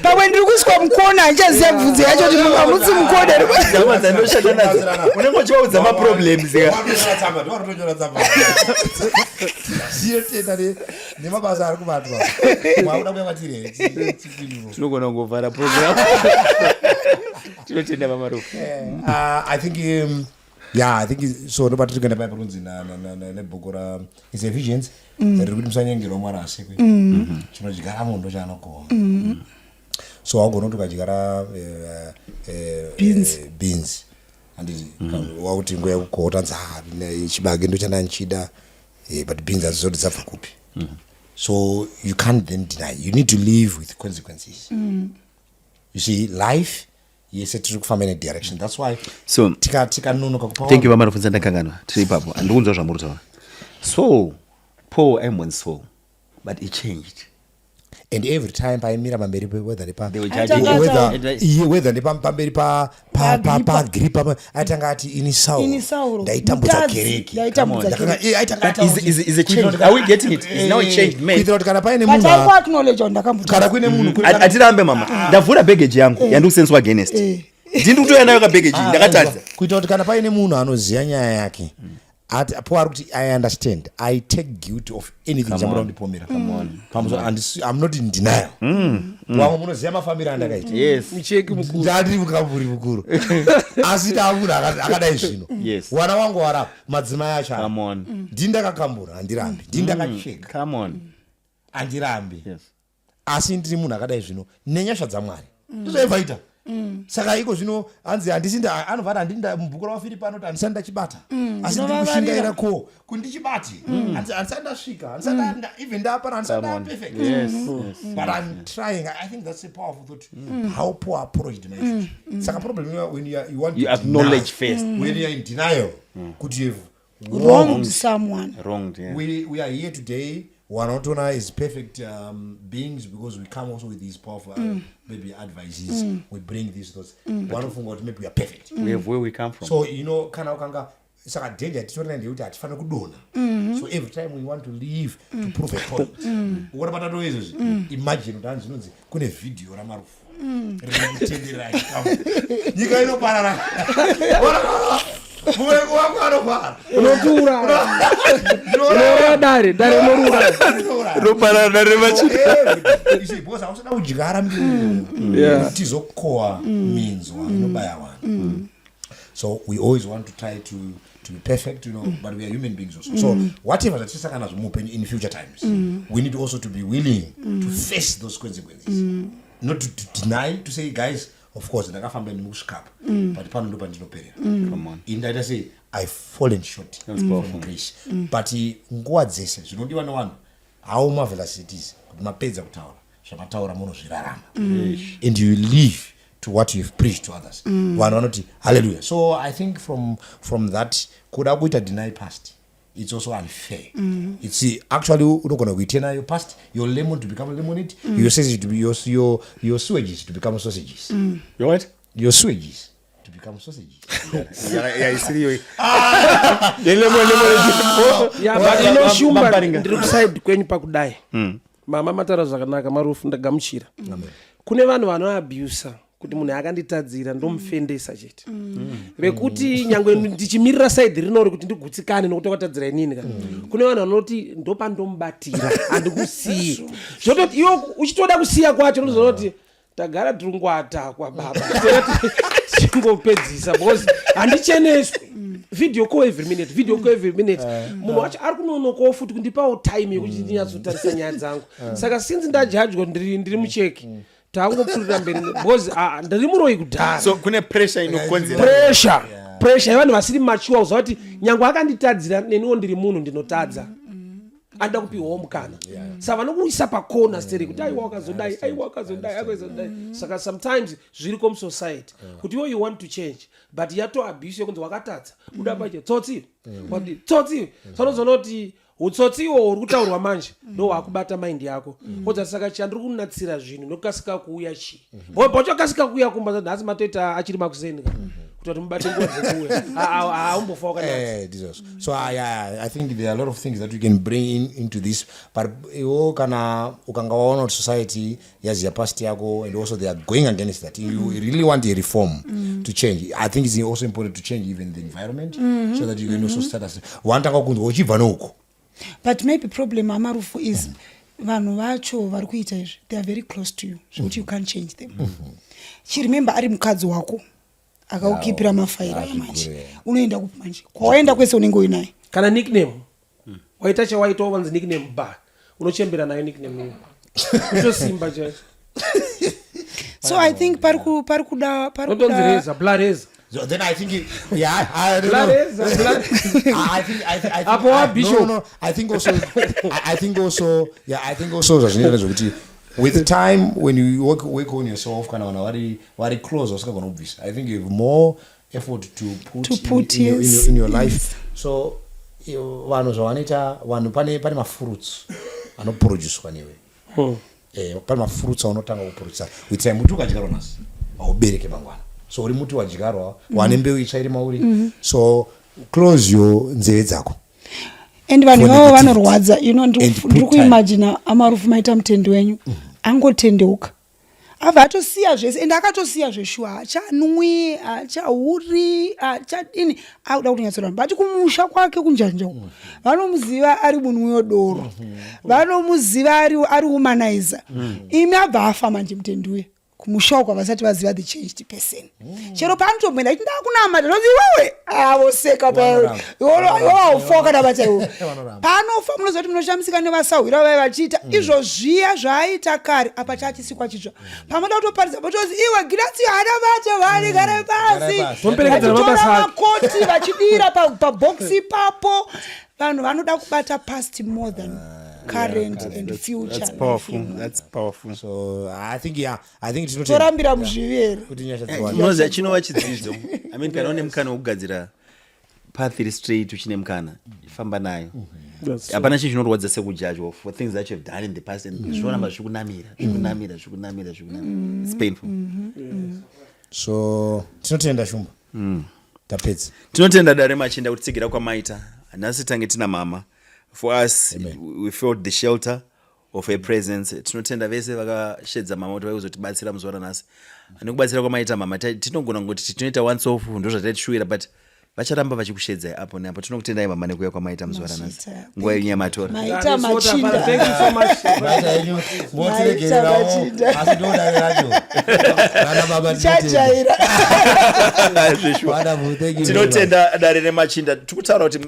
Pamwe ndiri kuiswa mukona handichaziva bvunzo yacho kuti mungamutsi mukona. Zama dzanoshanda nadzo. Unenge uchivaudza maproblems ika. Nemabasa ari kubatwa. Mauda kuyamatire. Tinogona kungovhara program. Tinotenda Marufu. I think I think so nobati tikenda pa runzi na bhuku ra is Ephesians riri kuti musanyengera mwari asekwe chinodyara munhu ndo chaanokoma. So wagona kuti ukadyara beans and wakuti nguva yekukota chibage ndo chandanchida but beans hazizoti dzabva kupi. So you can't then deny, you need to live with consequences. You see, life yes tiri kufamba in a direction, that's why so tikanonoka kupa. thank you Marufu ndandakanganwa tiri ipapo andikunzwa zvamuri taura. So Paul aimbonzi Saul but he changed, and every time paimira pamberi whether ndepamberi paagripa atanga ati ini Saul ndaitambudza kereke. is a change. Are we getting it? Is now a changed man. kuitira kuti kana paine But I munhu acknowledge ndakambuta. kana kuine munhu atirambe mama ndavhura baggage yangu yandikusenswa against ndindi kutoya nayo kabaggage ndakatadza kuitira kuti kana paine munhu anoziva nyaya yake ati po ari kuti I understand, I take guilt of anything chamuda kundipomera. I'm not in denial. Wamwe munoziva mafambiro andakaita. yes Micheki mukuru. ndari mukamburi mukuru asi tamunhu akadai zvino Yes. wana wangu warapo madzimai acho come on ndindakakambura handirambi, ndindakacheka come on handirambi, yes asi ndiri munhu akadai zvino nenyasha dzamwari ndizoibvaita. Saka iko zvino hanzi handisinda anovhara handinda mubhuku ravafiripi anoti handisati ndachibata asi ndiri kushingaira ko kundichibati handisati ndasvika handisati even ndapana handisati ndaperfect. But I'm trying. I think that's a powerful thought. How poor approached my issue. Saka problem when you want you to acknowledge deny, first when you are in denial could you have Wronged someone. wronged yeah. we are here today. Wanotona is perfect beings because we come also with these powerful maybe advices. We bring these thoughts. One of them got maybe we are perfect. we have where we come from. So you know kana ukanga saka danger titorena ndekuti hatifana kudona. So every time we want to live to prove a point. What about those izvi? Imagine kuti anzinonzi kune video raMarufu. Rinotendera nyika inoparara. Mureko wako anopara. Unotura. Unoura dare unorura. Roparana Remachinda. You see, boss, hausada kudyara mbiri. Tizokohwa minzwa inobaya vanhu. So we always want to try to be perfect, you know, but we are human beings also. So whatever that is in future times, we need also to be willing to face those consequences. Not to deny, to say, guys, of course, ndakafamba nemukusvikapa, but pano ndo pandinoperera. Come on. Indaita say I've fallen short from grace. But nguva dzese zvinodiwa nevanhu how marvelous it is kuti mapedza kutaura zvamataura munozvirarama and you live to what you've preached to others. Vanhu vanoti hallelujah. So I think from that kuda kuita deny past, it's also unfair. It's actually unogona kuitena your past, your lemon to become lemonade, your sausage to be your sewages to become sausages. Your what? Your sewages to become sausages. Yeah, isiriyo. Ya but inoshuma ndiri kuside kwenyu pakudai. Mama matara zvakanaka Marufu ndagamuchira. Kune vanhu vanoabusa kuti munhu akanditadzira ndomufendesa chete. Vekuti nyangwe ndichimirira side rinori kuti ndigutsikane nokuti wakatadzira inini kana. Kune vanhu vanoti ndopandomubatira handikusiyi. Zvototi iwo uchitoda kusiya kwacho unozoti tagara turungwata kwa baba. Chingopedzisa because handicheneswi. Video call every minute. Munhu wacho ari kunonokawo futi kundipawo time yekuti ndinyatsotarisa nyaya dzangu. Saka since ndajajwa ndiri mucheki. Tangopfurira mberi because ndiri muroyi kudhara. So kune pressure inokonzera. Pressure yevanhu vasiri mature uzoti nyangwe akanditadzira neniwo ndiri munhu ndinotadza. anda kupiwawo mukana saka vanokuisa pakona steri kuti aiwa wakazodai akwezodai saka sometimes zviriko musociety kuti iwo you want to change but yatoabuse yokunzi wakatadza uda pache tsotsiwe tsotsiwe sanozoona kuti utsotsiwo uri kutaurwa manje ndo wakubata maindi yako kodza saka chandiri kunatsira zvinhu nokasika kuuya chii pochokasika kuuya kumba nhasi matoita achiri makuseni kuti mubate nguva dzekuuya haumbofa so I think there are a lot of things that we can bring into this but iwo kana ukanga waona kuti society yaziya past yako and also they are going against that you really want a reform to change. I think it's also important to change even the environment so that you can also start as wantanga kunzwa uchibva nouko. But maybe problem Marufu is vanhu vacho vari kuita izvi they are very close to you zvekuti you can't change them. Chiremember ari mukadzi wako akaukipira mafaira manje unoenda kupi manje kwawaenda kwese unenge uinaye kana nickname waita chawaita wanzi nickname ba unochembera nayo nickname iyo utosimba chacho. So I think parikuda notonzereza blareza. So then I think I don't know. I think also with time when you work on yourself kana vari close usingagona kubvisa. I think you have more effort to put in your life. So vanhu zvavanoita vanhu pane mafruits anoproducewa newe pane mafruits aunotanga kuproduce with time muti ukadyarwa nhasi haubereke mangwana so uri muti wadyarwa wane mbeu itsva iri mauri so close your nzeve dzako and vanhu vavo vanorwadza ndiri kuimagina Amarufu maita mutende wenyu angotendeuka abva atosiya zvese ende akatosiya zveshuwa hachanwi hachauri hachadini akuda kutonyatsora bati kumusha kwake kunjanja uko vanomuziva ari munhu wedoro vanomuziva ari humanizer imi abva afa manje mutende uye kumusha uko vasati vaziva the changed person chero paanotomboenda kuti ndakunamata nonzi iwewe avoseka paufoka kana bata iwo panofa munoziva kuti munoshamisika nevasahwira vai vachiita izvo zviya zvaaita kare apa chachisikwa chitsva pamoda kutoparidza botozi iwe girasi hana vacho vanigare pasi vachitora makoti vachidira pabhoxi ipapo vanhu vanoda kubata past more than current and future. That's powerful. So I think torambira muzvivere unoziva chinova chidzidzo kana une mukana wokugadzira path iri straight uchine mukana famba nayo hapana chinhu chinorwadza sekujajwa for things that you have done in the past and zvoramba zvikunamira it's painful. So tinotenda shumba tapedza tinotenda dare machinda kutitsigira kwamaita nhasi tange tina mama for us. Amen. We felt the shelter of a presence. Tinotenda vese vakashedza mama kuti vakuzotibatsira muzuva ranhasi nekubatsira kwamaita mama tinogona ngoti tinoita once off ndozvataitishuvira but vacharamba vachikushedzai apo neapo. Tinokutendai mama nekuuya kwamaita muzuva ranhasi nguva yenyu yamatora. Maita Machinda. Thank you so much. Tinotenda dare remachinda. Tikutaura kuti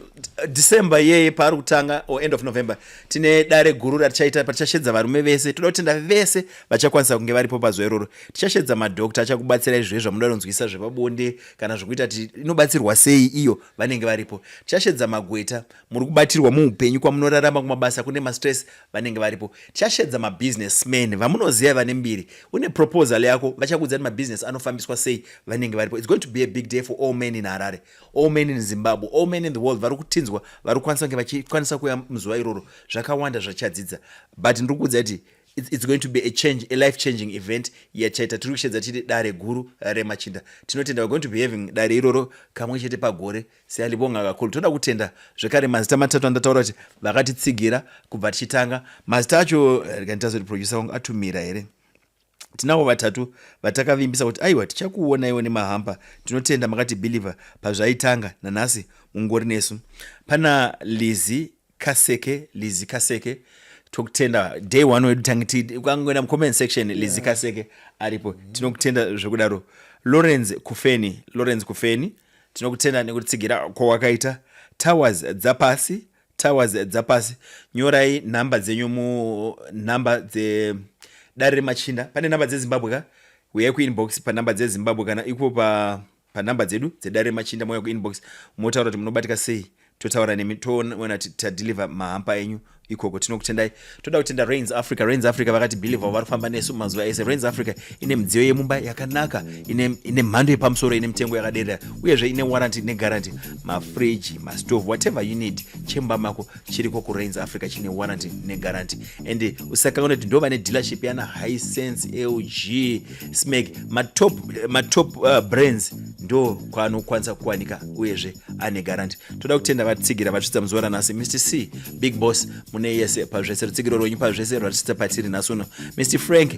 December yeye paari kutanga or end of November tine dare guru ratichaita patichashedza varume vese. Toda kutenda vese vachakwanisa kunge varipo pazuva iroro. Tichashedza madhokta achakubatsirai izvezvo zvamunoda kunzwisa zvepabonde kana zvokuita kuti inobatsirwa sei iyo vanenge varipo. Tichashedza magweta muri kubatirwa muupenyu kwamunorarama kumabasa kune mastress vanenge varipo. Tichashedza mabusinessmen vamunoziva vane mbiri. Une proposal yako vachakuudza kuti mabusiness anofambiswa sei vanenge varipo. It's going to be a big day for all men in Harare, all men in Zimbabwe, all men in the world vari kutinzwa vari kukwanisa kunge vachikwanisa kuuya muzuva iroro zvakawanda zvachadzidza. But ndiri kuudza kuti it's going to be a life changing event yachaita. Tiri kushedza tiri dare guru remachinda. Tinotenda we're going to be having dare iroro kamwe chete pagore sealibonga kakulu. Toda kutenda zvekare mazita matatu andataura kuti vakatitsigira kubva tichitanga. Mazita acho kanitazoti producer wangu atumira here. Tinavo vatatu vatakavimbisa kuti aiwa tichakuona iwe nemahamba. Tinotenda makati believer pazvaitanga nanhasi mungori nesu. Pana Lizi Kaseke tokutenda day one wedu tangiti ukangoenda mucomment section Lizi Kaseke aripo. Tinokutenda zvekudaro. Lawrence Kufeni tinokutenda nekutsigira kwawakaita. Towers dzapasi nyorai namba dzenyu namba dze dare remachinda. Pane namba dzeZimbabwe ka uyai kuinbox pa namba dzeZimbabwe kana iko pa namba dzedu dzedare remachinda moya kuinbox motaura kuti munobatika sei. Totaura nemi toona tadeliver mahampa enyu ikoko. Tinokutendai. Toda kutenda Rains Africa vakati believe vari kufamba nesu mazuva ese. Rains Africa ine midziyo yemumba yakanaka, ine mhando yepamusoro, ine mitengo yakadera, uyezve ine warranty neguarantee. Mafridge, mastove, whatever you need, chemba mako chiriko ku Rains Africa chine warranty neguarantee. And usakaona kuti ndo vane dealership yana Hisense, LG, Smeg, matop brands ndo kwaanokwanisa kuwanika uyezve ane guarantee. Toda kutenda vatsigira vatsvitsa muzuva ranhasi. Mr C Big Boss mune yese pazvese, rutsigiro rwenyu pazvese rwatisita patiri nasuno. Mr Frank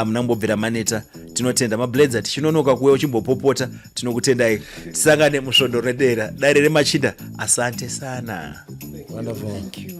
munambobvira maneta, tinotenda. Mablenza tichinonoka kuwe uchimbopopota, tinokutendai. Tisangane musvondo redera dare Remachinda. Asante sana. Wonderful. Thank you.